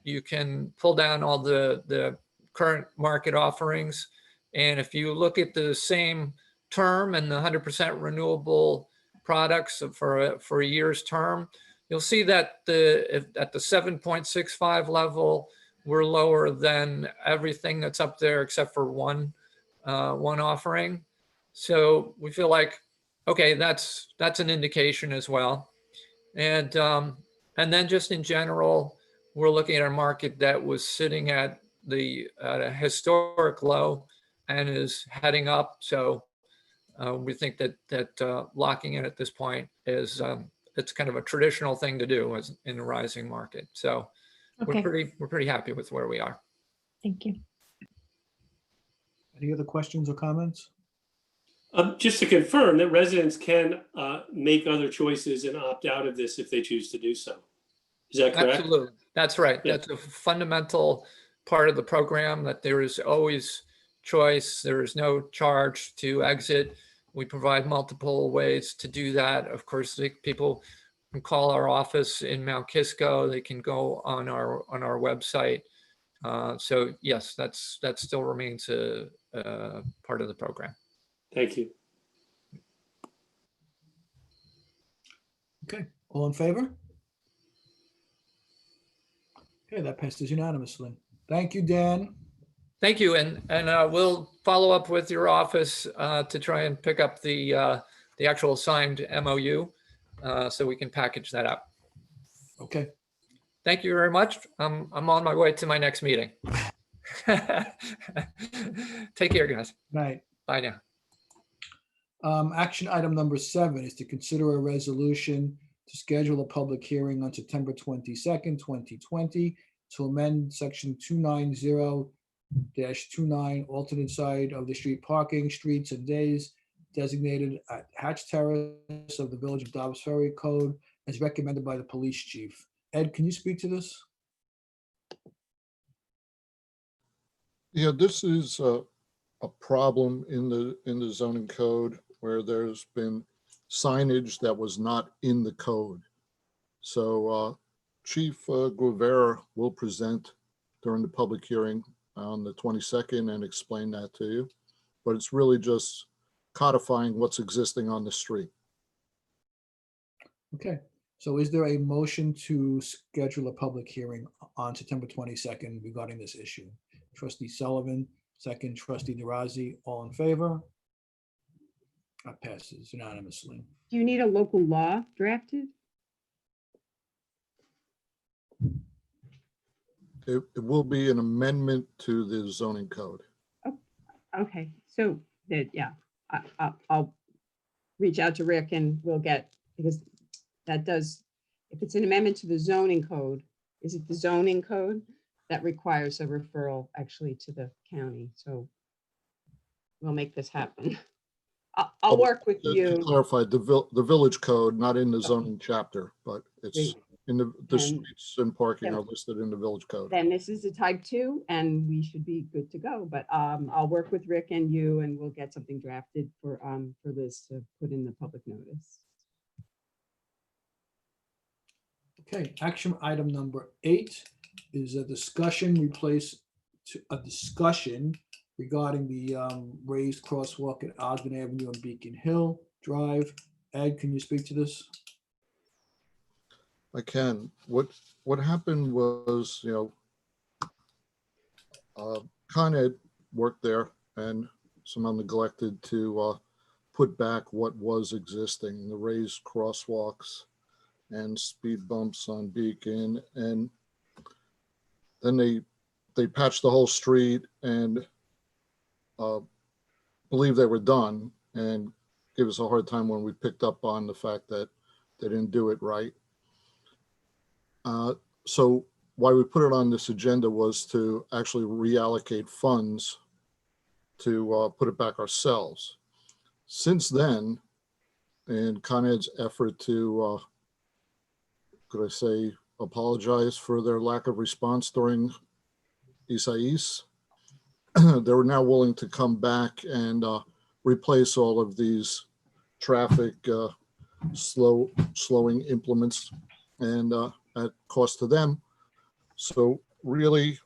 you can pull down all the current market offerings. And if you look at the same term and the 100% renewable products for a year's term, you'll see that at the 7.65 level, we're lower than everything that's up there except for one offering. So we feel like, okay, that's an indication as well. And then just in general, we're looking at a market that was sitting at a historic low and is heading up. So we think that locking in at this point is it's kind of a traditional thing to do as in a rising market. So Okay. we're pretty happy with where we are. Thank you. Any other questions or comments? Just to confirm that residents can make other choices and opt out of this if they choose to do so. Is that correct? Absolutely. That's right. Yeah. That's a fundamental part of the program, that there is always choice. There is no charge to exit. We provide multiple ways to do that. Of course, people can call our office in Mount Kisco. They can go on our website. So yes, that still remains a part of the program. Thank you. Okay, all in favor? Okay, that passes unanimously. Thank you, Dan. Thank you, and we'll follow up with your office to try and pick up the actual signed MOU so we can package that up. Okay. Thank you very much. I'm on my way to my next meeting. Take care, guys. Right. Bye now. Action item number 7 is to consider a resolution to schedule a public hearing on September 22nd, 2020 to amend section 290-29 alternate side of the street parking, streets and days designated at Hatch Terrace of the Village of Dobbs Ferry Code as recommended by the police chief. Ed, can you speak to this? Yeah, this is a problem in the zoning code where there's been signage that was not in the code. So Chief Guevara will present during the public hearing on the 22nd and explain that to you. But it's really just codifying what's existing on the street. Okay, so is there a motion to schedule a public hearing on September 22nd regarding this issue? Trustee Sullivan, second. Trustee DeRozzi, all in favor? That passes unanimously. Do you need a local law drafted? It will be an amendment to the zoning code. Oh, okay, so yeah, I'll reach out to Rick and we'll get, because that does, if it's an amendment to the zoning code, is it the zoning code that requires a referral actually to the county? So we'll make this happen. I'll work with To you. clarify, the village code, not in the zoning chapter, but it's in the streets and parking are listed in the village code. Then this is a type 2 and we should be good to go. But I'll work with Rick and you and we'll get something drafted for Liz to put in the public notice. Okay, action item number 8 is a discussion regarding the raised crosswalk at Ogden Avenue and Beacon Hill Drive. Ed, can you speak to this? I can. What happened was, Con Ed worked there and somehow neglected to put back what was existing, the raised crosswalks and speed bumps on Beacon. And then they patched the whole street and believed they were done and gave us a hard time when we picked up on the fact that they didn't do it right. So why we put it on this agenda was to actually reallocate funds to put it back ourselves. Since then, in Con Ed's effort to, could I say, apologize for their lack of response during Isaias, they were now willing to come back and replace all of these traffic slowing implements and at cost to them. So really,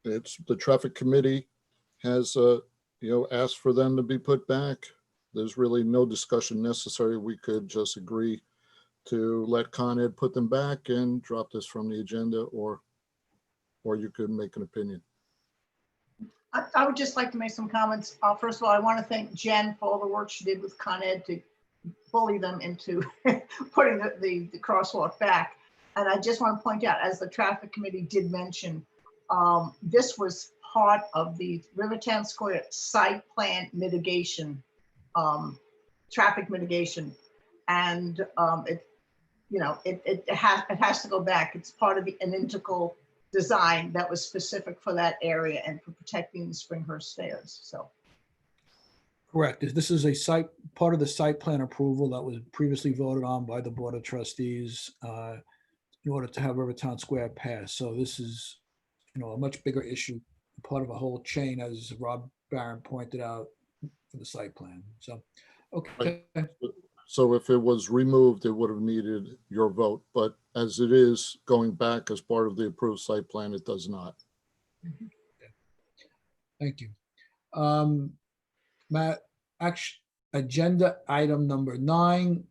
it's the traffic committee has asked for them to be put back. There's really no discussion necessary. We could just agree to let Con Ed put them back and drop this from the agenda, or you could make an opinion. I would just like to make some comments. First of all, I want to thank Jen for all the work she did with Con Ed to bully them into putting the crosswalk back. And I just want to point out, as the traffic committee did mention, this was part of the Rivertown Square site plan mitigation, traffic mitigation. And it has to go back. It's part of an integral design that was specific for that area and for protecting the Springhurst stairs. So. Correct. This is a part of the site plan approval that was previously voted on by the Board of Trustees in order to have Rivertown Square pass. So this is, a much bigger issue, part of a whole chain, as Rob Barron pointed out, for the site plan. So, okay. So if it was removed, it would have needed your vote, but as it is going back as part of the approved site plan, it does not. Thank you. Matt, agenda item number 9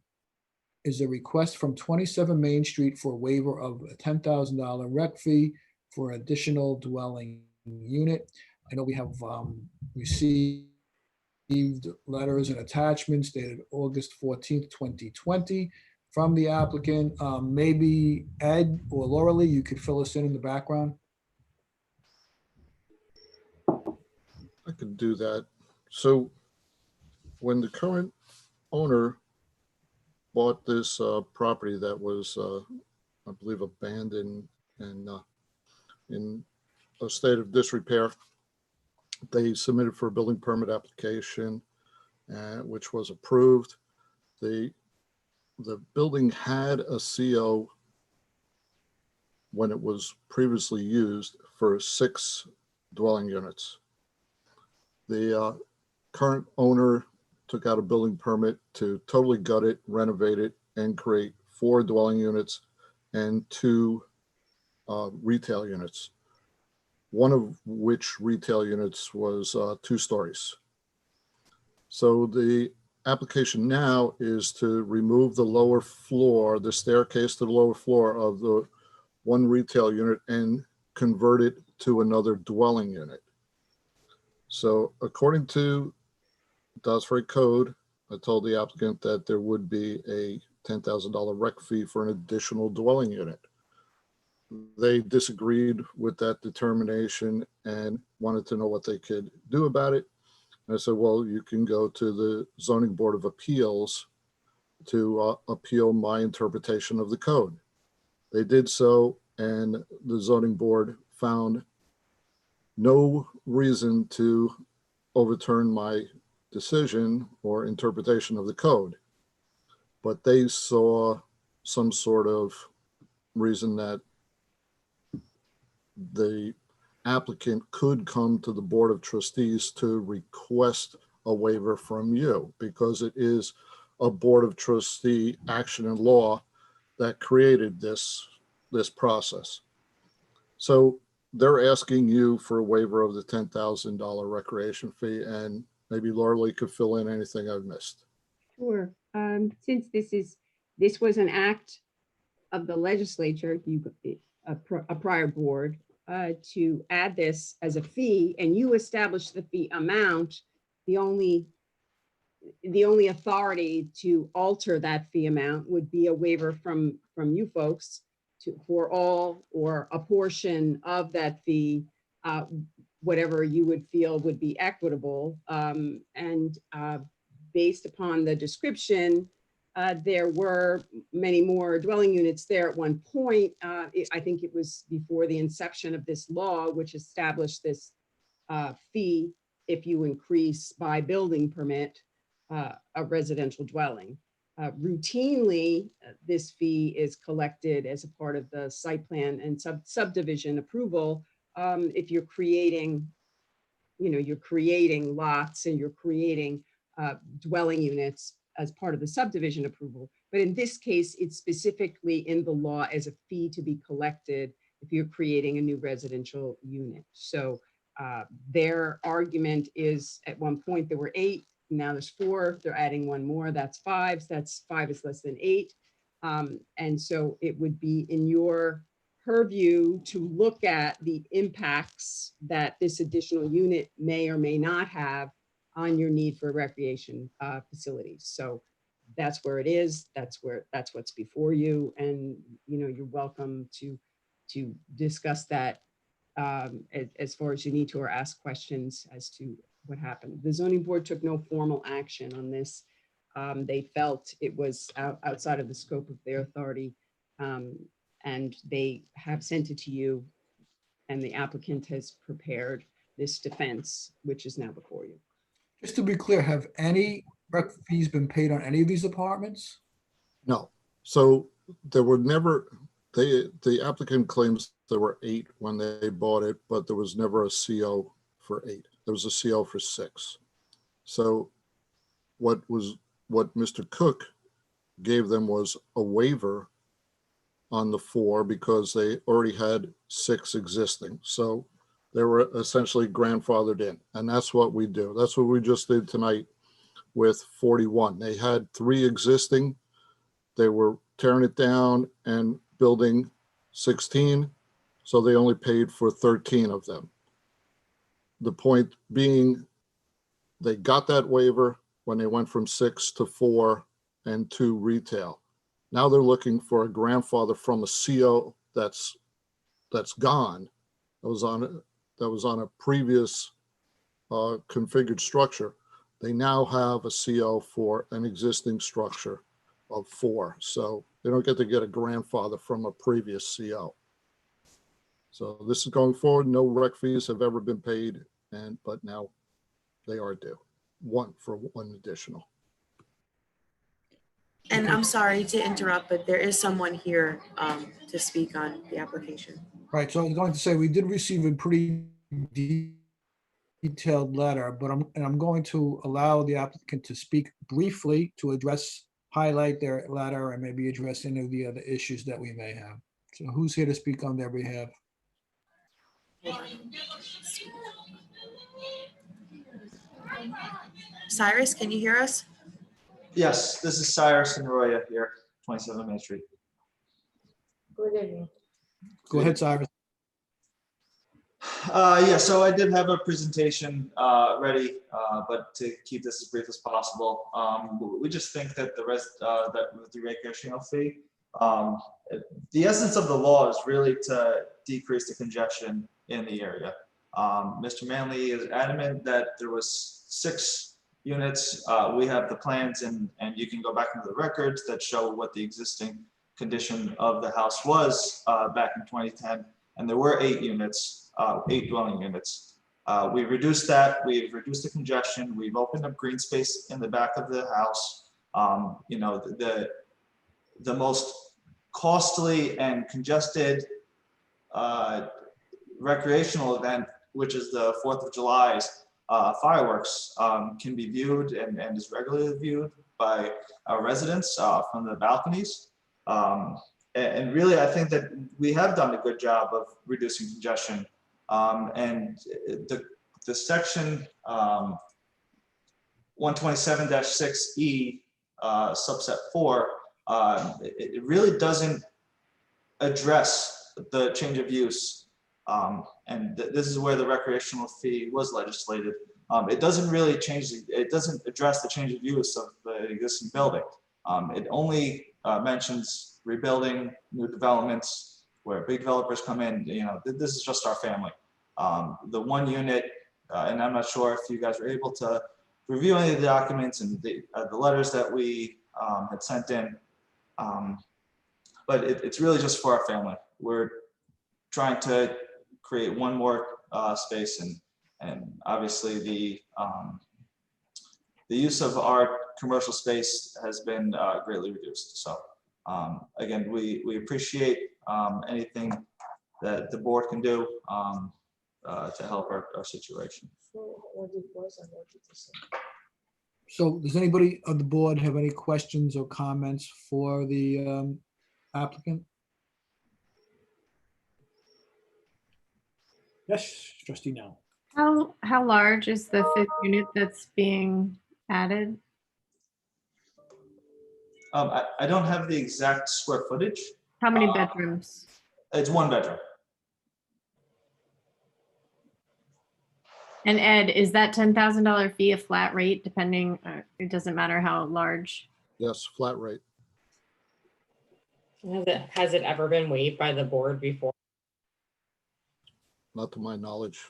is a request from 27 Main Street for a waiver of a $10,000 rec fee for additional dwelling unit. I know we have received letters and attachments dated August 14th, 2020 from the applicant. Maybe Ed or Laura Lee, you could fill us in the background. I could do that. So when the current owner bought this property that was, I believe, abandoned and in a state of disrepair, they submitted for a building permit application, which was approved. The building had a CO when it was previously used for 6 dwelling units. The current owner took out a building permit to totally gut it, renovate it, and create 4 dwelling units and 2 retail units. One of which retail units was 2 stories. So the application now is to remove the lower floor, the staircase to the lower floor of the 1 retail unit and convert it to another dwelling unit. So according to Dobbs Ferry Code, I told the applicant that there would be a $10,000 rec fee for an additional dwelling unit. They disagreed with that determination and wanted to know what they could do about it. And I said, well, you can go to the Zoning Board of Appeals to appeal my interpretation of the code. They did so, and the zoning board found no reason to overturn my decision or interpretation of the code. But they saw some sort of reason that the applicant could come to the Board of Trustees to request a waiver from you, because it is a Board of Trustee action and law that created this process. So they're asking you for a waiver of the $10,000 recreation fee, and maybe Laura Lee could fill in anything I've missed. Sure. Since this was an act of the legislature, a prior board, to add this as a fee, and you establish the fee amount, the only authority to alter that fee amount would be a waiver from you folks for all or a portion of that fee, whatever you would feel would be equitable. And based upon the description, there were many more dwelling units there at one point. I think it was before the inception of this law, which established this fee if you increase by building permit a residential dwelling. Routinely, this fee is collected as a part of the site plan and subdivision approval if you're creating you're creating lots and you're creating dwelling units as part of the subdivision approval. But in this case, it's specifically in the law as a fee to be collected if you're creating a new residential unit. So their argument is at one point there were 8, now there's 4, they're adding 1 more, that's 5, that's 5 is less than 8. And so it would be in your purview to look at the impacts that this additional unit may or may not have on your need for recreation facilities. So that's where it is. That's what's before you. And, you're welcome to discuss that as far as you need to, or ask questions as to what happened. The zoning board took no formal action on this. They felt it was outside of the scope of their authority, and they have sent it to you, and the applicant has prepared this defense, which is now before you. Just to be clear, have any rec fees been paid on any of these apartments? No. So there were never, the applicant claims there were 8 when they bought it, but there was never a CO for 8. There was a CO for 6. So what Mr. Cook gave them was a waiver on the 4 because they already had 6 existing. So they were essentially grandfathered in. And that's what we do. That's what we just did tonight with 41. They had 3 existing. They were tearing it down and building 16. So they only paid for 13 of them. The point being, they got that waiver when they went from 6 to 4 and 2 retail. Now they're looking for a grandfather from a CO that's gone. That was on a previous configured structure. They now have a CO for an existing structure of 4. So they don't get to get a grandfather from a previous CO. So this is going forward. No rec fees have ever been paid, but now they are due. 1 additional. And I'm sorry to interrupt, but there is someone here to speak on the application. Right, so I was going to say, we did receive a pretty detailed letter, but I'm going to allow the applicant to speak briefly to highlight their letter and maybe address any of the other issues that we may have. So who's here to speak on their behalf? Cyrus, can you hear us? Yes, this is Cyrus and Roya here, 27 Main Street. Good evening. Go ahead, Cyrus. Yeah, so I did have a presentation ready, but to keep this as brief as possible, we just think that that with the recreational fee, the essence of the law is really to decrease the congestion in the area. Mr. Manley is adamant that there was 6 units. We have the plans, and you can go back into the records that show what the existing condition of the house was back in 2010, and there were 8 units, 8 dwelling units. We've reduced that. We've reduced the congestion. We've opened up green space in the back of the house. The most costly and congested recreational event, which is the 4th of July's fireworks, can be viewed and is regularly viewed by our residents from the balconies. And really, I think that we have done a good job of reducing congestion. And the section 127-6E subset 4, it really doesn't address the change of use. And this is where the recreational fee was legislated. It doesn't really it doesn't address the change of use of the existing building. It only mentions rebuilding, new developments, where big developers come in. This is just our family. The 1 unit, and I'm not sure if you guys were able to review any of the documents and the letters that we had sent in, but it's really just for our family. We're trying to create 1 more space, and obviously the use of our commercial space has been greatly reduced. So again, we appreciate anything that the board can do to help our situation. So does anybody on the board have any questions or comments for the applicant? Yes, trustee now. How large is the fifth unit that's being added? I don't have the exact square footage. How many bedrooms? It's one bedroom. And Ed, is that $10,000 fee a flat rate depending, it doesn't matter how large? Yes, flat rate. Has it ever been waived by the board before? Not to my knowledge.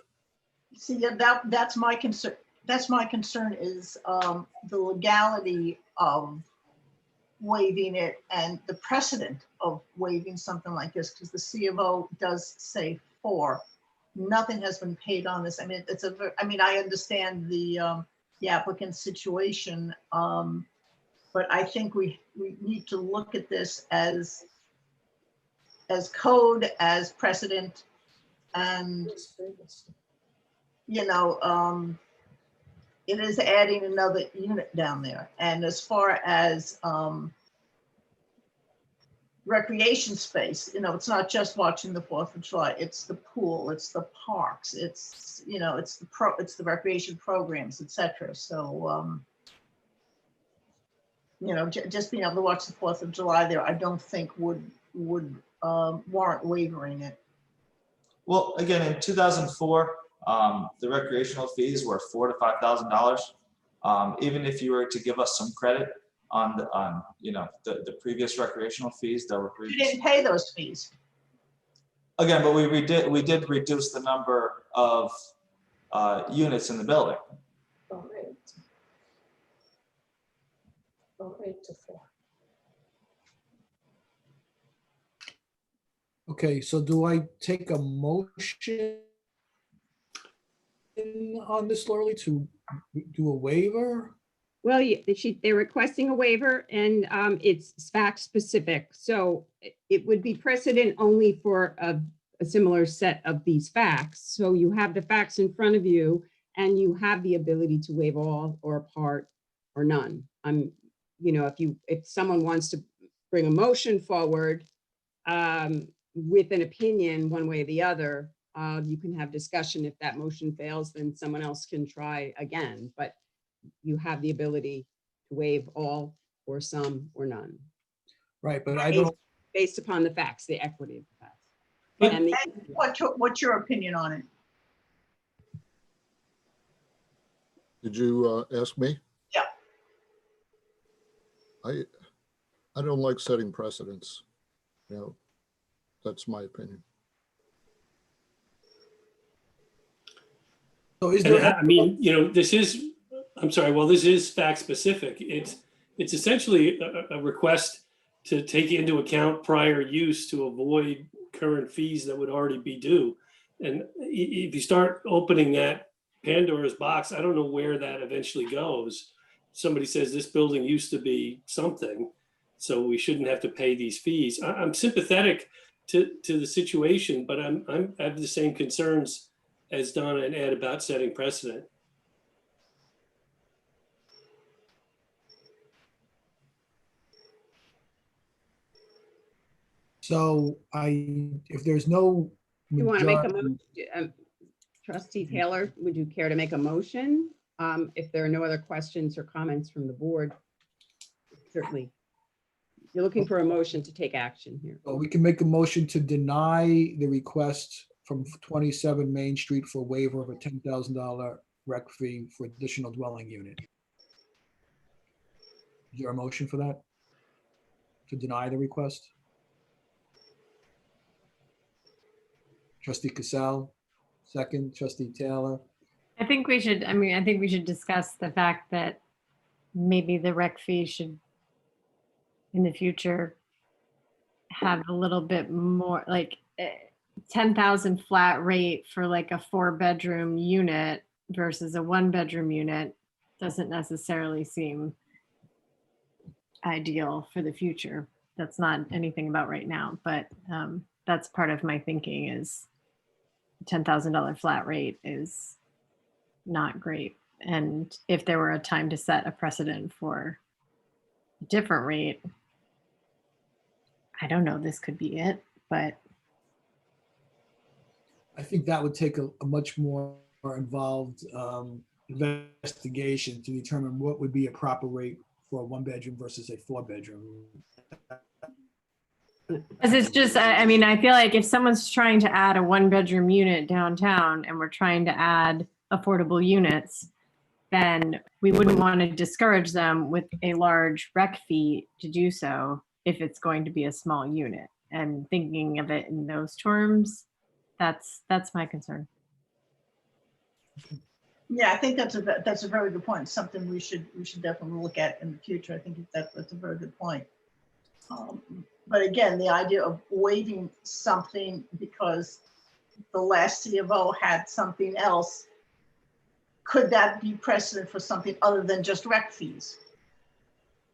See, that's my concern. That's my concern is the legality of waiving it and the precedent of waiving something like this, because the C of O does say 4. Nothing has been paid on this. I mean, I understand the applicant's situation, but I think we need to look at this as code, as precedent, and it is adding another unit down there. And as far as recreation space, it's not just watching the 4th of July, it's the pool, it's the parks, it's the recreation programs, etc. So just being able to watch the 4th of July there, I don't think would warrant waiving it. Well, again, in 2004, the recreational fees were $4,000 to $5,000. Even if you were to give us some credit on the previous recreational fees that were You didn't pay those fees. Again, but we did reduce the number of units in the building. From 8 to 4. Okay, so do I take a motion on this, Lorley, to do a waiver? Well, they're requesting a waiver and it's fact specific. So it would be precedent only for a similar set of these facts. So you have the facts in front of you and you have the ability to waive all or part or none. If someone wants to bring a motion forward with an opinion one way or the other, you can have discussion. If that motion fails, then someone else can try again. But you have the ability to waive all or some or none. Right, but I don't. Based upon the facts, the equity of the facts. But And what's your opinion on it? Did you ask me? Yeah. I don't like setting precedents. That's my opinion. So is there? I mean, this is, I'm sorry, well, this is fact specific. It's essentially a request to take into account prior use to avoid current fees that would already be due. And if you start opening that Pandora's box, I don't know where that eventually goes. Somebody says this building used to be something, so we shouldn't have to pay these fees. I'm sympathetic to the situation, but I have the same concerns as Donna and Ed about setting precedent. So if there's no. you want to make a majority- motion, Trustee Taylor, would you care to make a motion? If there are no other questions or comments from the board, certainly. You're looking for a motion to take action here. We can make a motion to deny the request from 27 Main Street for waiver of a $10,000 rec fee for additional dwelling unit. Is there a motion for that? To deny the request? Trustee Cassell, second. Trustee Taylor. I think we should discuss the fact that maybe the rec fee should in the future have a little bit more, like 10,000 flat rate for like a 4-bedroom unit versus a 1-bedroom unit doesn't necessarily seem ideal for the future. That's not anything about right now, but that's part of my thinking is $10,000 flat rate is not great. And if there were a time to set a precedent for a different rate, I don't know, this could be it, but I think that would take a much more involved investigation to determine what would be a proper rate for a 1-bedroom versus a 4-bedroom. because it's just, I mean, I feel like if someone's trying to add a 1-bedroom unit downtown and we're trying to add affordable units, then we wouldn't want to discourage them with a large rec fee to do so if it's going to be a small unit. And thinking of it in those terms, that's my concern. Yeah, I think that's a very good point. Something we should definitely look at in the future. I think that's a very good point. But again, the idea of waiving something because the last C of O had something else, could that be precedent for something other than just rec fees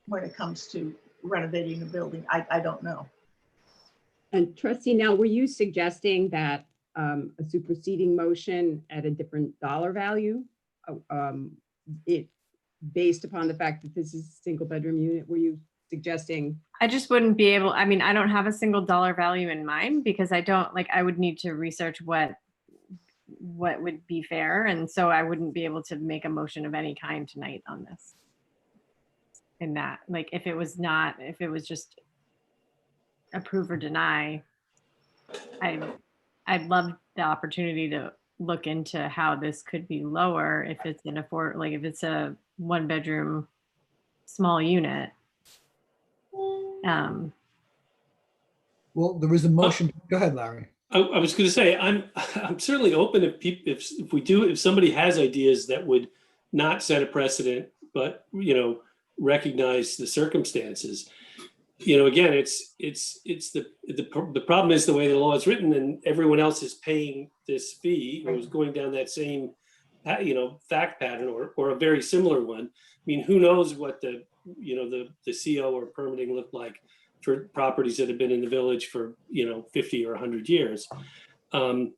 when it comes to renovating a building? I don't know. And Trustee Nell, were you suggesting that a superseding motion at a different dollar value, it based upon the fact that this is a single bedroom unit? Were you suggesting? I just wouldn't be able, I mean, I don't have a single dollar value in mind because I don't, like, I would need to research what would be fair. And so I wouldn't be able to make a motion of any kind tonight on this. In that, like, if it was just approve or deny, I'd love the opportunity to look into how this could be lower if it's if it's a 1-bedroom small unit. Well, there is a motion. Go ahead, Larry. I was going to say, I'm certainly open if somebody has ideas that would not set a precedent, but, recognize the circumstances. Again, it's the problem is the way the law is written, and everyone else is paying this fee or is going down that same, fact pattern or a very similar one. I mean, who knows what the CO or permitting looked like for properties that have been in the village for 50 or 100 years. But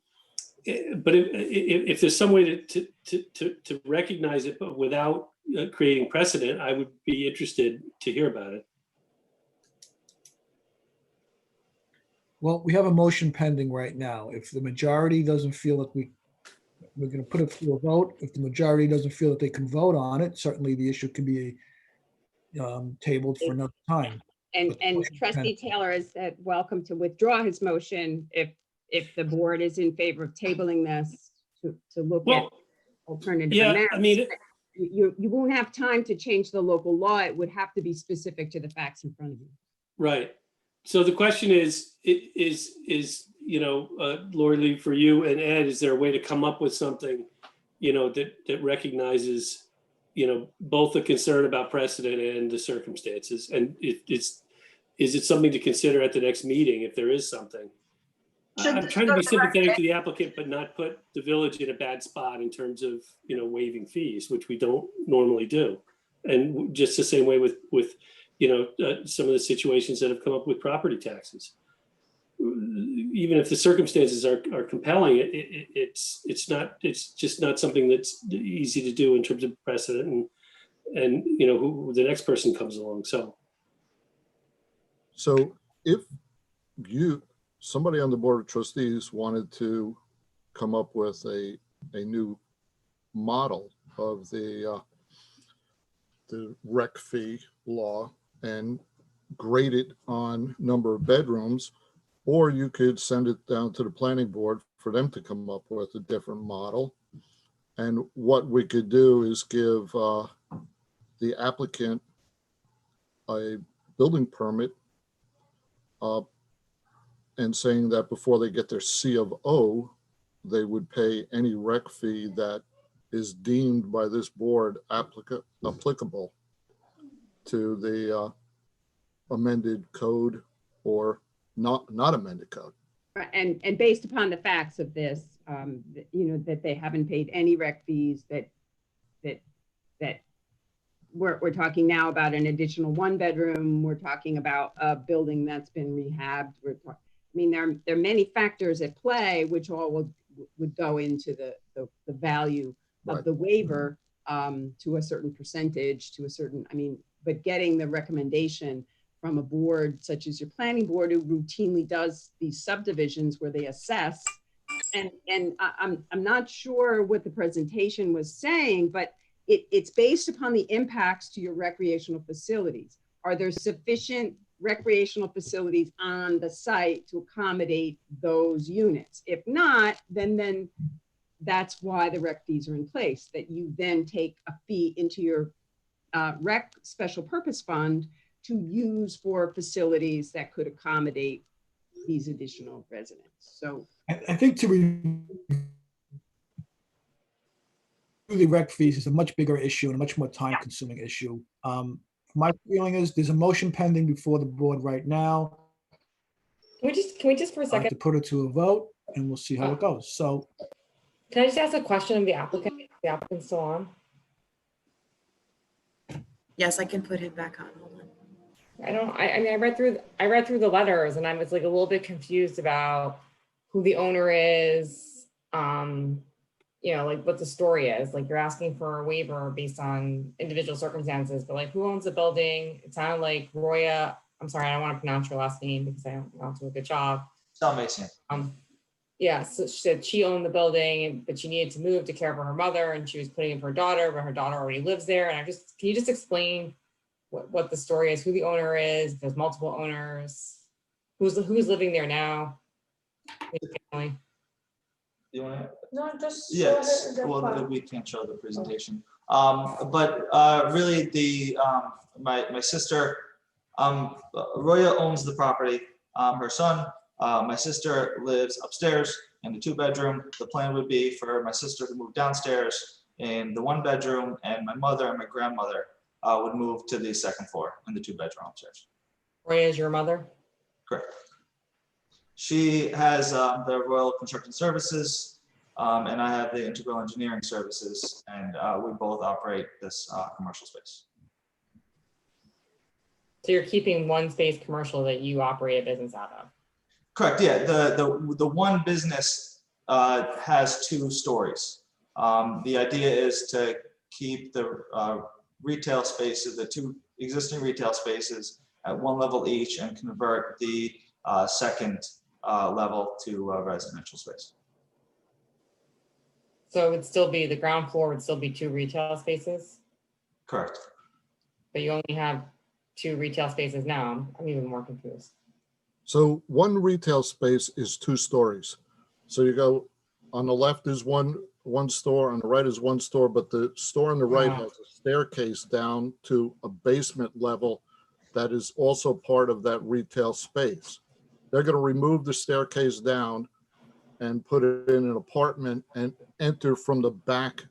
if there's some way to recognize it, but without creating precedent, I would be interested to hear about it. Well, we have a motion pending right now. If the majority doesn't feel that we're going to put it through a vote. If the majority doesn't feel that they can vote on it, certainly the issue can be tabled for another time. And Trustee Taylor is welcome to withdraw his motion if the board is in favor of tabling this to look at alternative amounts. I mean, you won't have time to change the local law. It would have to be specific to the facts in front of you. Right. So the question is Lori Lee, for you and Ed, is there a way to come up with something, that recognizes, both the concern about precedent and the circumstances? And is it something to consider at the next meeting if there is something? I'm trying to be sympathetic to the applicant, but not put the village in a bad spot in terms of, waiving fees, which we don't normally do. And just the same way with some of the situations that have come up with property taxes. Even if the circumstances are compelling, it's just not something that's easy to do in terms of precedent and who the next person comes along. So if somebody on the Board of Trustees wanted to come up with a new model of the rec fee law and grade it on number of bedrooms, or you could send it down to the planning board for them to come up with a different model. And what we could do is give the applicant a building permit and saying that before they get their C of O, they would pay any rec fee that is deemed by this board applicable to the amended code or not amended code. And based upon the facts of this, that they haven't paid any rec fees, that we're talking now about an additional 1-bedroom. We're talking about a building that's been rehabbed. There are many factors at play, which all would go into the value Right. the waiver to a certain percentage, to a certain, I mean, but getting the recommendation from a board such as your planning board, who routinely does these subdivisions where they assess. And I'm not sure what the presentation was saying, but it's based upon the impacts to your recreational facilities. Are there sufficient recreational facilities on the site to accommodate those units? If not, then that's why the rec fees are in place, that you then take a fee into your rec special purpose fund to use for facilities that could accommodate these additional residents. So I think to review the rec fees is a much bigger issue and a much more time-consuming issue. My feeling is there's a motion pending before the board right now. Can we just for a second? To put it to a vote, and we'll see how it goes. So, Can I just ask a question of the applicant? The applicant's still on? Yes, I can put him back on. Hold on. I mean, I read through the letters and I was like a little bit confused about who the owner is, you know, like what the story is. Like you're asking for a waiver based on individual circumstances, but like who owns the building? It sounded like Roya, I'm sorry, I don't want to pronounce your last name because I don't want to do a good job. Salvation. Yeah, so she said she owned the building, but she needed to move to care for her mother and she was putting in for her daughter, but her daughter already lives there. And can you just explain what the story is, who the owner is, if there's multiple owners, who's living there now? Family. You want to? No, just. Yes, well, we can't show the presentation. But really my sister, Roya owns the property. Her son, my sister lives upstairs in the 2-bedroom. The plan would be for my sister to move downstairs in the 1-bedroom, and my mother and my grandmother would move to the 2nd floor in the 2-bedroom upstairs. Roya is your mother? Correct. She has the Royal Construction Services, and I have the Integral Engineering Services, and we both operate this commercial space. So you're keeping one space commercial that you operate a business out of? Correct, yeah. The one business has 2 stories. The idea is to keep the retail spaces, the 2 existing retail spaces at 1 level each and convert the 2nd level to residential space. So it would still be, the ground floor would still be 2 retail spaces, Correct. but you only have 2 retail spaces now. I'm even more confused. So one retail space is 2 stories. So you go on the left is one store, on the right is 1 store, but the store on the right has a staircase down to a basement level that is also part of that retail space. They're going to remove the staircase down and put it in an apartment and enter from the back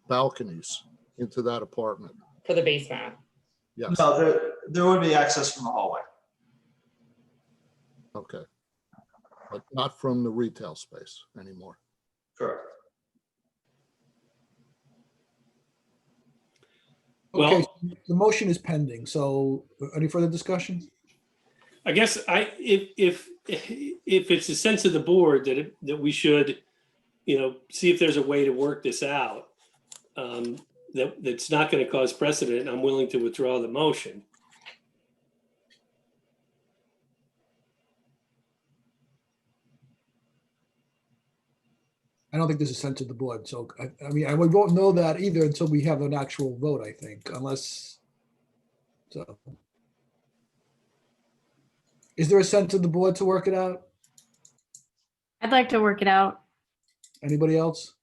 balconies into that apartment. For the basement? Yes. No, there would be access from the hallway. Okay. But not from the retail space anymore. Correct. okay, the motion is pending. So any further discussion? I guess if it's a sense of the board that we should, see if there's a way to work this out, that's not going to cause precedent, I'm willing to withdraw the motion. I don't think there's a sense of the board. So, I mean, we won't know that either until we have an actual vote, I think, unless, so. Is there a sense of the board to work it out? I'd like to work it out. Anybody else?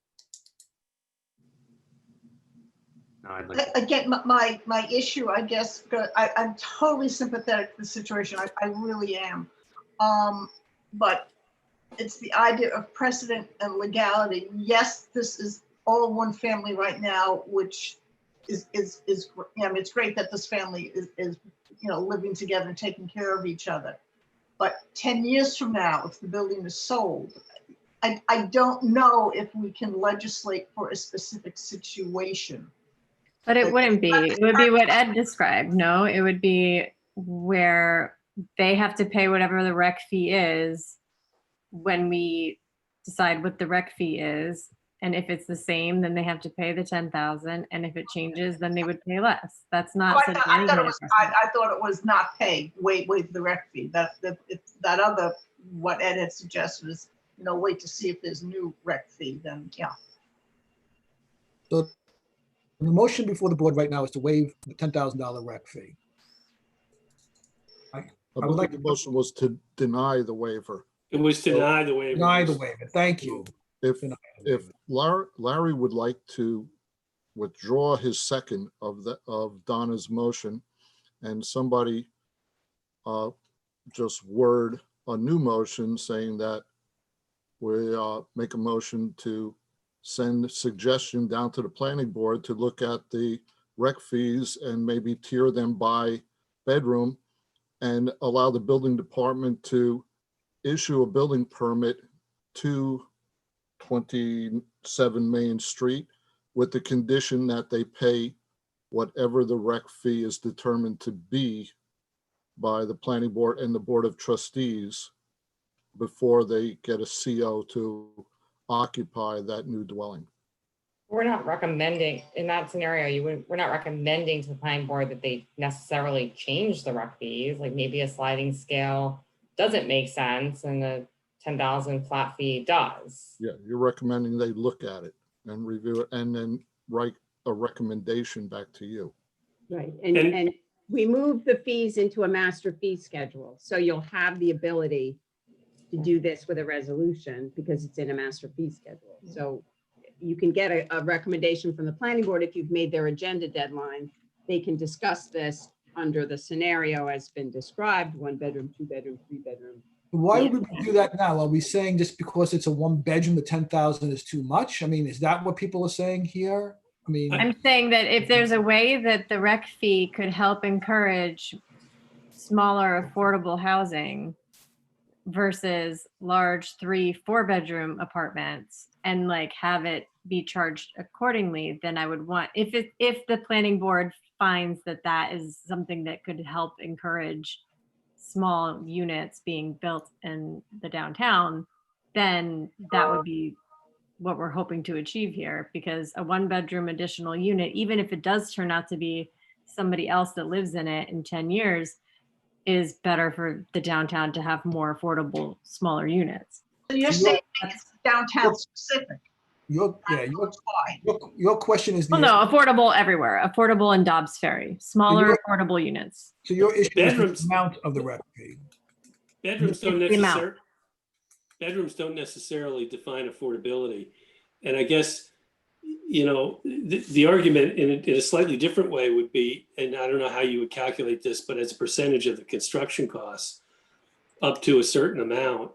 No, I'd like to. Again, my issue, I guess, I'm totally sympathetic to the situation. I really am. But it's the idea of precedent and legality. Yes, this is all one family right now, which is I mean, it's great that this family is living together and taking care of each other. But 10 years from now, if the building is sold, I don't know if we can legislate for a specific situation. But it wouldn't be. It would be what Ed described. No, it would be where they have to pay whatever the rec fee is when we decide what the rec fee is. And if it's the same, then they have to pay the 10,000. And if it changes, then they would pay less. That's not such an easy I thought it was not pay, wait the rec fee. That other, what Ed had suggested is, wait to see if there's new rec fee, then yeah. So the motion before the board right now is to waive the $10,000 rec fee. I would believe like the motion was to deny the waiver. It was to deny the waiver. Deny the waiver, thank you. If Larry would like to withdraw his second of Donna's motion, and somebody just word a new motion saying that we make a motion to send suggestion down to the planning board to look at the rec fees and maybe tier them by bedroom and allow the building department to issue a building permit to 27 Main Street with the condition that they pay whatever the rec fee is determined to be by the planning board and the board of trustees before they get a CO to occupy that new dwelling. We're not recommending, in that scenario, we're not recommending to the planning board that they necessarily change the rec fees, like maybe a sliding scale doesn't make sense and the 10,000 flat fee does. Yeah, you're recommending they look at it and review it and then write a recommendation back to you. Right, and we move the fees into a master fee schedule. So you'll have the ability to do this with a resolution because it's in a master fee schedule. So you can get a recommendation from the planning board if you've made their agenda deadline. They can discuss this under the scenario as been described, 1 bedroom, 2 bedroom, 3 bedroom. Why would we do that now? Are we saying just because it's a 1 bedroom, the 10,000 is too much? I mean, is that what people are saying here? I mean, I'm saying that if there's a way that the rec fee could help encourage smaller affordable housing versus large 3-4 bedroom apartments and like have it be charged accordingly, then I would want, if the planning board finds that that is something that could help encourage small units being built in the downtown, then that would be what we're hoping to achieve here, because a 1 bedroom additional unit, even if it does turn out to be somebody else that lives in it in 10 years, is better for the downtown to have more affordable, smaller units. So you're saying it's downtown specific. Your question is Well, no, affordable everywhere, affordable in Dobbs Ferry, smaller affordable units. So your issue is the amount of the rec fee. Bedrooms don't necessarily define affordability. And I guess, the argument in a slightly different way would be, and I don't know how you would calculate this, but as a percentage of the construction costs up to a certain amount,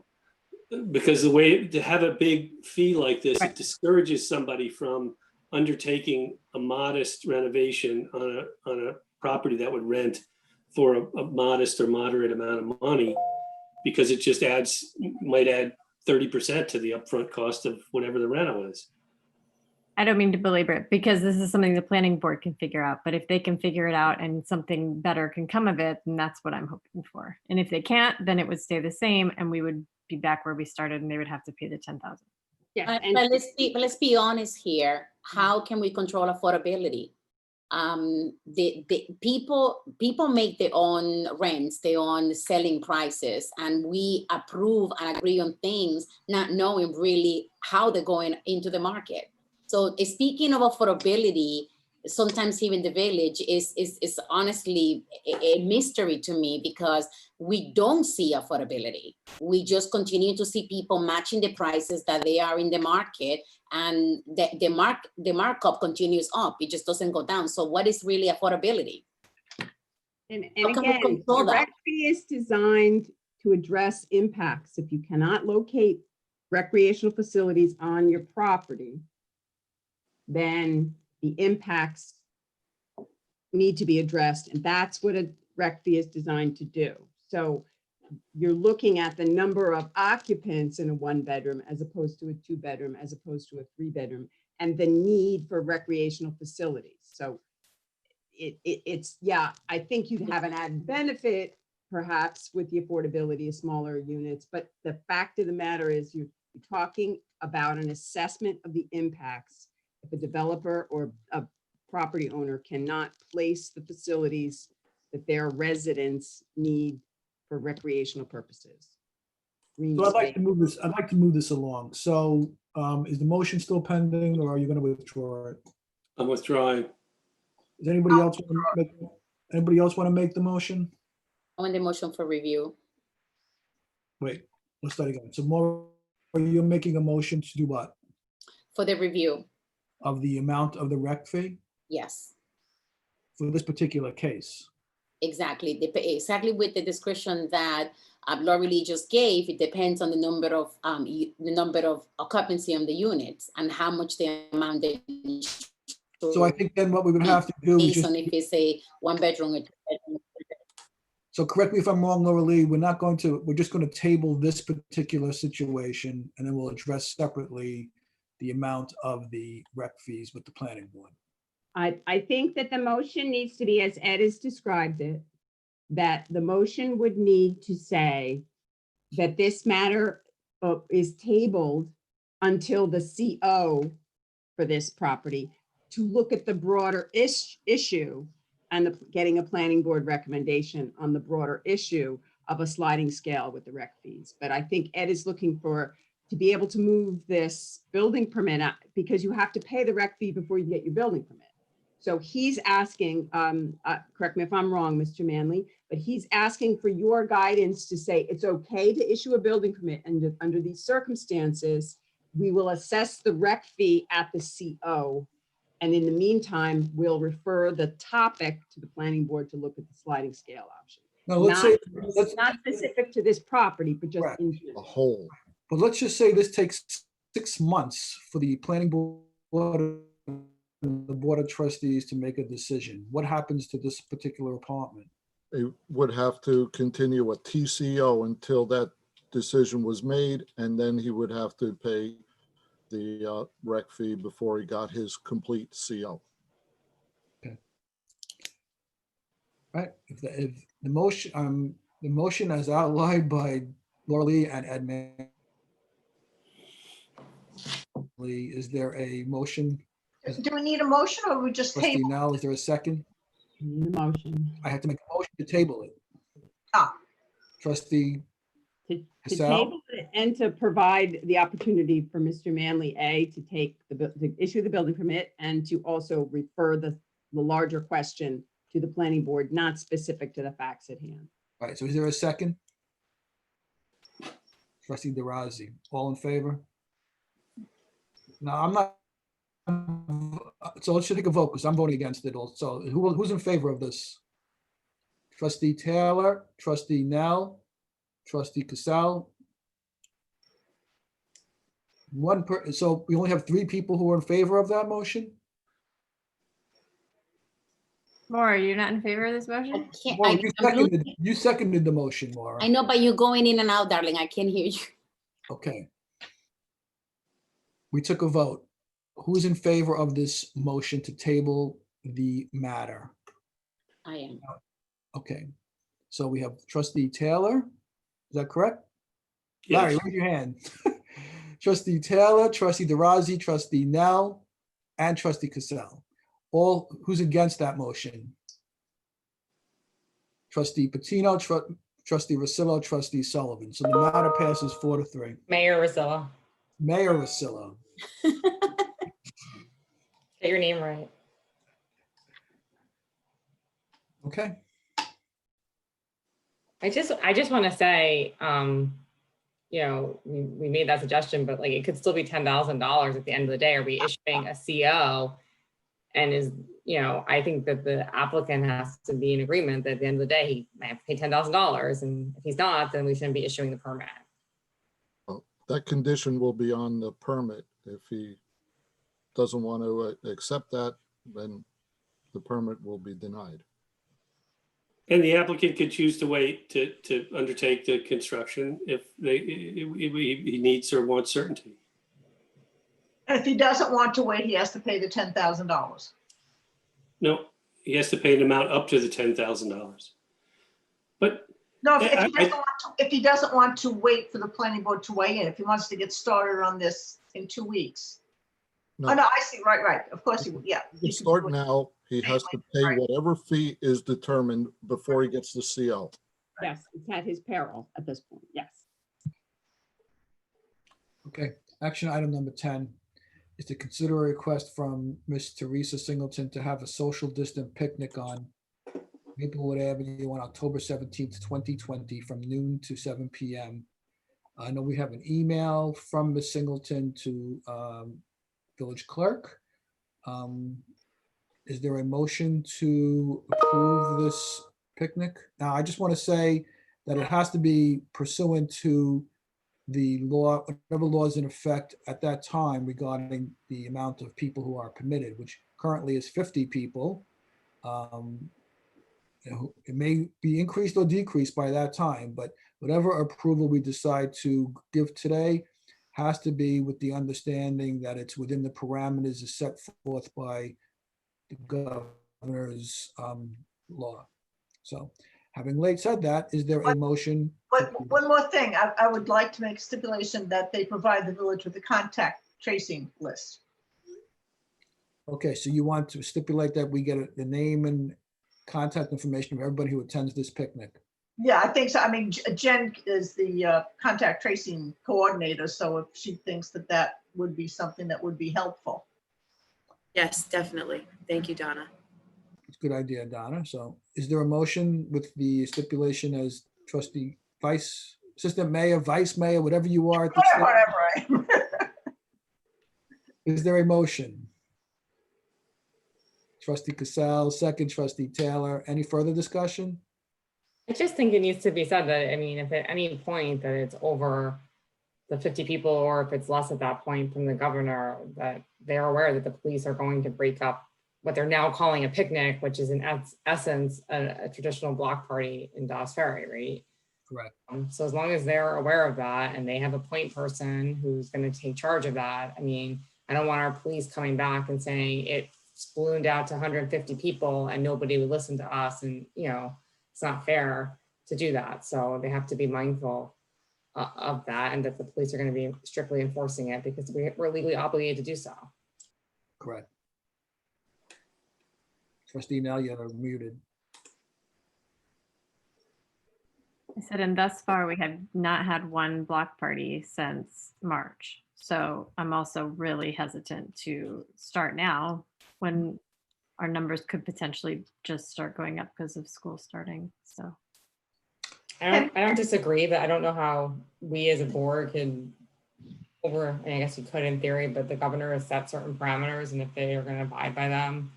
because the way to have a big fee like this, it discourages somebody from undertaking a modest renovation on a property that would rent for a modest or moderate amount of money, because it just might add 30% to the upfront cost of whatever the rental is. I don't mean to belabor it because this is something the planning board can figure out, but if they can figure it out and something better can come of it, then that's what I'm hoping for. And if they can't, then it would stay the same and we would be back where we started and they would have to pay the 10,000. Yeah, but let's be honest here. How can we control affordability? The people make their own rents, their own selling prices, and we approve and agree on things, not knowing really how they're going into the market. So speaking of affordability, sometimes here in the village is honestly a mystery to me, because we don't see affordability. We just continue to see people matching the prices that they are in the market, and the markup continues up. It just doesn't go down. So what is really affordability? And again, the rec fee is designed to address impacts. If you cannot locate recreational facilities on your property, then the impacts need to be addressed. And that's what a rec fee is designed to do. So you're looking at the number of occupants in a 1 bedroom as opposed to a 2 bedroom, as opposed to a 3 bedroom, and the need for recreational facilities. So it's, yeah, I think you'd have an added benefit perhaps with the affordability of smaller units, but the fact of the matter is you're talking about an assessment of the impacts if a developer or a property owner cannot place the facilities that their residents need for recreational purposes. Green So I'd like to space. move this, I'd like to move this along. So is the motion still pending or are you going to withdraw it? I'm withdrawing. Does anybody else want to make the motion? I want the motion for review. Wait, let's start again. So Maura, are you making a motion to do what? For the review, Of the amount of the rec fee yes, for this particular case? exactly. Exactly with the description that Lori Lee just gave, it depends on the number of occupancy on the units and how much the amount they. So I think then what we would have to do is Based just, on if it's a 1-bedroom or 2-bedroom. so correct me if I'm wrong, Laura Lee, we're just going to table this particular situation and then we'll address separately the amount of the rec fees with the planning board. I think that the motion needs to be, as Ed has described it, that the motion would need to say that this matter is tabled until the CO for this property to look at the broader issue and getting a planning board recommendation on the broader issue of a sliding scale with the rec fees. But I think Ed is looking to be able to move this building permit out because you have to pay the rec fee before you get your building permit. So he's asking, correct me if I'm wrong, Mr. Manley, but he's asking for your guidance to say it's okay to issue a building permit, and under these circumstances, we will assess the rec fee at the CO. And in the meantime, we'll refer the topic to the planning board to look at the sliding scale option. Now, let's say, Not specific to this property, but just in A general. whole. but let's just say this takes 6 months for the planning board and the board of trustees to make a decision. What happens to this particular apartment? They would have to continue a TCO until that decision was made, and then he would have to pay the rec fee before he got his complete CO. Right, if the motion as outlined by Laura Lee and Ed Manley, is there a motion? Do we need a motion or we just Trustee table? Now, is there a second? The motion. I have to make a motion to table it. Ah. Trustee To Cassell? table it and to provide the opportunity for Mr. Manley, to take to issue the building permit and to also refer the larger question to the planning board, not specific to the facts at hand. All right, so is there a second? Trustee DeRozzi, all in favor? No, I'm not. So let's just take a vote because I'm voting against it also. Who's in favor of this? Trustee Taylor, Trustee Nell, Trustee Cassell. So we only have 3 people who are in favor of that motion? Maura, you're not in favor of this motion? Maura, you seconded the motion, Maura. I know, but you're going in and out, darling. I can't hear you. Okay. We took a vote. Who's in favor of this motion to table the matter? I am. Okay. So we have Trustee Taylor. Is that correct? Yes. Larry, raise your hand. Trustee Taylor, Trustee DeRozzi, Trustee Nell, and Trustee Cassell. All, who's against that motion? Trustee Patino, Trustee Rosillo, Trustee Sullivan. So the matter passes 4-3. Mayor Rosillo. Mayor Rosillo. Get your name right. Okay. I just want to say, you know, we made that suggestion, but like it could still be $10,000 at the end of the day. Are we issuing a CO? And I think that the applicant has to be in agreement that at the end of the day, he might have to pay $10,000. And if he's not, then we shouldn't be issuing the permit. That condition will be on the permit. If he doesn't want to accept that, then the permit will be denied. And the applicant could choose to wait to undertake the construction if he needs or wants certainty. And if he doesn't want to wait, he has to pay the $10,000. No, he has to pay an amount up to the $10,000. But No, if he doesn't want to wait for the planning board to weigh in, if he wants to get started on this in 2 weeks. No. Oh, no, I see, right, of course, yeah. He can start now. He has to pay whatever fee is determined before he gets the CO. Yes, it's at his peril at this point, yes. Okay, action item number 10 is to consider a request from Miss Teresa Singleton to have a social distant picnic on Maplewood Avenue on October 17th, 2020, from noon to 7 p.m. I know we have an email from Miss Singleton to village clerk. Is there a motion to approve this picnic? Now, I just want to say that it has to be pursuant to the law, whatever law is in effect at that time regarding the amount of people who are permitted, which currently is 50 people. It may be increased or decreased by that time, but whatever approval we decide to give today has to be with the understanding that it's within the parameters as set forth by the governor's law. So having said that, is there a motion? But one more thing, I would like to make a stipulation that they provide the village with a contact tracing list. Okay, so you want to stipulate that we get the name and contact information of everybody who attends this picnic? Yeah, I think so. I mean, Jen is the contact tracing coordinator, so if she thinks that that would be something that would be helpful. Yes, definitely. Thank you, Donna. It's a good idea, Donna. So is there a motion with the stipulation as trustee, vice, assistant mayor, vice mayor, whatever you are at this stage? Whatever I am. Is there a motion? Trustee Cassell, second, trustee Taylor. Any further discussion? I just think it needs to be said that, I mean, if at any point that it's over the 50 people, or if it's less at that point from the governor, that they're aware that the police are going to break up what they're now calling a picnic, which is in essence a traditional block party in Dobbs Ferry, right? Correct. So as long as they're aware of that and they have a point person who's going to take charge of that, I mean, I don't want our police coming back and saying it's ballooned out to 150 people and nobody would listen to us, and you know, it's not fair to do that. So they have to be mindful of that, and that the police are going to be strictly enforcing it because we're legally obligated to do so. Correct. Trustee Nell, you're muted. I said, and thus far, we have not had one block party since March. So I'm also really hesitant to start now when our numbers could potentially just start going up because of school starting. So I don't disagree, but I don't know how we as a board can and I guess you could in theory, but the governor has set certain parameters, and if they are going to abide by them,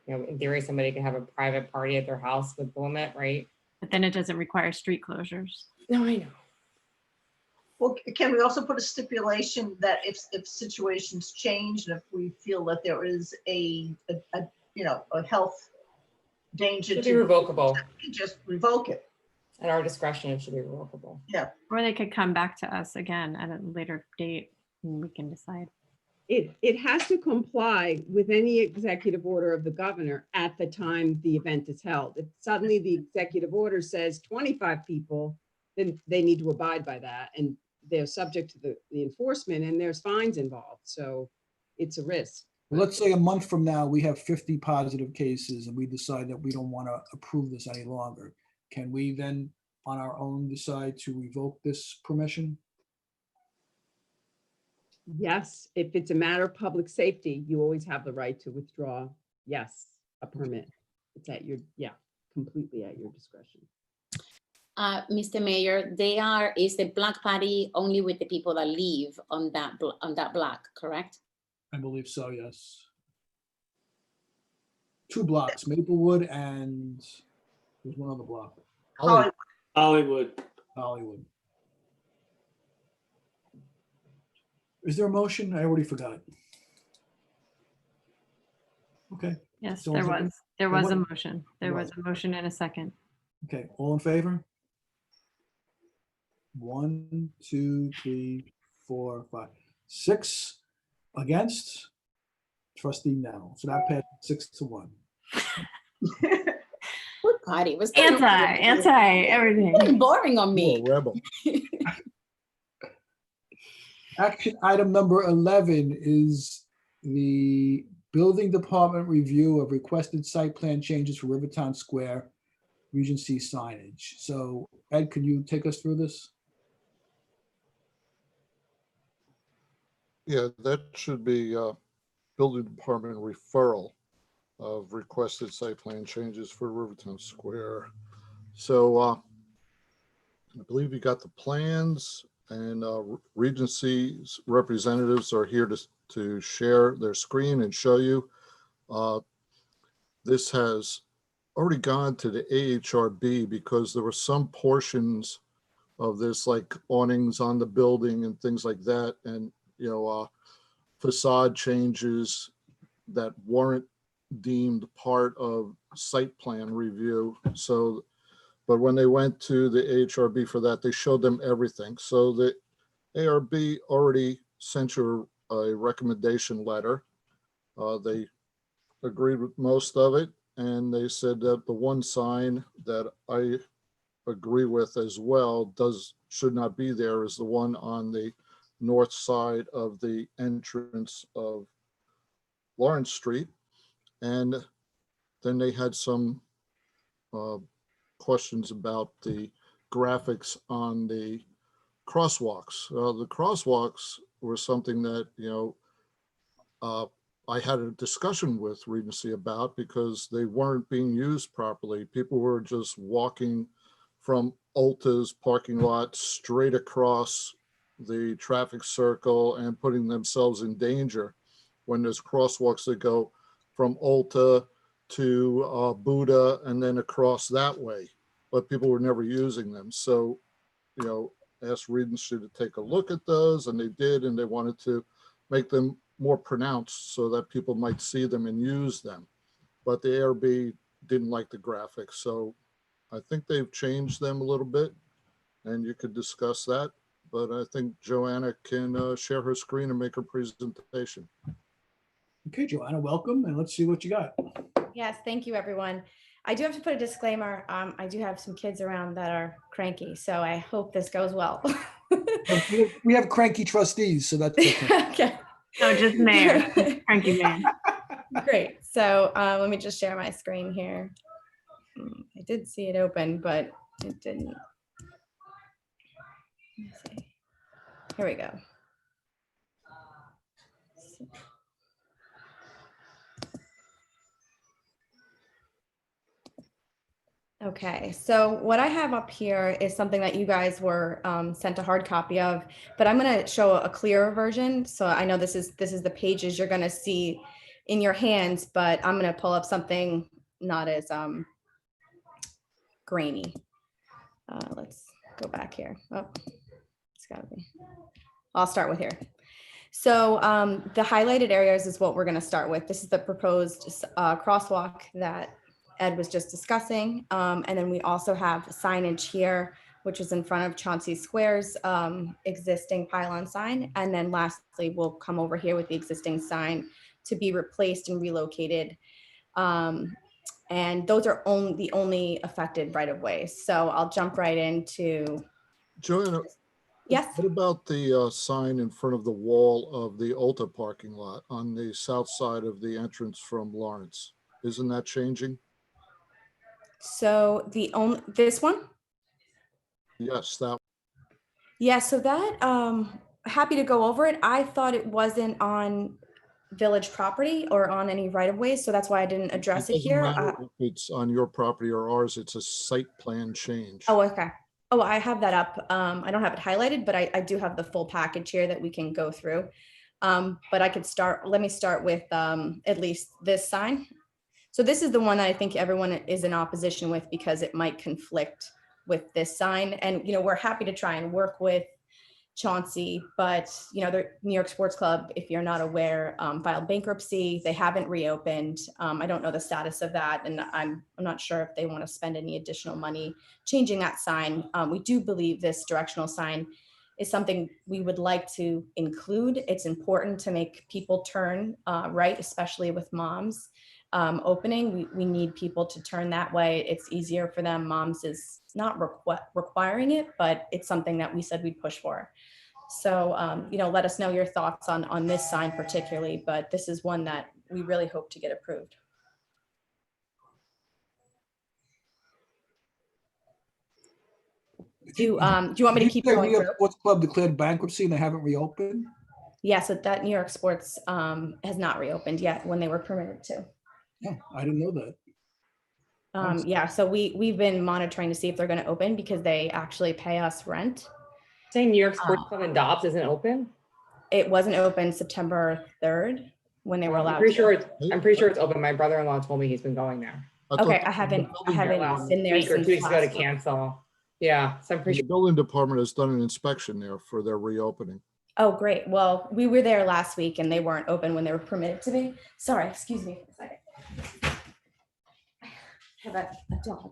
you know, in theory, somebody can have a private party at their house with the limit, right? But then it doesn't require street closures. No, I know. Well, can we also put a stipulation that if situations change and if we feel that there is a health danger, Should be revocable. Just revoke it. At our discretion, it should be revocable. Yeah. Or they could come back to us again at a later date and we can decide. It has to comply with any executive order of the governor at the time the event is held. If suddenly the executive order says 25 people, then they need to abide by that, and they're subject to the enforcement, and there's fines involved. So it's a risk. Let's say a month from now, we have 50 positive cases and we decide that we don't want to approve this any longer. Can we then on our own decide to revoke this permission? Yes, if it's a matter of public safety, you always have the right to withdraw. Yes, a permit. It's at your, completely at your discretion. Mr. Mayor, is the block party only with the people that live on that block, correct? I believe so, yes. 2 blocks, Maplewood and there's one other block. Hollywood. Is there a motion? I already forgot. Okay. Yes, So there is it- was. There was a motion. There was a motion and a second. Okay, all in favor? 1, 2, 3, 4, 5, 6 against. Trustee Nell. So that passed 6-1. What party was Anti everything. boring on me. You're a rebel. Action item number 11 is the building department review of requested site plan changes for Rivertown Square Regency signage. So Ed, could you take us through this? Yeah, that should be building department referral of requested site plan changes for Rivertown Square. So I believe you got the plans, and Regency's representatives are here to share their screen and show you. This has already gone to the AHRB because there were some portions of this, like awnings on the building and things like that, and facade changes that weren't deemed part of site plan review. So, but when they went to the AHRB for that, they showed them everything. So the ARB already sent you a recommendation letter. They agreed with most of it, and they said that the one sign that I agree with as well should not be there is the one on the north side of the entrance of Lawrence Street. And then they had some questions about the graphics on the crosswalks. The crosswalks were something that, I had a discussion with Regency about because they weren't being used properly. People were just walking from Ulta's parking lot straight across the traffic circle and putting themselves in danger when there's crosswalks that go from Ulta to Buddha and then across that way, but people were never using them. So, asked Regency to take a look at those, and they did, and they wanted to make them more pronounced so that people might see them and use them. But the ARB didn't like the graphics, so I think they've changed them a little bit, and you could discuss that. But I think Joanna can share her screen and make her presentation. Okay, Joanna, welcome, and let's see what you got. Yes, thank you, everyone. I do have to put a disclaimer. I do have some kids around that are cranky, so I hope this goes well. We have cranky trustees, so that's okay. Okay. No, just mayor, cranky man. Great. So let me just share my screen here. I did see it open, but it didn't. Let me see. Here we go. Okay, so what I have up here is something that you guys were sent a hard copy of, but I'm going to show a clearer version. So I know this is the pages you're going to see in your hands, but I'm going to pull up something not as grainy. Let's go back here. Oh, it's got to be. I'll start with here. So the highlighted areas is what we're going to start with. This is the proposed crosswalk that Ed was just discussing. And then we also have signage here, which is in front of Chauncey Square's existing pylon sign. And then lastly, we'll come over here with the existing sign to be replaced and relocated. And those are the only affected right of ways. So I'll jump right into. Joanna, yes. What about the sign in front of the wall of the Ulta parking lot on the south side of the entrance from Lawrence? Isn't that changing? So this one? Yes, that. Yeah, so that, happy to go over it. I thought it wasn't on village property or on any right of ways, so that's why I didn't address it here. If it's on your property or ours, it's a site plan change. Oh, okay. Oh, I have that up. I don't have it highlighted, but I do have the full package here that we can go through. But I could let me start with at least this sign. So this is the one that I think everyone is in opposition with because it might conflict with this sign. And, we're happy to try and work with Chauncey, but, the New York Sports Club, if you're not aware, filed bankruptcy. They haven't reopened. I don't know the status of that. And I'm not sure if they want to spend any additional money changing that sign. We do believe this directional sign is something we would like to include. It's important to make people turn right, especially with moms. Opening, we need people to turn that way. It's easier for them. Moms is not requiring it, but it's something that we said we'd push for. So, let us know your thoughts on this sign particularly, but this is one that we really hope to get approved. Do you want me to keep Did you say going New York through? Sports Club declared bankruptcy and they haven't reopened? Yeah, so that New York Sports has not reopened yet when they were permitted to. No, I didn't know that. Nice. Yeah, so we've been monitoring to see if they're going to open because they actually pay us rent. Saying New York Sports Club in Dobbs isn't open? It wasn't open September 3rd when they were allowed. I'm pretty sure it's open. My brother-in-law told me he's been going there. Okay, I haven't been there Week or since 2 weeks ago to last week. cancel. Yeah, so I'm pretty The sure. building department has done an inspection there for their reopening. Oh, great. Well, we were there last week and they weren't open when they were permitted to be. Sorry, excuse me for a second. I have a dog.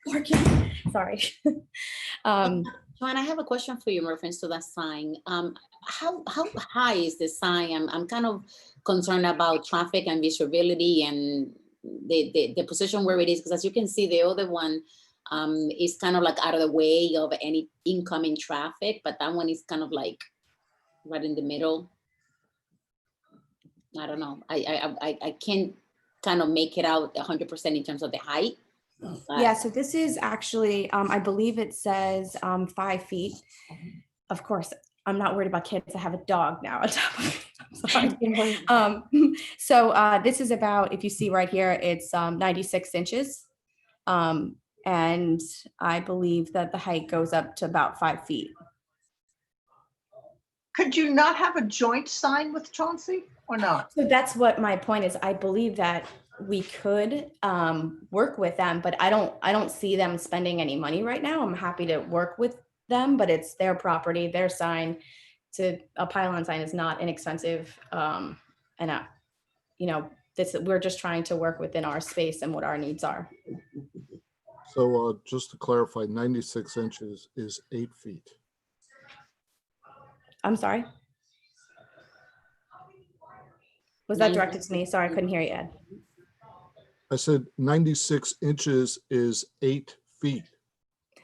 Barking. Sorry. Joanne, I have a question for you in reference to that sign. How high is the sign? I'm kind of concerned about traffic and visibility and the position where it is, because as you can see, the other one is kind of like out of the way of any incoming traffic, but that one is kind of like right in the middle. I don't know. I can't kind of make it out 100% in terms of the height. Yeah, so this is actually, I believe it says 5 feet. Of course, I'm not worried about kids. I have a dog now on top of me. I'm sorry. So this is about, if you see right here, it's 96 inches. And I believe that the height goes up to about 5 feet. Could you not have a joint sign with Chauncey or not? So that's what my point is. I believe that we could work with them, but I don't see them spending any money right now. I'm happy to work with them, but it's their property, their sign. A pylon sign is not inexpensive. We're just trying to work within our space and what our needs are. So just to clarify, 96 inches is 8 feet. I'm sorry. Was that directed to me? Sorry, I couldn't hear you, Ed. I said 96 inches is 8 feet.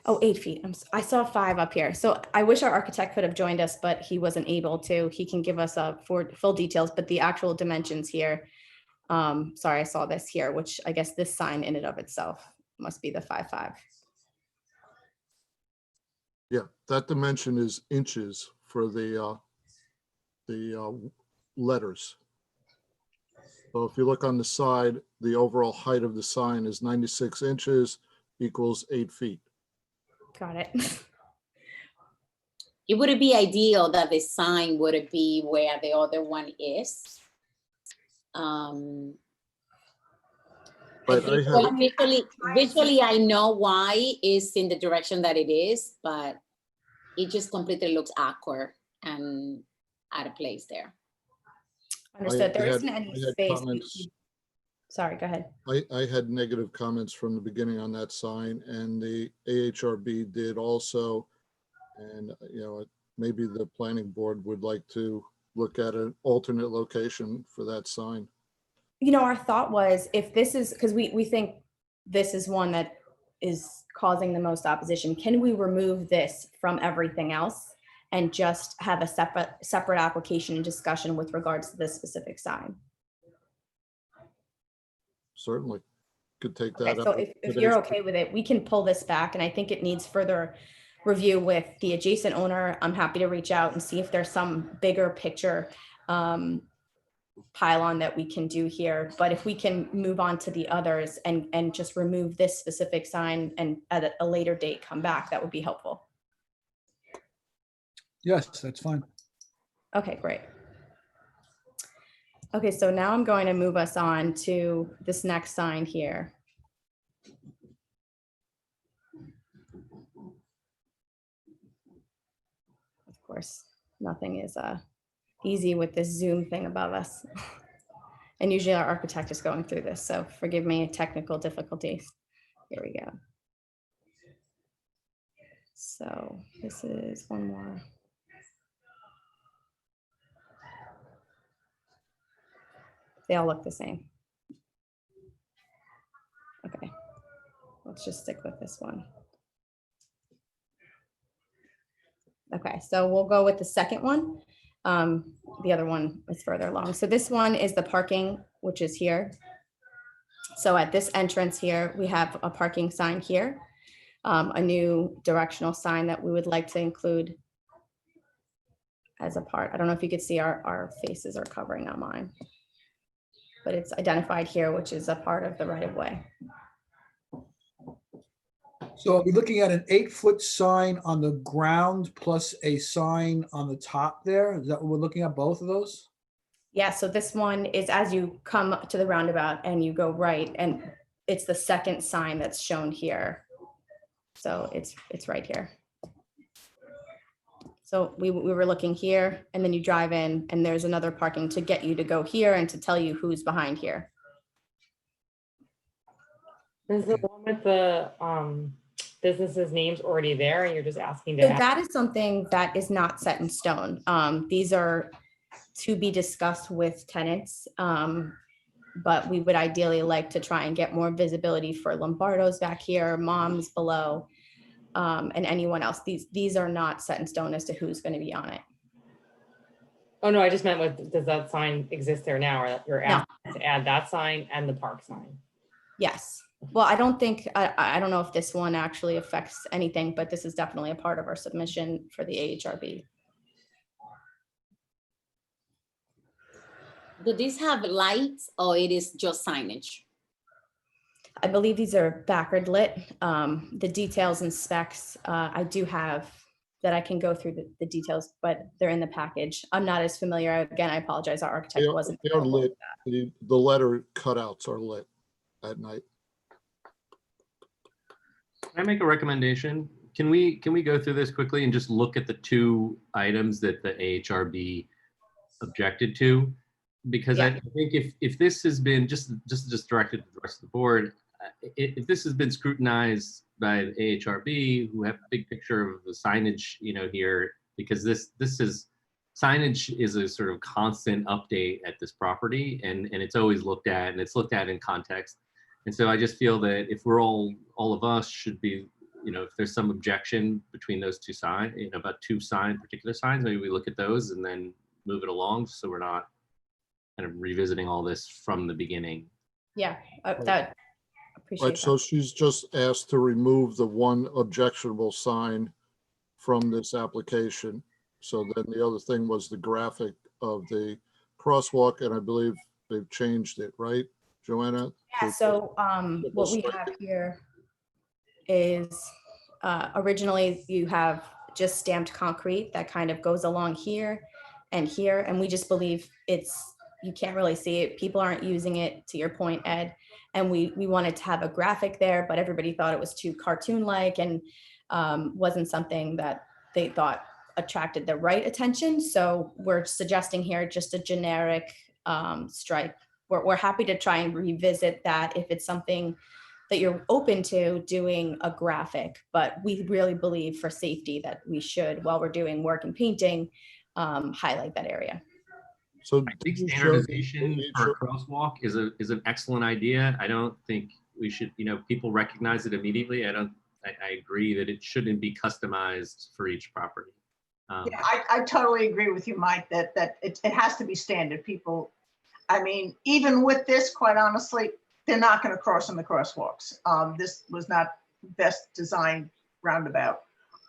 Oh, 8 feet. I saw 5 up here. So I wish our architect could have joined us, but he wasn't able to. He can give us full details, but the actual dimensions here. Sorry, I saw this here, which I guess this sign in and of itself must be the 5'5". Yeah, that dimension is inches for the letters. So if you look on the side, the overall height of the sign is 96 inches equals 8 feet. Got it. It would be ideal that the sign would be where the other one is. But visually, I know why it's in the direction that it is, but it just completely looks awkward and out of place there. Understood. There isn't any space. Sorry, go ahead. I had negative comments from the beginning on that sign, and the AHRB did also. And, maybe the planning board would like to look at an alternate location for that sign. Our thought was, if this is, because we think this is one that is causing the most opposition, can we remove this from everything else and just have a separate application and discussion with regards to this specific sign? Certainly could take that Okay, up. so if you're okay with it, we can pull this back, and I think it needs further review with the adjacent owner. I'm happy to reach out and see if there's some bigger picture pylon that we can do here. But if we can move on to the others and just remove this specific sign and at a later date come back, that would be helpful. Yes, that's fine. Okay, great. Okay, so now I'm going to move us on to this next sign here. Of course, nothing is easy with this Zoom thing above us. And usually our architect is going through this, so forgive me technical difficulties. Here we go. So this is one more. They all look the same. Okay, let's just stick with this one. Okay. Okay, so we'll go with the second one. The other one is further along. So this one is the parking, which is here. So at this entrance here, we have a parking sign here, a new directional sign that we would like to include as a part. I don't know if you could see our faces are covering on mine, but it's identified here, which is a part of the right of way. So are we looking at an 8-foot sign on the ground plus a sign on the top there? Is that what we're looking at, both of those? Yeah, so this one is as you come to the roundabout and you go right, and it's the second sign that's shown here. So it's right here. So we were looking here, and then you drive in and there's another parking to get you to go here and to tell you who's behind here. Is the one with the businesses' names already there and you're just asking to So add? that is something that is not set in stone. These are to be discussed with tenants. But we would ideally like to try and get more visibility for Lombardo's back here, Mom's below, and anyone else. These are not set in stone as to who's going to be on it. Oh, no, I just meant with, does that sign exist there now, or that you're asking to add that sign and the park sign? Yes. Well, I don't think, I don't know if this one actually affects anything, but this is definitely a part of our submission for the AHRB. Do these have lights or it is just signage? I believe these are backward lit. The details and specs, I do have that I can go through the details, but they're in the package. I'm not as familiar. Again, I apologize. Our architect wasn't. They are lit. The letter cutouts are lit at night. Can I make a recommendation? Can we go through this quickly and just look at the two items that the AHRB objected to? Because I think if this has been just directed to the rest of the board, if this has been scrutinized by the AHRB, who have a big picture of the signage, here, because this is signage is a sort of constant update at this property, and it's always looked at, and it's looked at in context. And so I just feel that if we're all of us should be, if there's some objection between those two signs, about two particular signs, maybe we look at those and then move it along, so we're not kind of revisiting all this from the beginning. Yeah, that appreciate Right, so she's just asked to remove the one objectionable sign from this application. So then the other thing was the graphic of the crosswalk, and I believe they've changed it, right, Joanna? Yeah, so what we have here is originally you have just stamped concrete that kind of goes along here, and we just believe you can't really see it. People aren't using it, to your point, Ed. And we wanted to have a graphic there, but everybody thought it was too cartoon-like and wasn't something that they thought attracted the right attention. So we're suggesting here just a generic stripe. We're happy to try and revisit that if it's something that you're open to doing a graphic, but we really believe for safety that we should, while we're doing work and painting, highlight that area. So I think standardization for a crosswalk is an excellent idea. I don't think we should, people recognize it immediately. I agree that it shouldn't be customized for each property. Yeah, I totally agree with you, Mike, that it has to be standard. People, I mean, even with this, quite honestly, they're not going to cross in the crosswalks. This was not best designed roundabout.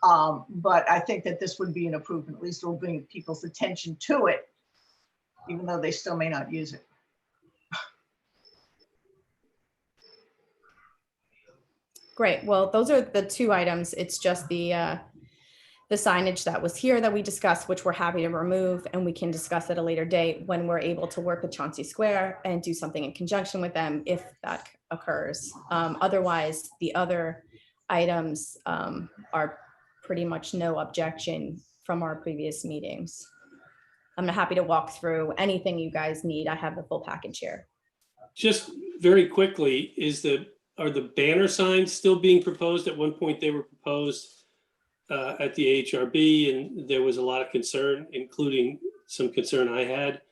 But I think that this would be an improvement. At least it will bring people's attention to it, even though they still may not use it. Great. Well, those are the two items. It's just the signage that was here that we discussed, which we're happy to remove, and we can discuss at a later date when we're able to work with Chauncey Square and do something in conjunction with them if that occurs. Otherwise, the other items are pretty much no objection from our previous meetings. I'm happy to walk through anything you guys need. I have the full package here. Just very quickly, are the banner signs still being proposed? At one point they were proposed at the AHRB, and there was a lot of concern, including some concern I had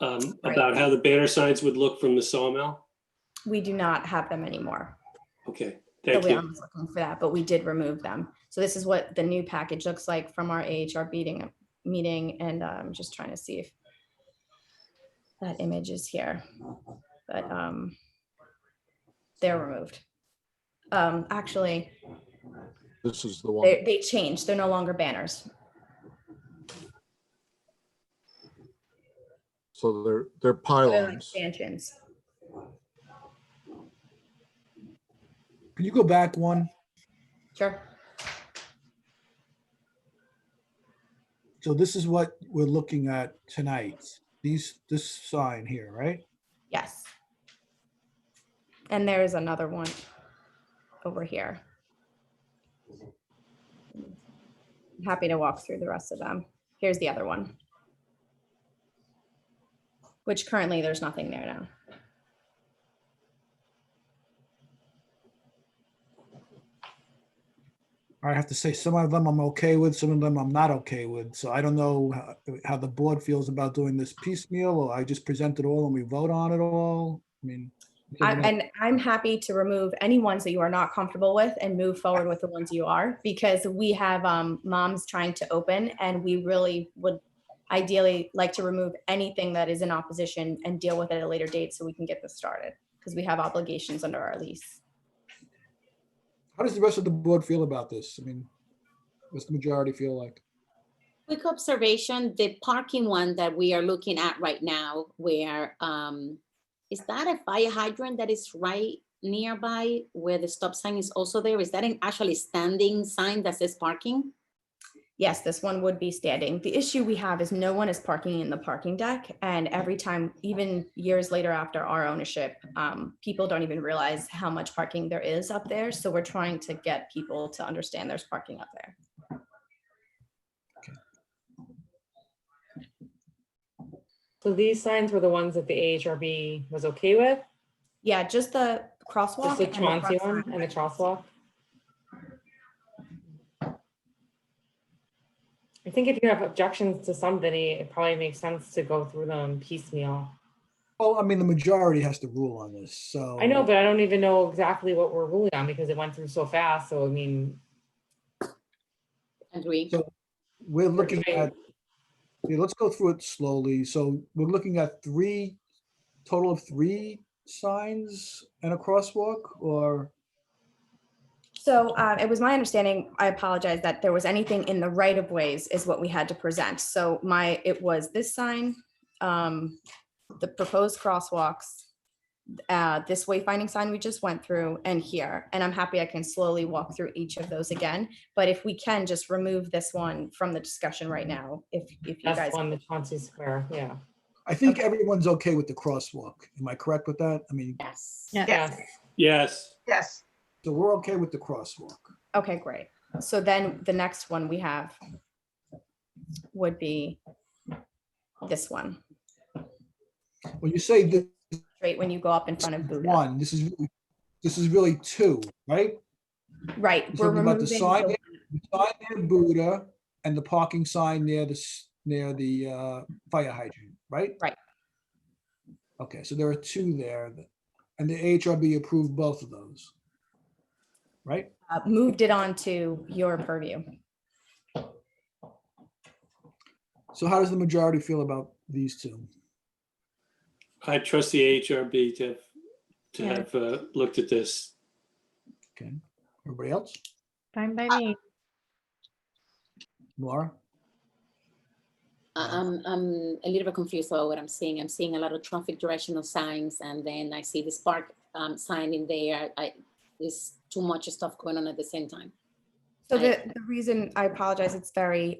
about how the banner signs would look from the sawmill. We do not have them anymore. Okay, So Thank we are you. looking for that, but we did remove them. So this is what the new package looks like from our AHR meeting, and I'm just trying to see if that image is here, but they're removed. Actually, This is the one. they changed. They're no longer banners. So they're They're like pylons. stanchions. Can you go back one? Sure. So this is what we're looking at tonight. This sign here, right? Yes. And there's another one over here. I'm happy to walk through the rest of them. Here's the other one, which currently there's nothing there now. I have to say some of them I'm okay with, some of them I'm not okay with. So I don't know how the board feels about doing this piecemeal, or I just present it all and we vote on it all. I mean, And I'm happy to remove any ones that you are not comfortable with and move forward with the ones you are, because we have moms trying to open, and we really would ideally like to remove anything that is in opposition and deal with it at a later date so we can get this started, because we have obligations under our lease. how does the rest of the board feel about this? I mean, what's the majority feel like? Quick observation, the parking one that we are looking at right now, where, is that a fire hydrant that is right nearby where the stop sign is also there? Is that an actually standing sign that says parking? Yes, this one would be standing. The issue we have is no one is parking in the parking deck. And every time, even years later after our ownership, people don't even realize how much parking there is up there. So we're trying to get people to understand there's parking up there. So these signs were the ones that the AHRB was okay with? Yeah, just the Just crosswalk. the and the Chauncey front one sign. and the crosswalk? I think if you have objections to somebody, it probably makes sense to go through them piecemeal. Well, I mean, the majority has to rule on this, so. I know, but I don't even know exactly what we're ruling on because it went through so fast. So I mean, Agree. So we're looking at, yeah, let's go through it slowly. So we're looking at total of three signs and a crosswalk, or? So it was my understanding, I apologize, that there was anything in the right of ways is what we had to present. So it was this sign, the proposed crosswalks, this wayfinding sign we just went through, and here. And I'm happy I can slowly walk through each of those again. But if we can just remove this one from the discussion right now, if you that's guys. one, the Chauncey Square, yeah. I think everyone's okay with the crosswalk. Am I correct with that? I mean. Yes. Yes. Yes. Yes. So we're okay with the crosswalk. Okay, great. So then the next one we have would be this one. When you say this Straight when you go up in front of Buddha. one, this is really two, right? Right, You're we're talking about the sign removing near Buddha and the parking sign near the fire hydrant, right? Right. Okay, so there are two there, and the AHRB approved both of those, right? moved it on to your purview. So how does the majority feel about these two? I trust the AHRB to have looked at this. Okay, everybody else? Fine by me. Laura? I'm a little bit confused about what I'm seeing. I'm seeing a lot of traffic directional signs, and then I see this park sign in there. There's too much stuff going on at the same time. So the reason, I apologize, it's very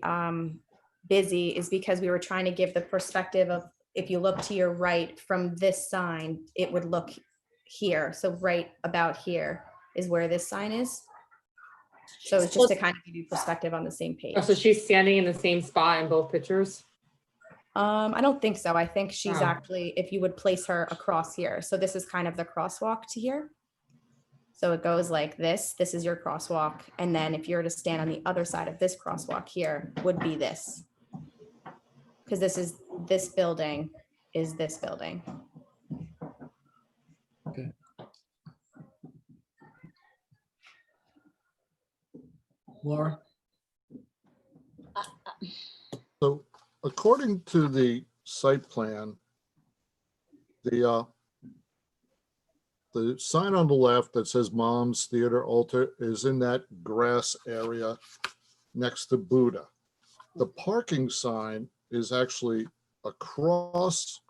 busy, is because we were trying to give the perspective of, if you look to your right from this sign, it would look here. So right about here is where this sign is. So it's just to kind of give you perspective on the same page. Oh, so she's standing in the same spot in both pictures? I don't think so. I think she's Oh. actually, if you would place her across here. So this is kind of the crosswalk to here. So it goes like this. This is your crosswalk. And then if you were to stand on the other side of this crosswalk here, would be this. Because this building is this building. Okay. Laura? So according to the site plan, the sign on the left that says Mom's Theater Altar is in that grass area next to Buddha. The parking sign is actually across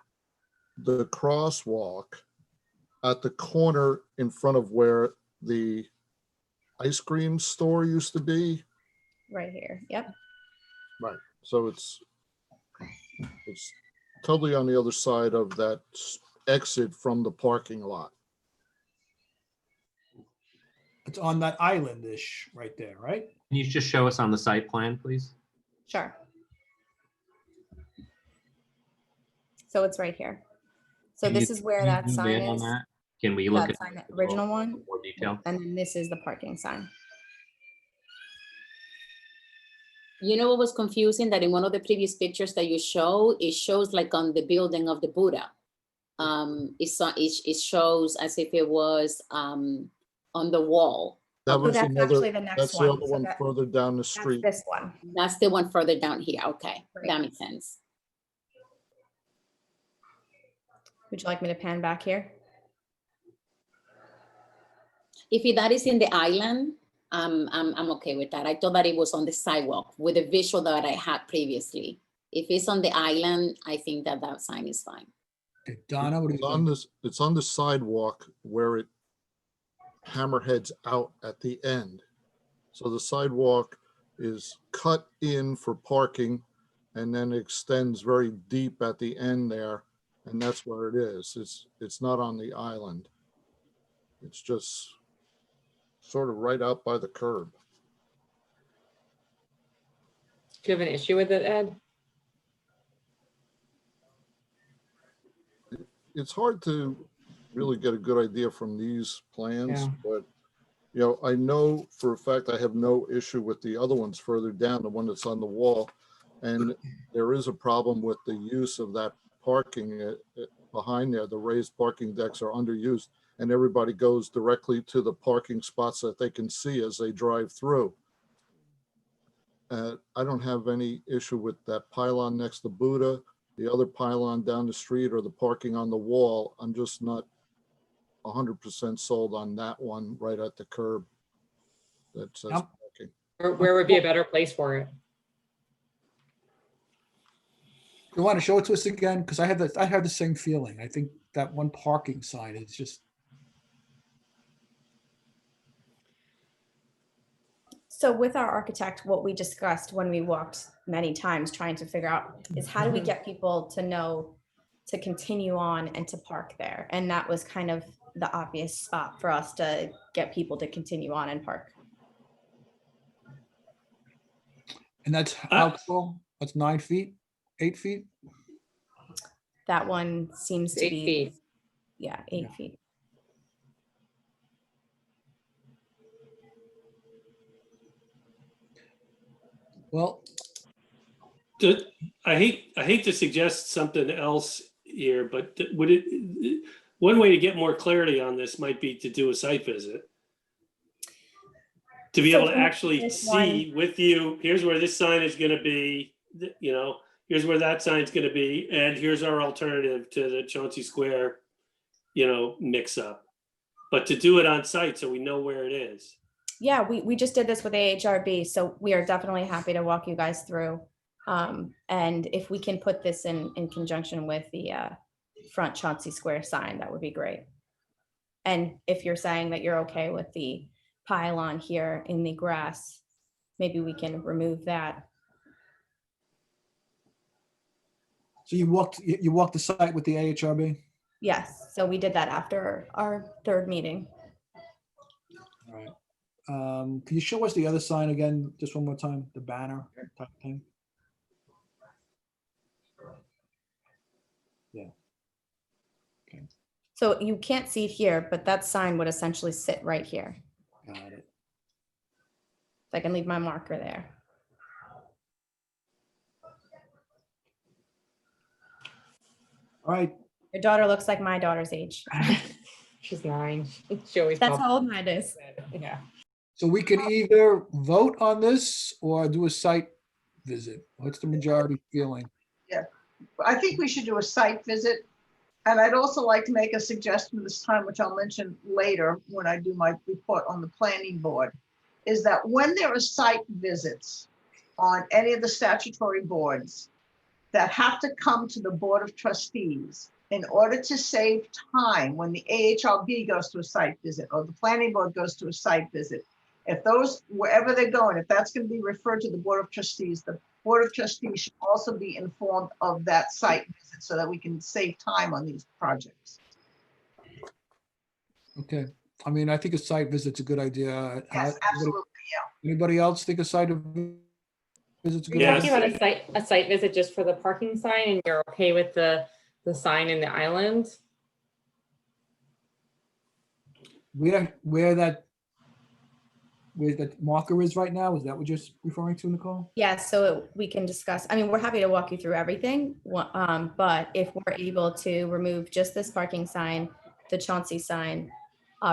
the crosswalk at the corner in front of where the ice cream store used to be. Right here. Yep. Right. So it's totally on the other side of that exit from the parking lot. It's on that islandish right there, right? Can you just show us on the site plan, please? Sure. So it's right here. So Can this you- is where can you that zoom sign in on is. that? Can we look That at sign, the it in a little original one, more detail? and then this is the parking sign. You know what was confusing? That in one of the previous pictures that you show, it shows like on the building of the Buddha. It shows as if it was on the wall. That was that's another, actually the next that's the one. other So one that- further down the That's street. this one. That's the one further down here. Okay, Right. that makes sense. Would you like me to pan back here? If that is in the island, I'm okay with that. I thought that it was on the sidewalk with the visual that I had previously. If it's on the island, I think that that sign is fine. Okay, Donna, what do It's you on think? this, it's on the sidewalk where it hammerheads out at the end. So the sidewalk is cut in for parking and then extends very deep at the end there. And that's where it is. It's not on the island. It's just sort of right out by the curb. Do you have an issue with it, Ed? It's hard to really get a good idea from these plans, Yeah. but you know, I know for a fact I have no issue with the other ones further down, the one that's on the wall. And there is a problem with the use of that parking behind there. The raised parking decks are underused and everybody goes directly to the parking spots that they can see as they drive through. I don't have any issue with that pylon next to Buddha, the other pylon down the street, or the parking on the wall. I'm just not 100% sold on that one right at the curb that says Yep. parking. Where would be a better place for it? You want to show it to us again? Because I have the same feeling. I think that one parking sign is just, So with our architect, what we discussed when we walked many times trying to figure out is how do we get people to know to continue on and to park there? And that was kind of the obvious spot for us to get people to continue on and park. and that's how tall? That's 9 feet, 8 feet? That one seems to 8 be, feet. yeah, 8 feet. Well, I hate to suggest something else here, but would it, one way to get more clarity on this might be to do a site visit. To be So able to can we actually this see with you, here's where this sign is gonna be, you know, here's where that sign's gonna be, and here's our alternative to the Chauncey Square, you know, mix up. But to do it on site so we know where it is. Yeah, we just did this with AHRB, so we are definitely happy to walk you guys through. And if we can put this in conjunction with the front Chauncey Square sign, that would be great. And if you're saying that you're okay with the pylon here in the grass, maybe we can remove that. so you walked the site with the AHRB? Yes, so we did that after our third meeting. All right. Can you show us the other sign again, just one more time, the banner type thing? Yeah. Okay, So you can't see it here, but that sign would essentially sit right here. got it. So I can leave my marker there. All right, Your daughter looks like my daughter's age. She's 9. She always That's pops how old mine is. up. Yeah. So we can either vote on this or do a site visit. What's the majority feeling? Yeah, I think we should do a site visit. And I'd also like to make a suggestion this time, which I'll mention later when I do my report on the planning board, is that when there are site visits on any of the statutory boards that have to come to the Board of Trustees in order to save time when the AHRB goes to a site visit or the planning board goes to a site visit, if those, wherever they're going, if that's going to be referred to the Board of Trustees, the Board of Trustees should also be informed of that site visit so that we can save time on these projects. Okay, I mean, I think a site visit's a good idea. Yes, absolutely, yeah. Anybody else think a site visit's a good You're idea? talking about a site visit just for the parking sign, and you're okay with the sign in the island? Where that marker is right now, is that what you're referring to, Nicole? Yeah, so we can discuss, I mean, we're happy to walk you through everything. But if we're able to remove just this parking sign, the Chauncey sign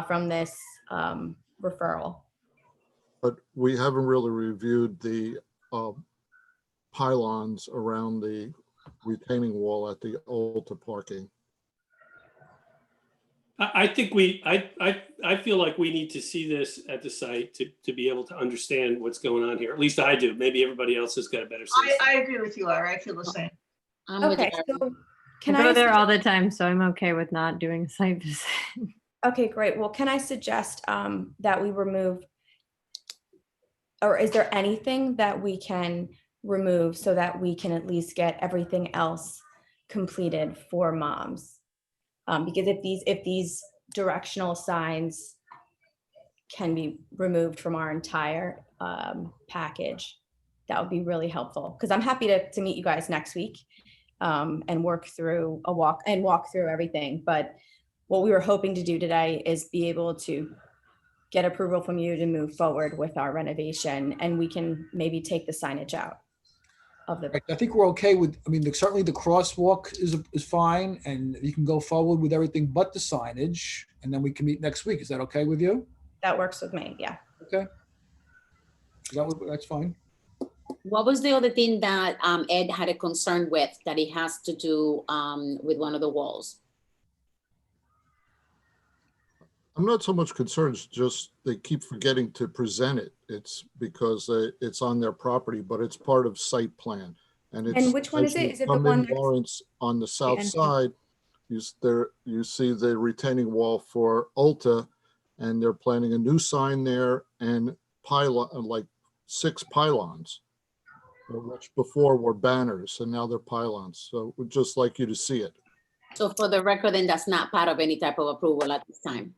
from this referral. But we haven't really reviewed the pylons around the retaining wall at the Ulta parking. I think I feel like we need to see this at the site to be able to understand what's going on here. At least I do. Maybe everybody else has got a better sense. I agree with you, Larry. I feel the same. Okay, so can I go I there all the time, so I'm okay with not doing a site visit. Okay, great. Well, can I suggest that we remove, or is there anything that we can remove so that we can at least get everything else completed for moms? Because if these directional signs can be removed from our entire package, that would be really helpful. Because I'm happy to meet you guys next week and walk through everything. But what we were hoping to do today is be able to get approval from you to move forward with our renovation, and we can maybe take the signage out of the. I think we're okay with, I mean, certainly the crosswalk is fine, and you can go forward with everything but the signage, and then we can meet next week. Is that okay with you? That works with me, yeah. Okay. That's fine. What was the other thing that Ed had a concern with that he has to do with one of the walls? I'm not so much concerned, it's just they keep forgetting to present it. It's because it's on their property, but it's part of site plan. And it's. And which one is it? Is it the one that's Lawrence on the south entrance? side, you see the retaining wall for Ulta, and they're planning a new sign there and like 6 pylons, which before were banners and now they're pylons. So we'd just like you to see it. So for the record, then that's not part of any type of approval at this time.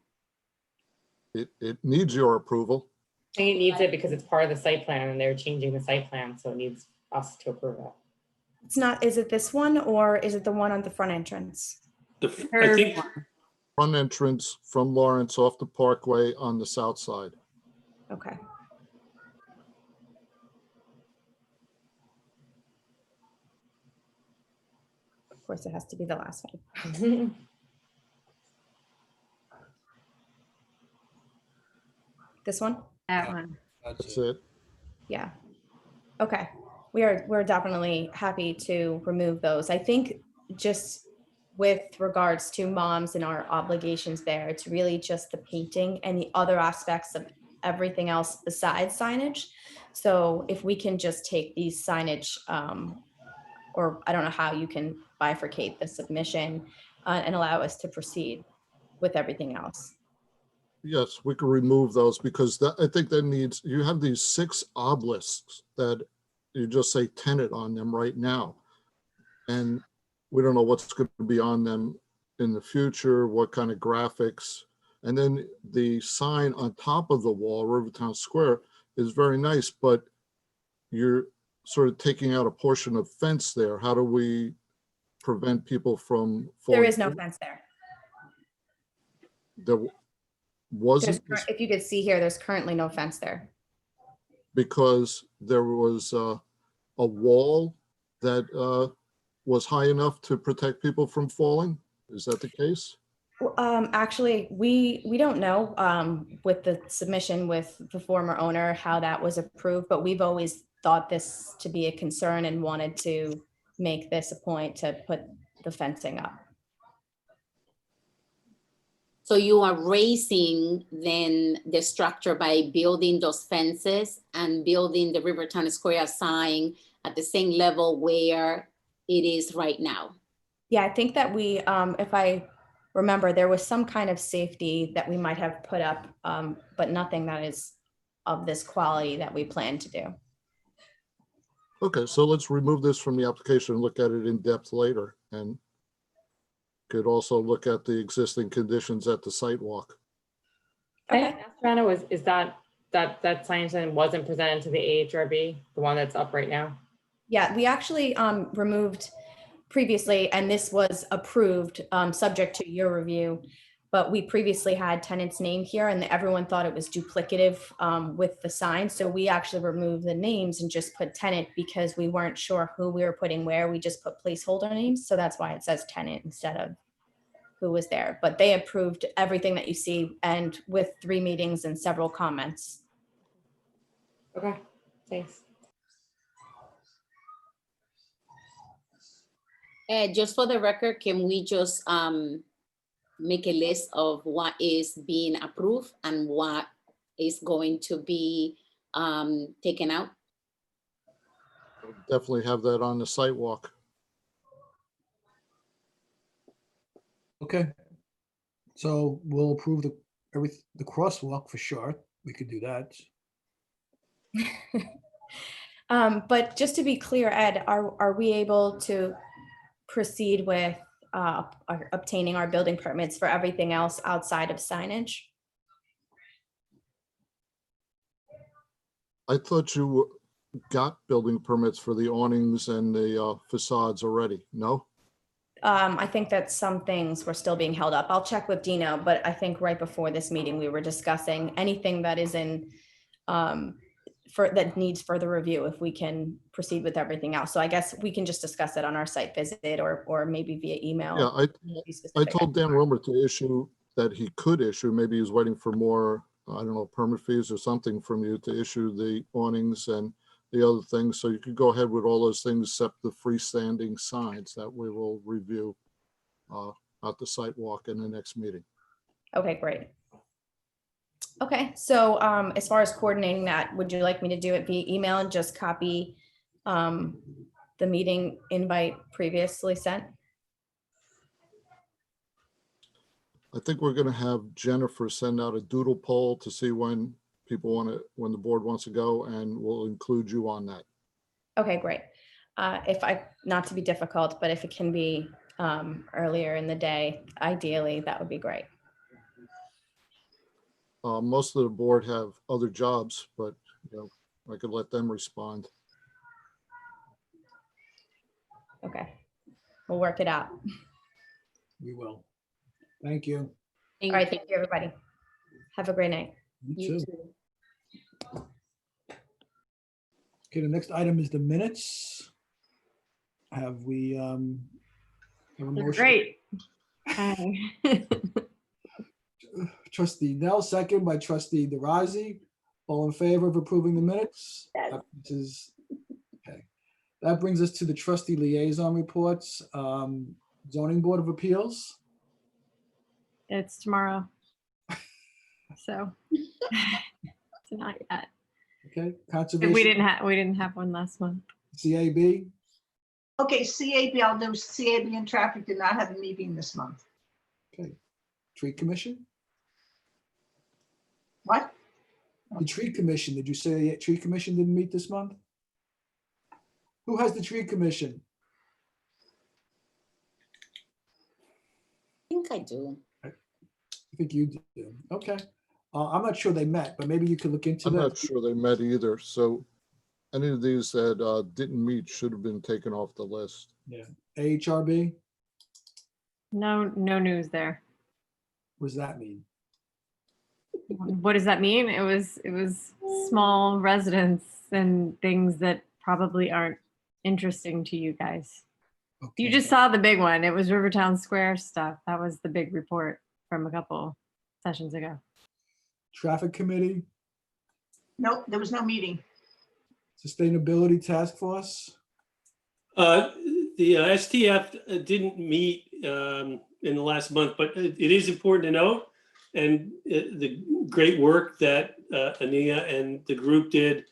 It needs your approval. I think it needs it because it's part of the site plan and they're changing the site plan, so it needs us to approve it. It's not, is it this one or is it the one on the front entrance? I think Front entrance from Lawrence off the Parkway on the south side. Okay. Of course, it has to be the last one. This one? That one. That's it. Yeah. Okay. We're definitely happy to remove those. I think just with regards to moms and our obligations there, it's really just the painting and the other aspects of everything else besides signage. So if we can just take these signage, or I don't know how you can bifurcate the submission and allow us to proceed with everything else. Yes, we can remove those because I think that needs, you have these 6 obelisks that you just say tenant on them right now. And we don't know what's going to be on them in the future, what kind of graphics. And then the sign on top of the wall, Rivertown Square, is very nice, but you're sort of taking out a portion of fence there. How do we prevent people from falling? There is no fence there. There wasn't, If you could see here, there's currently no fence there. because there was a wall that was high enough to protect people from falling. Is that the case? Actually, we don't know with the submission with the former owner how that was approved, but we've always thought this to be a concern and wanted to make this a point to put the fencing up. So you are raising then the structure by building those fences and building the Rivertown Square sign at the same level where it is right now. Yeah, I think that we, if I remember, there was some kind of safety that we might have put up, but nothing that is of this quality that we plan to do. Okay, so let's remove this from the application and look at it in depth later, and could also look at the existing conditions at the site walk. Okay. Joanna, is that sign sign wasn't presented to the AHRB, the one that's up right now? Yeah, we actually removed previously, and this was approved subject to your review, but we previously had tenants' name here and everyone thought it was duplicative with the sign. So we actually removed the names and just put tenant because we weren't sure who we were putting where. We just put placeholder names. So that's why it says tenant instead of who was there. But they approved everything that you see and with 3 meetings and several comments. Okay, thanks. Just for the record, can we just make a list of what is being approved and what is going to be taken out? Definitely have that on the site walk. Okay. So we'll approve the crosswalk for sure. We could do that. But just to be clear, Ed, are we able to proceed with obtaining our building permits for everything else outside of signage? I thought you got building permits for the awnings and the facades already, no? I think that some things were still being held up. I'll check with Dino, but I think right before this meeting, we were discussing anything that is in that needs further review if we can proceed with everything else. So I guess we can just discuss it on our site visit or maybe via email. Yeah, I told Dan Romer to issue that he could issue, maybe he was waiting for more, I don't know, permit fees or something from you to issue the awnings and the other things. So you could go ahead with all those things except the freestanding signs that we will review at the site walk in the next meeting. Okay, great. Okay, so as far as coordinating that, would you like me to do it via email and just copy the meeting invite previously sent? I think we're going to have Jennifer send out a doodle poll to see when people want to, when the board wants to go, and we'll include you on that. Okay, great. Not to be difficult, but if it can be earlier in the day, ideally, that would be great. Most of the board have other jobs, but I could let them respond. Okay, we'll work it out. We will. Thank you. All right, thank you, everybody. Have a great night. You too. Okay, the next item is the minutes. Have we have a They're motion? great. Trustee Nell, second by Trustee DeRozzi. All in favor of approving the minutes? Okay. That brings us to the trustee liaison reports. Zoning Board of Appeals. It's tomorrow. So it's not yet. Okay, Conservation. We didn't have one last month. CAB. Okay, CAB, I'll do CAB and traffic did not have a meeting this month. Okay. Tree Commission. What? The Tree Commission, did you say Tree Commission didn't meet this month? Who has the Tree Commission? I think I do. I think you do. Okay. I'm not sure they met, but maybe you could look into I'm that. not sure they met either. So any of these that didn't meet should have been taken off the list. Yeah. AHRB, No news there. what does that mean? What does that mean? It was small residents and things that probably aren't interesting to you guys. Okay. You just saw the big one. It was Rivertown Square stuff. That was the big report. from a couple sessions ago. Traffic Committee, Nope, there was no meeting. Sustainability Task Force. The STF didn't meet in the last month, but it is important to note, and the great work that Ania and the group did.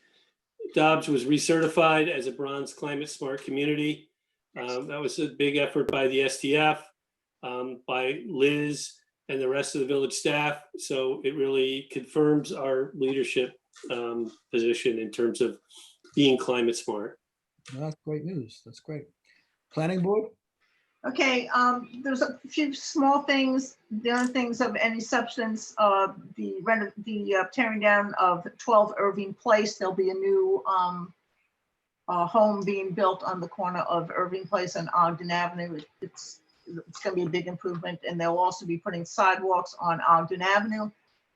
Dobbs was recertified as a bronze climate smart community. That was a big effort by the STF, by Liz and the rest of the village staff. So it really confirms our leadership position in terms of being climate smart. Well, that's great news. That's great. Planning Board. Okay, there's a few small things. The other things of any substance, the tearing down of 12 Irving Place. There'll be a new home being built on the corner of Irving Place and Ogden Avenue. It's going to be a big improvement, and they'll also be putting sidewalks on Ogden Avenue.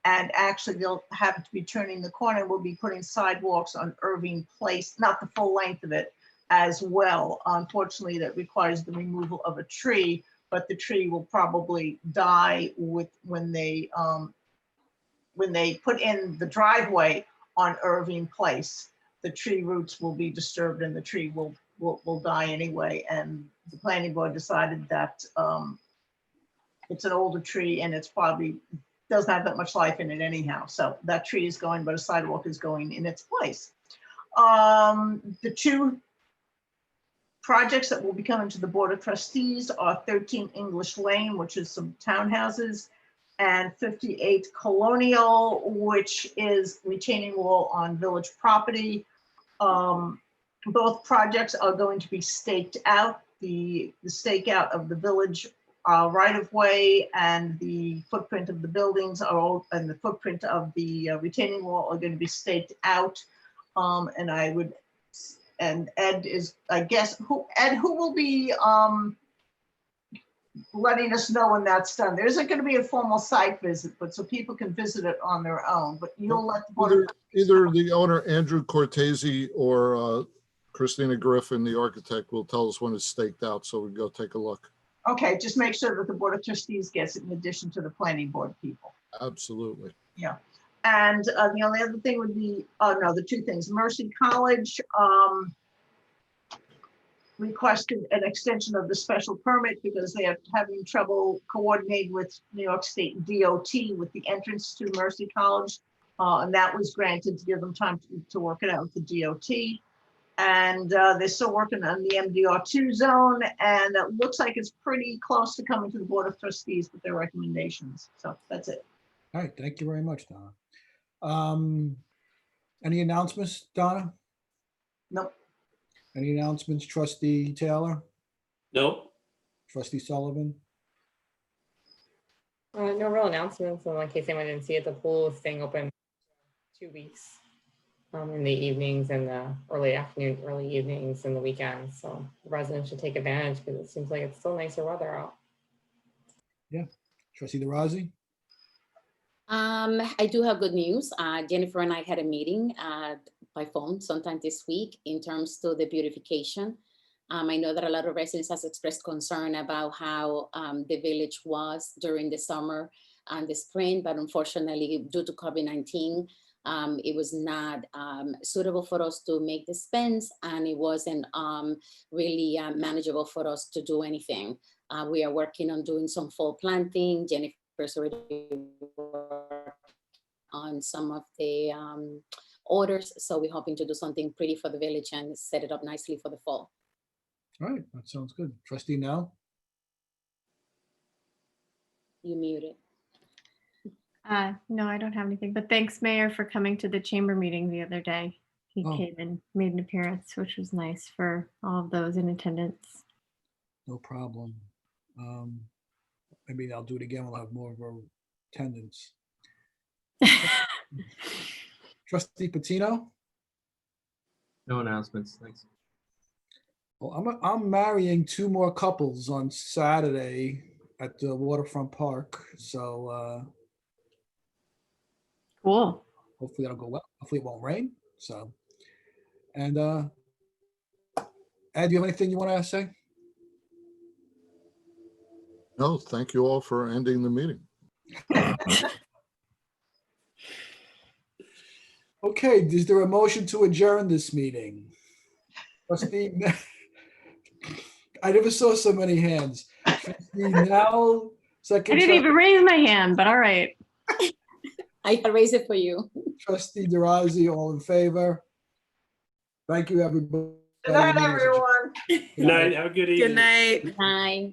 And actually, they'll have to be turning the corner. We'll be putting sidewalks on Irving Place, not the full length of it, as well. Unfortunately, that requires the removal of a tree, but the tree will probably die when they put in the driveway on Irving Place. The tree roots will be disturbed and the tree will die anyway. And the planning board decided that it's an older tree and it's probably doesn't have that much life in it anyhow. So that tree is going, but a sidewalk is going in its place. The two projects that will be coming to the Board of Trustees are 13 English Lane, which is some townhouses, and 58 Colonial, which is retaining wall on village property. Both projects are going to be staked out. The stakeout of the village right-of-way and the footprint of the buildings are all, and the footprint of the retaining wall are going to be staked out. And Ed is, I guess, who will be letting us know when that's done. There isn't going to be a formal site visit, but so people can visit it on their own, but you'll let the board. Either the owner, Andrew Cortese, or Christina Griffin, the architect, will tell us when it's staked out, so we can go take a look. Okay, just make sure that the Board of Trustees gets it in addition to the planning board people. Absolutely. Yeah. And the only other thing would be, the two things. Mercy College requested an extension of the special permit because they are having trouble coordinating with New York State DOT with the entrance to Mercy College. And that was granted to give them time to work it out with the DOT. And they're still working on the MDR2 zone, and it looks like it's pretty close to coming to the Board of Trustees with their recommendations. So that's it. All right, thank you very much, Donna. Any announcements, Donna? Nope. Any announcements, Trustee Taylor? Nope. Trustee Sullivan? No real announcements. In case anyone didn't see it, the pool is staying open 2 weeks in the evenings and the early afternoon, early evenings and the weekends. So residents should take advantage because it seems like it's still nicer weather out. Yeah. Trustee DeRozzi? I do have good news. Jennifer and I had a meeting by phone sometime this week in terms to the beautification. I know that a lot of residents has expressed concern about how the village was during the summer and the spring, but unfortunately due to COVID-19, it was not suitable for us to make the spends, and it wasn't really manageable for us to do anything. We are working on doing some fall planting. Jennifer's already worked on some of the orders, so we're hoping to do something pretty for the village and set it up nicely for the fall. All right, that sounds good. Trustee Nell? You muted. No, I don't have anything, but thanks, Mayor, for coming to the chamber meeting the other day. He came and made an appearance, which was nice for all of those in attendance. No problem. Maybe I'll do it again. We'll have more of our attendance. Trustee Patino? No announcements, thanks. Well, I'm marrying 2 more couples on Saturday at the waterfront park. So cool. Hopefully that'll go well. Hopefully it won't rain. So, and Ed, do you have anything you want to say? No, thank you all for ending the meeting. Okay, is there a motion to adjourn this meeting? Trustee, I never saw so many hands. Trustee Now, I second. didn't even raise my hand, but all right. I can raise it for you. Trustee DeRozzi, all in favor? Thank you, everybody. Good night, everyone. Good night. Have a good evening. Good night. Bye.